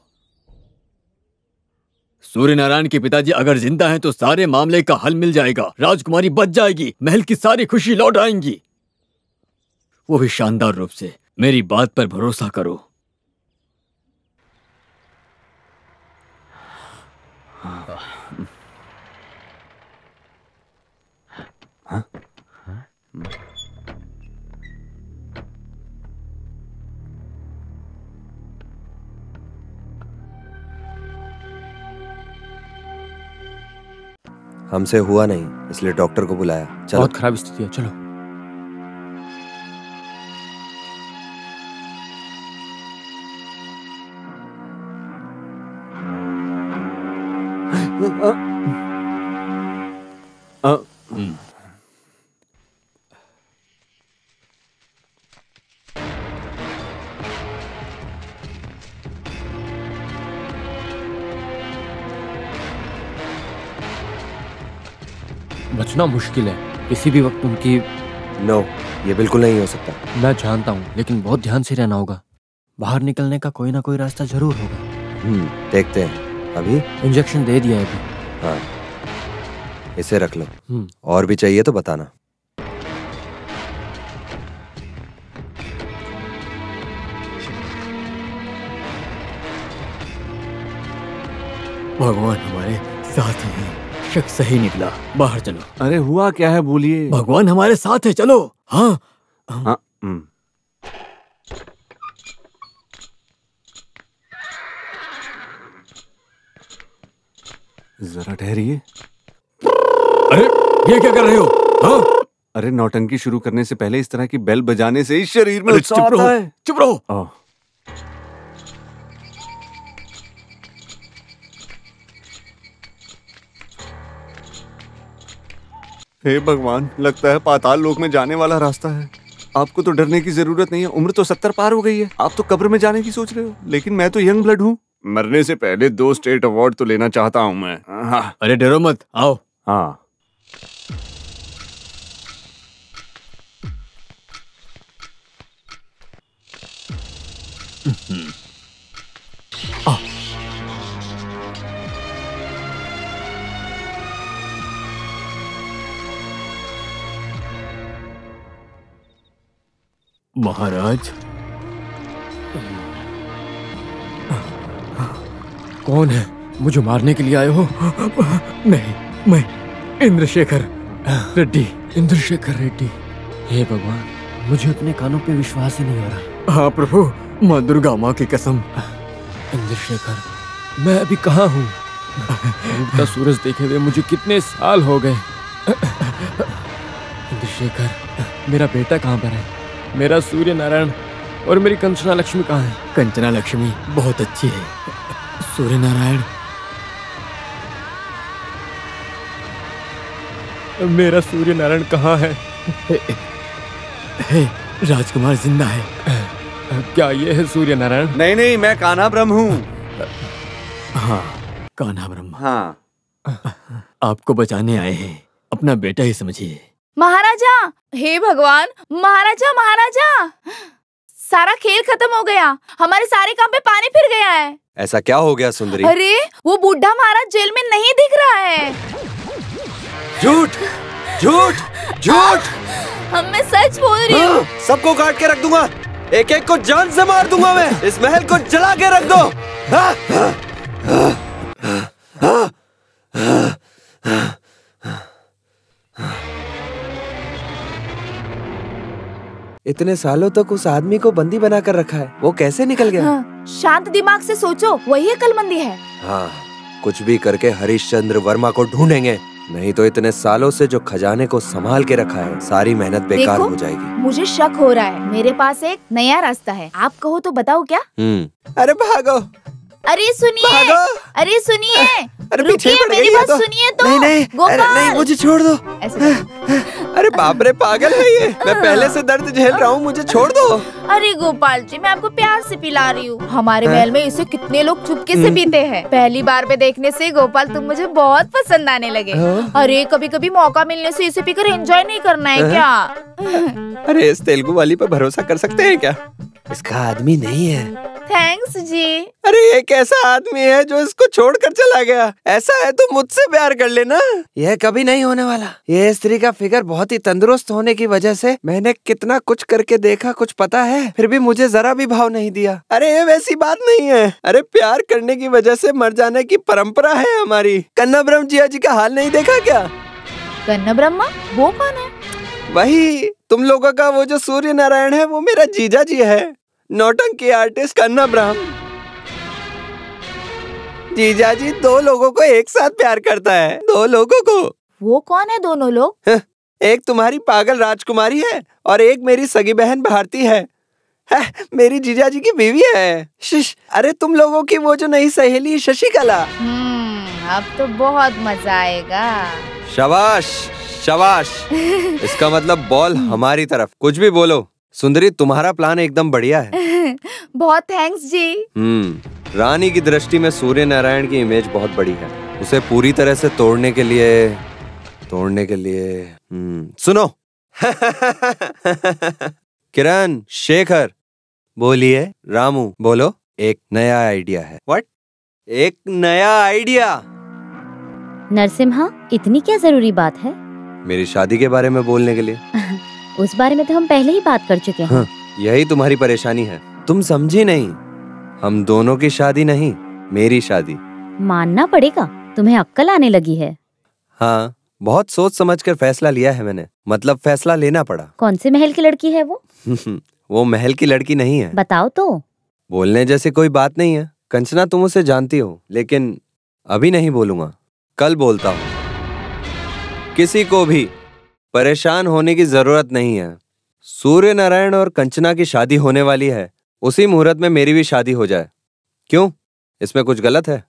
सूर्य नारायण के पिताजी अगर जिंदा हैं तो सारे मामले का हल मिल जाएगा। राजकुमारी बच जाएगी, महल की सारी खुशी लौट आएंगी, वो भी शानदार रूप से। मेरी बात पर भरोसा करो। हमसे हुआ नहीं, इसलिए डॉक्टर को बुलाया। चलो। बहुत खराब स्थिति है, चलो। बचना मुश्किल है, किसी भी वक्त उनकी। नो, ये बिल्कुल नहीं हो सकता। मैं जानता हूँ, लेकिन बहुत ध्यान से रहना होगा। बाहर निकलने का कोई ना कोई रास्ता जरूर होगा। देखते हैं। अभी इंजेक्शन दे दिया है अभी। हाँ, इसे रख लो। और भी चाहिए तो बताना। भगवान हमारे साथ हैं। शक सही निकला। बाहर चलो। अरे हुआ क्या है बोलिए। भगवान हमारे साथ है, चलो। हाँ, हाँ। जरा ठहरिए। अरे ये क्या कर रहे हो? हाँ? अरे नौटंकी शुरू करने से पहले इस तरह की बेल बजाने से ही शरीर में उत्साह आता है। चुप रहो। हे भगवान, लगता है पाताल लोक में जाने वाला रास्ता है। आपको तो डरने की जरूरत नहीं है, उम्र तो 70 पार हो गई है। आप तो कब्र में जाने की सोच रहे हो, लेकिन मैं तो यंग ब्लड हूँ। मरने से पहले 2 स्टेट अवार्ड तो लेना चाहता हूँ मैं। हाँ। अरे डरो मत, आओ। हाँ। महाराज, कौन है? मुझे मारने के लिए आए हो? नहीं, मैं इंद्रशेखर रेड्डी। इंद्रशेखर रेड्डी। हे भगवान, मुझे अपने कानों पे विश्वास ही नहीं हो रहा। हाँ प्रभु, माँ दुर्गा माँ की कसम। इंद्रशेखर, मैं अभी कहाँ हूँ? उगता सूरज देखे हुए मुझे कितने साल हो गए। इंद्रशेखर, मेरा बेटा कहाँ पर है? मेरा सूर्य नारायण और मेरी कंचना लक्ष्मी कहाँ है? कंचना लक्ष्मी बहुत अच्छी है। सूर्य नारायण, मेरा सूर्य नारायण कहाँ है? राजकुमार जिंदा है। क्या ये है सूर्य नारायण? नहीं नहीं, मैं कान्हा ब्रह्म हूँ। हाँ, कान्हा ब्रह्म। हाँ। आपको बचाने आए हैं, अपना बेटा ही समझिए। महाराजा, हे भगवान, महाराजा महाराजा, सारा खेल खत्म हो गया। हमारे सारे काम पे पानी फिर गया है। ऐसा क्या हो गया सुंदरी? अरे वो बूढ़ा महाराज जेल में नहीं दिख रहा है। झूठ झूठ झूठ। मैं सच बोल रही हूँ। सबको काट के रख दूंगा, एक एक को जान से मार दूंगा मैं। इस महल को जला के रख दो। इतने सालों तक उस आदमी को बंदी बनाकर रखा है, वो कैसे निकल गया? हाँ, शांत दिमाग से सोचो, वही अक्लमंदी है। हाँ, कुछ भी करके हरिश्चंद्र वर्मा को ढूंढेंगे, नहीं तो इतने सालों से जो खजाने को संभाल के रखा है, सारी मेहनत बेकार हो जाएगी। मुझे शक हो रहा है। मेरे पास एक नया रास्ता है, आप कहो तो बताओ क्या? अरे भागो। अरे सुनिए, अरे सुनिए, अरे रुकिए, मेरी बात सुनिए तो। नहीं नहीं, अरे नहीं, मुझे छोड़ दो। ऐसे अरे बाप रे, पागल है ये। मैं पहले से दर्द झेल रहा हूँ, मुझे छोड़ दो। अरे गोपाल जी, मैं आपको प्यार से पिला रही हूँ। हमारे महल में इसे कितने लोग चुपके से पीते हैं। पहली बार पे देखने से गोपाल तुम मुझे बहुत पसंद आने लगे। अरे कभी कभी मौका मिलने से इसे पीकर एंजॉय नहीं करना है क्या? अरे इस तेलुगु वाली पे भरोसा कर सकते हैं क्या? इसका आदमी नहीं है। थैंक्स जी। अरे ये कैसा आदमी है जो इसको छोड़कर चला गया? ऐसा है तो मुझसे प्यार कर लेना। यह कभी नहीं होने वाला। ये स्त्री का फिगर बहुत ही तंदुरुस्त होने की वजह से मैंने कितना कुछ करके देखा, कुछ पता है, फिर भी मुझे जरा भी भाव नहीं दिया। अरे ये वैसी बात नहीं है। अरे प्यार करने की वजह से मर जाने की परंपरा है हमारी। कन्ना ब्रह्म जिया जी का हाल नहीं देखा क्या? कन्ना ब्रह्मा? वो कौन है? वही तुम लोगों का वो जो सूर्य नारायण है, वो मेरा जीजा जी है। नौटंकी आर्टिस्ट कन्ना ब्रह्म। जीजा जी 2 लोगों को एक साथ प्यार करता है। 2 लोगों को। वो कौन है दोनों लोग? एक तुम्हारी पागल राजकुमारी है और एक मेरी सगी बहन भारती है। मेरी जीजा जी की बीवी है। शिश, अरे तुम लोगों की वो जो नई सहेली शशिकला। अब तो बहुत मजा आएगा। शाबाश शाबाश। इसका मतलब बॉल हमारी तरफ। कुछ भी बोलो सुंदरी, तुम्हारा प्लान एकदम बढ़िया है। बहुत थैंक्स जी। रानी की दृष्टि में सूर्य नारायण की इमेज बहुत बड़ी है। उसे पूरी तरह से तोड़ने के लिए सुनो। किरण, शेखर, बोलिए। रामू, बोलो। एक नया आइडिया है। व्हाट? एक नया आइडिया? नरसिम्हा, इतनी क्या जरूरी बात है? मेरी शादी के बारे में बोलने के लिए। उस बारे में तो हम पहले ही बात कर चुके हैं। यही तुम्हारी परेशानी है, तुम समझी नहीं। हम दोनों की शादी नहीं, मेरी शादी। मानना पड़ेगा, तुम्हें अक्ल आने लगी है। हाँ, बहुत सोच समझकर फैसला लिया है मैंने। मतलब फैसला लेना पड़ा। कौन से महल की लड़की है वो? वो महल की लड़की नहीं है। बताओ तो। बोलने जैसी कोई बात नहीं है। कंचना, तुम उसे जानती हो, लेकिन अभी नहीं बोलूंगा, कल बोलता हूँ। किसी को भी परेशान होने की जरूरत नहीं है। सूर्य नारायण और कंचना की शादी होने वाली है। उसी मुहूर्त में मेरी भी शादी हो जाए। क्यों, इसमें कुछ गलत है?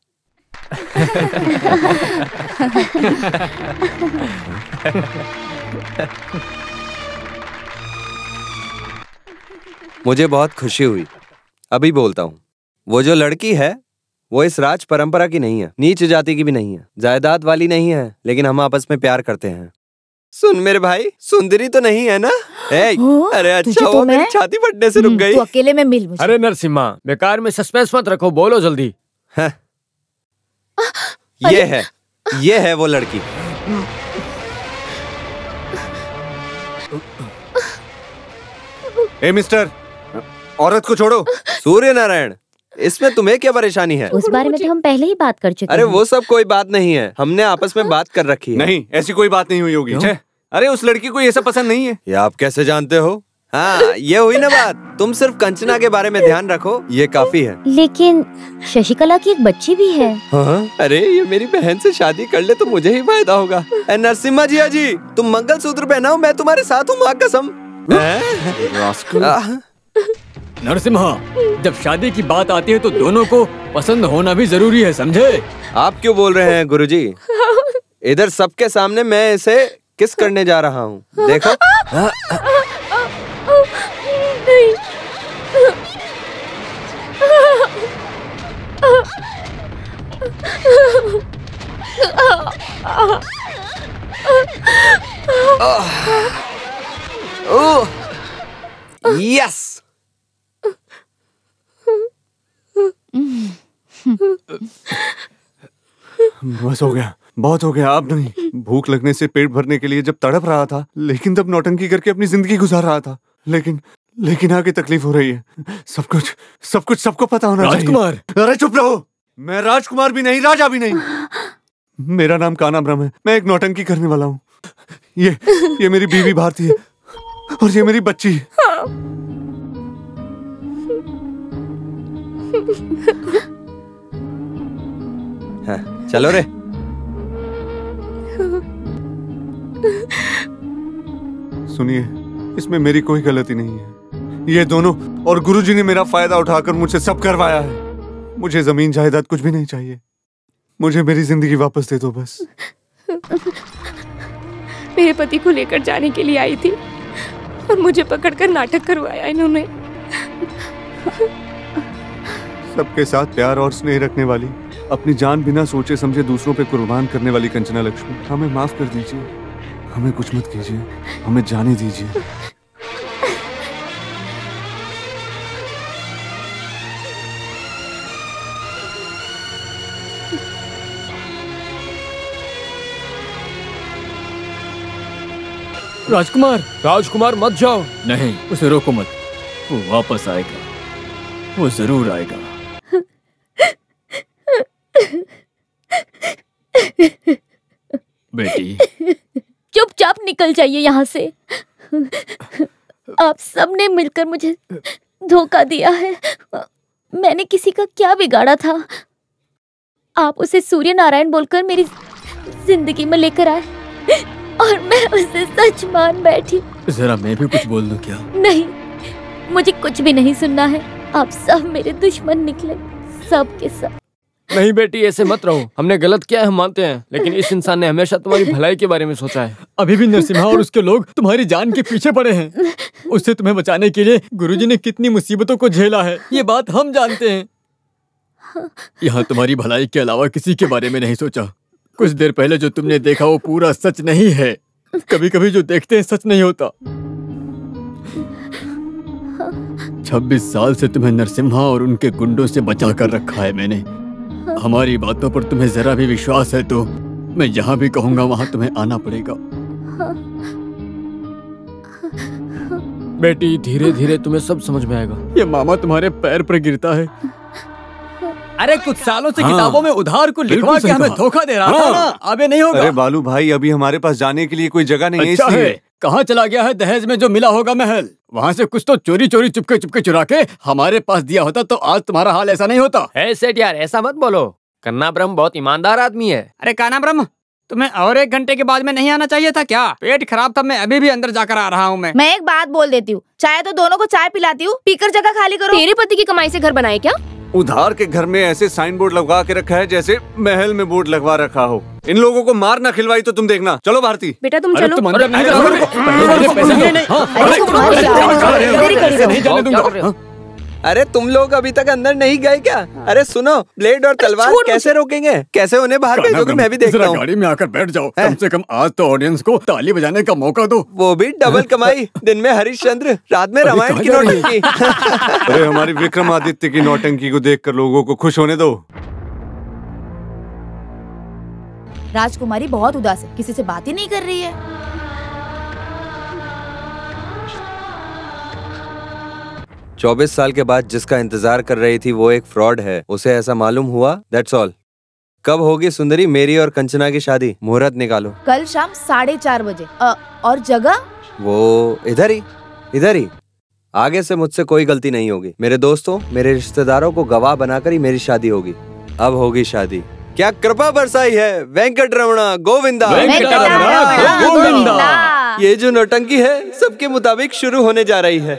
मुझे बहुत खुशी हुई। अभी बोलता हूँ। वो जो लड़की है वो इस राज परंपरा की नहीं है, नीच जाति की भी नहीं है, जायदाद वाली नहीं है, लेकिन हम आपस में प्यार करते हैं। सुन मेरे भाई, सुंदरी तो नहीं है ना? अरे अच्छा हुआ मेरी छाती फटने से रुक गई। तू अकेले में मिल मुझे। अरे नरसिम्हा, बेकार में सस्पेंस मत रखो, बोलो जल्दी। ये है वो लड़की। ए मिस्टर, औरत को छोड़ो। सूर्य नारायण, इसमें तुम्हें क्या परेशानी है? उस बारे में तो हम पहले ही बात कर चुके हैं। अरे वो सब कोई बात नहीं है, हमने आपस में बात कर रखी है। नहीं, ऐसी कोई बात नहीं हुई होगी। अरे उस लड़की को ये सब पसंद नहीं है। ये आप कैसे जानते हो? हाँ, ये हुई ना बात। तुम सिर्फ कंचना के बारे में ध्यान रखो, ये काफी है। लेकिन शशिकला की एक बच्ची भी है। हाँ? अरे ये मेरी बहन से शादी कर ले तो मुझे ही फायदा होगा। नरसिम्हा जिया जी, तुम मंगलसूत्र पहनाओ, मैं तुम्हारे साथ हूँ, माँ कसम। नरसिम्हा, जब शादी की बात आती है तो दोनों को पसंद होना भी जरूरी है, समझे? आप क्यों बोल रहे हैं गुरुजी? इधर सबके सामने मैं इसे किस करने जा रहा हूँ, देखो। यस। बस हो गया, बहुत हो गया। अब नहीं। भूख लगने से पेट भरने के लिए जब तड़प रहा था, लेकिन तब नौटंकी करके अपनी जिंदगी गुजार रहा था। लेकिन आगे तकलीफ हो रही है। सब कुछ सबको पता होना चाहिए। राजकुमार, अरे चुप रहो। मैं राजकुमार भी नहीं, राजा भी नहीं। मेरा नाम कान्हा ब्रह्म है। मैं एक नौटंकी करने वाला हूँ। ये मेरी बीवी भारती है और ये मेरी बच्ची है। हाँ, चलो रे। सुनिए, इसमें मेरी कोई गलती नहीं है। ये दोनों और गुरुजी ने मेरा फायदा उठाकर मुझसे सब करवाया है। मुझे जमीन जायदाद कुछ भी नहीं चाहिए। मुझे मेरी जिंदगी वापस दे दो बस। मेरे पति को लेकर जाने के लिए आई थी और मुझे पकड़कर नाटक करवाया इन्होंने। सबके साथ प्यार और स्नेह रखने वाली, अपनी जान बिना सोचे समझे दूसरों पे कुर्बान करने वाली कंचना लक्ष्मी, हमें माफ कर दीजिए, हमें कुछ मत कीजिए, हमें जाने दीजिए। राजकुमार, राजकुमार मत जाओ। नहीं, उसे रोको मत। वो वापस आएगा, वो जरूर आएगा। बेटी, चुपचाप निकल जाइए यहाँ से। आप सबने मिलकर मुझे धोखा दिया है। मैंने किसी का क्या बिगाड़ा था? आप उसे सूर्य नारायण बोलकर मेरी जिंदगी में लेकर आए और मैं उसे सच मान बैठी। जरा मैं भी कुछ बोल दूं क्या? नहीं, मुझे कुछ भी नहीं सुनना है। आप सब मेरे दुश्मन निकले, सब के सब। नहीं बेटी, ऐसे मत रहो। हमने गलत किया है, हम मानते हैं, लेकिन इस इंसान ने हमेशा तुम्हारी भलाई के बारे में सोचा है। अभी भी नरसिम्हा और उसके लोग तुम्हारी जान के पीछे पड़े हैं। उससे तुम्हें बचाने के लिए गुरुजी ने कितनी मुसीबतों को झेला है, ये बात हम जानते हैं। यहाँ तुम्हारी भलाई के अलावा किसी के बारे में नहीं सोचा। कुछ देर पहले जो तुमने देखा वो पूरा सच नहीं है। कभी कभी जो देखते हैं सच नहीं होता। 26 साल से तुम्हें नरसिम्हा और उनके गुंडों से बचा कर रखा है मैंने। हमारी बातों पर तुम्हें जरा भी विश्वास है तो मैं जहाँ भी कहूँगा वहाँ तुम्हें आना पड़ेगा। बेटी, धीरे धीरे तुम्हें सब समझ में आएगा। ये मामा तुम्हारे पैर पर गिरता है। अरे कुछ सालों से किताबों में उधार को लिखवा के हमें धोखा दे रहा था ना, अबे नहीं होगा। अरे बालू भाई, अभी हमारे पास जाने के लिए कोई जगह नहीं है, अच्छा इसलिए। है। कहाँ चला गया है दहेज में जो मिला होगा महल? वहाँ से कुछ तो चोरी चोरी चुपके चुपके चुरा के हमारे पास दिया होता तो आज तुम्हारा हाल ऐसा नहीं होता। सेठ यार, ऐसा मत बोलो। कन्ना ब्रह्म बहुत ईमानदार आदमी है। अरे कान्हा ब्रह्म, तुम्हें और 1 घंटे के बाद में नहीं आना चाहिए था क्या? पेट खराब था, मैं अभी भी अंदर जाकर आ रहा हूँ। मैं एक बात बोल देती हूँ, चाहे तो दोनों को चाय पिलाती हूँ, पीकर जगह खाली करो। तेरे पति की कमाई से घर बनाए क्या? उधार के घर में ऐसे साइन बोर्ड लगा के रखा है जैसे महल में बोर्ड लगवा रखा हो। इन लोगों को मार ना खिलवाई तो तुम देखना। चलो भारती। बेटा तुम चलो। तुम अंदर नहीं जाओगे। अरे तुम लोग अभी तक अंदर नहीं गए क्या? अरे सुनो, ब्लेड और तलवार कैसे रोकेंगे? कैसे उन्हें बाहर भेजोगे? मैं भी देखता हूँ। गाड़ी में आकर बैठ जाओ, कम से कम आज तो ऑडियंस को ताली बजाने का मौका दो। वो भी डबल कमाई, दिन में हरिश्चंद्र, रात में रामायण की नौटंकी। अरे हमारी विक्रमादित्य की नौटंकी को देखकर लोगों को खुश होने दो। राजकुमारी बहुत उदास है, किसी से बात ही नहीं कर रही है। 24 साल के बाद जिसका इंतजार कर रही थी वो एक फ्रॉड है, उसे ऐसा मालूम हुआ। That's all. कब होगी सुंदरी मेरी और कंचना की शादी? मुहूर्त निकालो। कल शाम 4:30 बजे। और जगह? वो इधर ही। आगे से मुझसे कोई गलती नहीं होगी। मेरे दोस्तों, मेरे रिश्तेदारों को गवाह बनाकर ही मेरी शादी होगी। अब होगी शादी। क्या कृपा बरसाई है। वेंकटरमणा गोविंदा। ये जो नौटंकी है सबके मुताबिक शुरू होने जा रही है।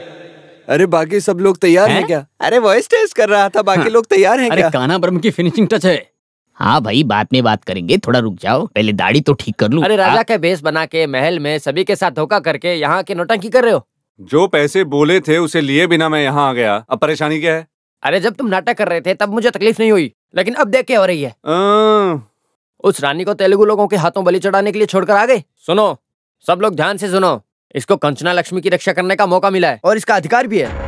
अरे बाकी सब लोग तैयार हैं क्या? अरे वॉइस टेस्ट कर रहा था, बाकी लोग तैयार हैं क्या? अरे कान्हा ब्रह्म की फिनिशिंग टच है। हाँ भाई, बाद में बात करेंगे, थोड़ा रुक जाओ, पहले दाढ़ी तो ठीक कर लूं। अरे राजा के भेष बना के महल में सभी के साथ धोखा करके यहाँ के नौटंकी कर रहे हो। जो पैसे बोले थे उसे लिए बिना मैं यहाँ आ गया। अब परेशानी क्या है? अरे जब तुम नाटक कर रहे थे तब मुझे तकलीफ नहीं हुई, लेकिन अब देख के हो रही है। उस रानी को तेलुगु लोगों के हाथों बलि चढ़ाने के लिए छोड़कर आ गए। सुनो, सब लोग ध्यान से सुनो। इसको कंचना लक्ष्मी की रक्षा करने का मौका मिला है और इसका अधिकार भी है।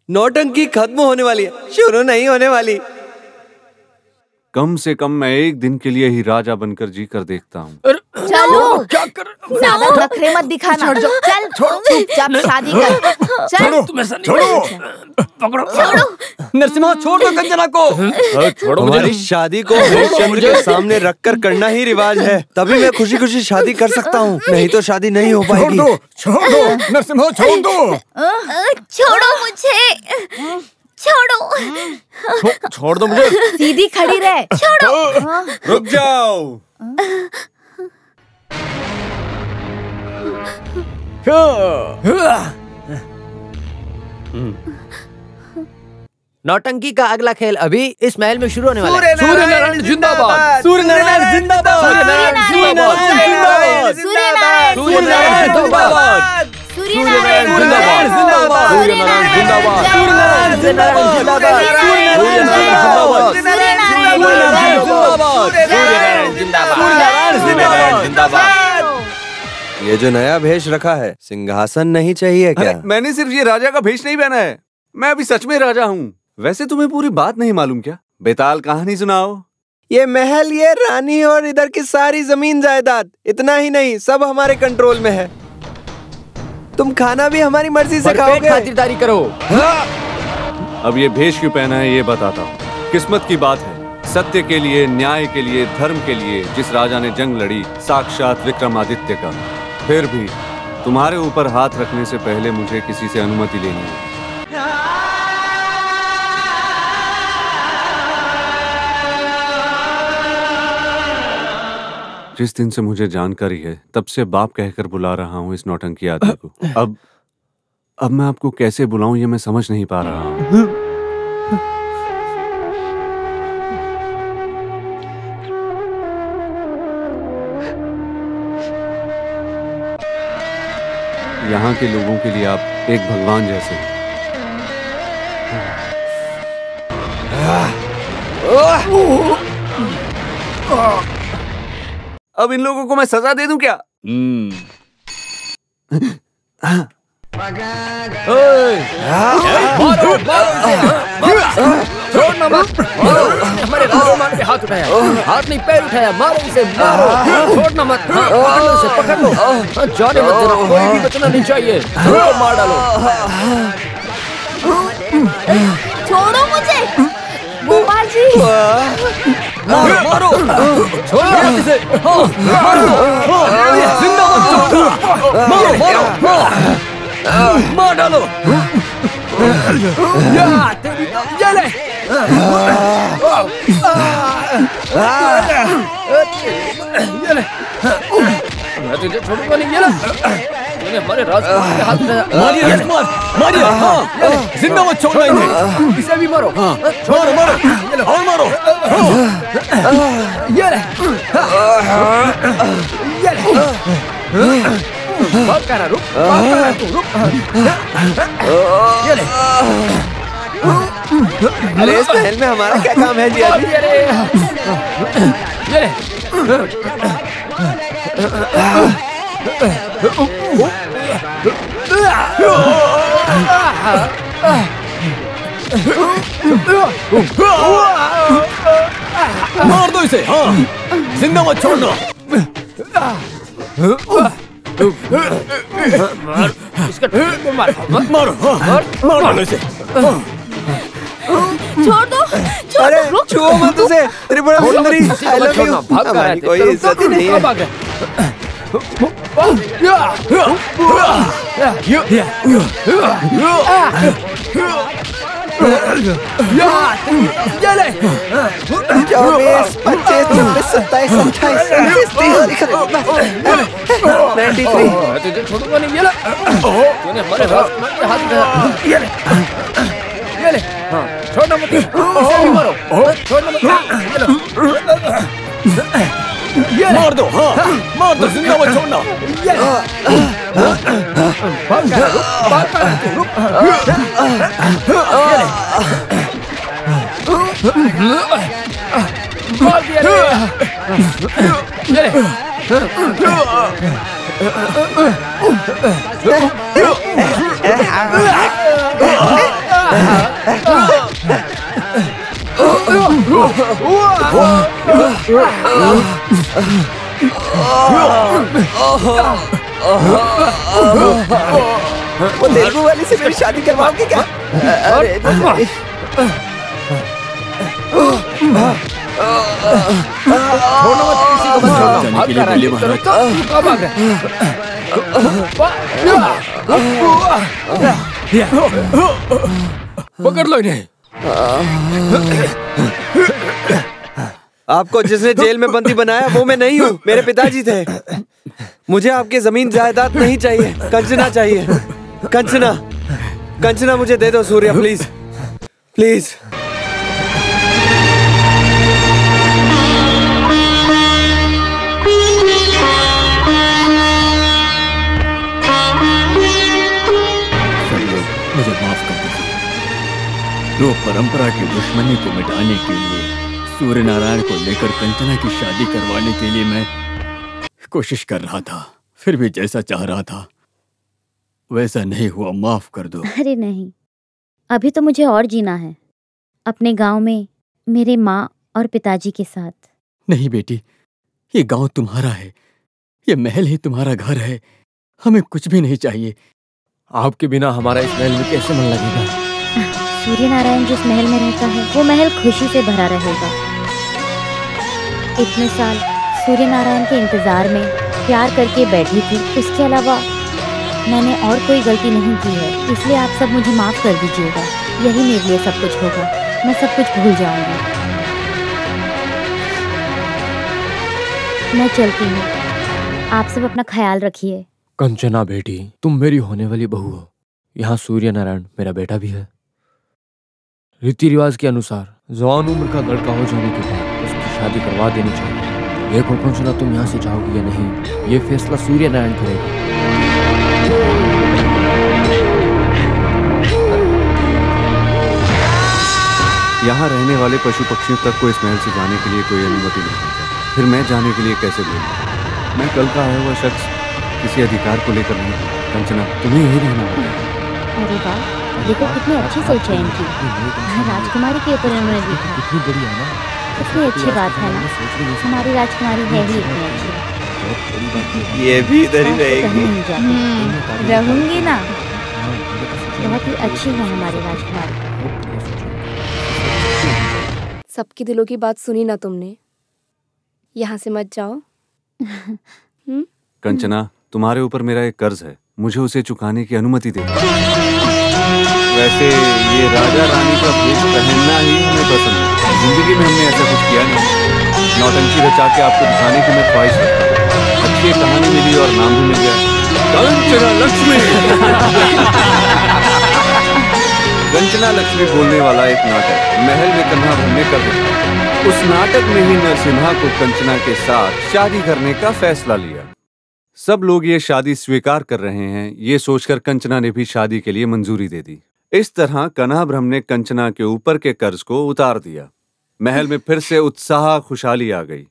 नौटंकी खत्म होने वाली है, शुरू नहीं होने वाली। कम से कम मैं एक दिन के लिए ही राजा बनकर जी कर देखता हूँ। चलो चलो क्या कर ज्यादा नखरे मत दिखाना। चल चुपचाप शादी कर। चल छोड़ो नरसिम्हा, छोड़ दो कंजना को। छोड़ो हमारी शादी को हरिश्चंद्र के सामने रखकर करना ही रिवाज है, तभी मैं खुशी खुशी शादी कर सकता हूँ, नहीं तो शादी नहीं हो पाएगी। छोड़ दो नरसिम्हा, छोड़ दो। छोड़ो मुझे, छोड़ो। छोड़ दो मुझे। सीधी खड़ी रहे। छोड़ो। रुक जाओ। नौटंकी का अगला खेल अभी इस महल में शुरू होने वाला है। सूर्य नारायण जिंदाबाद, सूर्य नारायण जिंदाबाद, सूर्य नारायण जिंदाबाद, सूर्य नारायण सूर्य नारायण जिंदाबाद, सूर्य नारायण जिंदाबाद, सूर्य नारायण जिंदाबाद, सूर्य नारायण जिंदाबाद, सूर्य नारायण जिंदाबाद, सूर्य नारायण जिंदाबाद, सूर्य नारायण जिंदाबाद, सूर्य नारायण जिंदाबाद। ये जो नया भेष रखा है, सिंहासन नहीं चाहिए क्या? मैंने सिर्फ ये राजा का भेष नहीं पहना है, मैं अभी सच में राजा हूँ। वैसे तुम्हें पूरी बात नहीं मालूम क्या? बेताल कहानी सुनाओ। ये महल, ये रानी और इधर की सारी जमीन जायदाद, इतना ही नहीं सब हमारे कंट्रोल में है। तुम खाना भी हमारी मर्जी से खाओगे। खातिरदारी करो। अब ये भेष क्यों पहना है ये बताता हूँ। किस्मत की बात है, सत्य के लिए, न्याय के लिए, धर्म के लिए जिस राजा ने जंग लड़ी, साक्षात विक्रमादित्य का, फिर भी तुम्हारे ऊपर हाथ रखने से पहले मुझे किसी से अनुमति लेनी है। जिस दिन से मुझे जानकारी है तब से बाप कहकर बुला रहा हूँ इस नौटंकी आदमी को। अब मैं आपको कैसे बुलाऊं ये मैं समझ नहीं पा रहा हूँ। यहाँ के लोगों के लिए आप एक भगवान जैसे हैं। अब इन लोगों को मैं सजा दे दूं क्या? छोड़ना मत। हमारे राजकुमार पे हाथ उठाया, हाथ नहीं पैर उठाया, मारो इसे, मारो। छोड़ना मत, पकड़ लो इसे, पकड़ लो। जाने मत देना, कोई भी बचना नहीं चाहिए। मार डालो। छोड़ो मुझे गोपाल जी। मारो, छोड़ो इसे, मारो, जिंदा मत छोड़ो, मारो, मारो, मार डालो। ये ले। ये ले। मैं तुझे छोड़ूंगा नहीं, ये ले। मैंने हमारे राजकुमार के हाथ में। मारिए राजकुमार, मारिए। हाँ, जिंदा मत छोड़ना इन्हें। इसे भी मारो। मारो, मारो, और मारो। ये ले। ये ले। बात कर रहा, रुक, बात कर रहा, तू रुक। ये ले। अरे इस महल में हमारा क्या काम है जी? ये ले। मार दो इसे। हाँ, जिंदा मत छोड़ना। मार इसका को मार, मत मारो। मार डालो इसे। छोड़ दो। अरे छुओ मत उसे। Tripura Sundari, I love you। हमारी कोई इज्जत ही नहीं है। ये ले। 24, 25, 26, 27, 28, 29, 30, 93। मैं तुझे छोड़ूंगा नहीं। ये ले। तूने हमारे राजकुमार के हाथ में। ये ले। ये ले। हाँ, छोड़ना मत। इसे भी मारो। छोड़ना मत। ये लो। ये मार दो। हाँ, मार दो, जिंदा मत छोड़ना। ये बात कर, रुक, बात कर, तू रुक। ये ले। मार दिया रे। ये ले। वो तेलुगु वाली से मेरी शादी करवाओगे क्या? अरे छोड़ो मत किसी को, मत छोड़ो। भाग कर रहा है, कब भाग रहा है? पकड़ लो इन्हें। आपको जिसने जेल में बंदी बनाया वो मैं नहीं हूँ, मेरे पिताजी थे। मुझे आपकी जमीन जायदाद नहीं चाहिए, कंचना चाहिए। कंचना, कंचना मुझे दे दो सूर्या, प्लीज प्लीज। मुझे माफ कर दीजिए। तो परंपरा की दुश्मनी को मिटाने के लिए सूर्य नारायण को लेकर कंचना की शादी करवाने के लिए मैं कोशिश कर रहा था, फिर भी जैसा चाह रहा था वैसा नहीं हुआ, माफ कर दो। अरे नहीं, अभी तो मुझे और जीना है, अपने गांव में मेरे माँ और पिताजी के साथ। नहीं बेटी, ये गांव तुम्हारा है, ये महल ही तुम्हारा घर है, हमें कुछ भी नहीं चाहिए। आपके बिना हमारा इस महल में कैसे मन लगेगा? सूर्य नारायण जिस महल में रहता है वो महल खुशी से भरा रहेगा। इतने साल सूर्य नारायण के इंतजार में प्यार करके बैठी थी, इसके अलावा मैंने और कोई गलती नहीं की है, इसलिए आप सब मुझे माफ कर दीजिएगा। यही मेरे लिए सब कुछ होगा, मैं सब कुछ भूल जाऊंगी। मैं चलती हूँ, आप सब अपना ख्याल रखिए। कंचना बेटी, तुम मेरी होने वाली बहू हो। यहाँ सूर्य नारायण मेरा बेटा भी है। रीति रिवाज के अनुसार जवान उम्र का लड़का हो जाने के बाद उसकी शादी करवा देनी चाहिए। देखो कंचना, तुम यहाँ से जाओगी या नहीं, ये फैसला सूर्य नारायण करेगा। यहाँ रहने वाले पशु पक्षियों तक को इस महल से जाने के लिए कोई अनुमति नहीं है, फिर मैं जाने के लिए कैसे बोलूँ? मैं कल का आया हुआ शख्स किसी अधिकार को लेकर नहीं। कंचना, तुम्हें यही रहना होगा। अरे वाह, देखो कितनी अच्छी सोच है इनकी। राजकुमारी के ऊपर उन्होंने लिखा, कितनी बड़ी है ना, कितनी अच्छी बात है ना। हमारी राजकुमारी है ही इतनी अच्छी। ये भी इधर ही रहेगी। रहूंगी ना, बहुत ही अच्छी है हमारी राजकुमारी। सबकी दिलों की बात सुनी ना तुमने, यहाँ से मत जाओ। कंचना, तुम्हारे ऊपर मेरा एक कर्ज है, मुझे उसे चुकाने की अनुमति दे। वैसे ये राजा रानी का भेष पहनना ही हमें पसंद है, जिंदगी में हमने ऐसा कुछ किया नहीं। नौटंकी रचा के आपको दिखाने की मैं ख्वाहिश रखता हूँ। अच्छी कहानी मिली और नाम भी मिल गया, कंचना लक्ष्मी। कंचना लक्ष्मी बोलने वाला एक नाटक महल में कन्हा भ्रम ने कर दिखाया। उस नाटक में ही नरसिम्हा को कंचना के साथ शादी करने का फैसला लिया। सब लोग ये शादी स्वीकार कर रहे हैं, ये सोचकर कंचना ने भी शादी के लिए मंजूरी दे दी। इस तरह कन्हा भ्रम ने कंचना के ऊपर के कर्ज को उतार दिया। महल में फिर से उत्साह खुशहाली आ गई।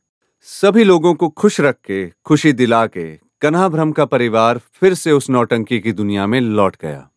सभी लोगों को खुश रख के, खुशी दिला के कन्हा भ्रम का परिवार फिर से उस नौटंकी की दुनिया में लौट गया।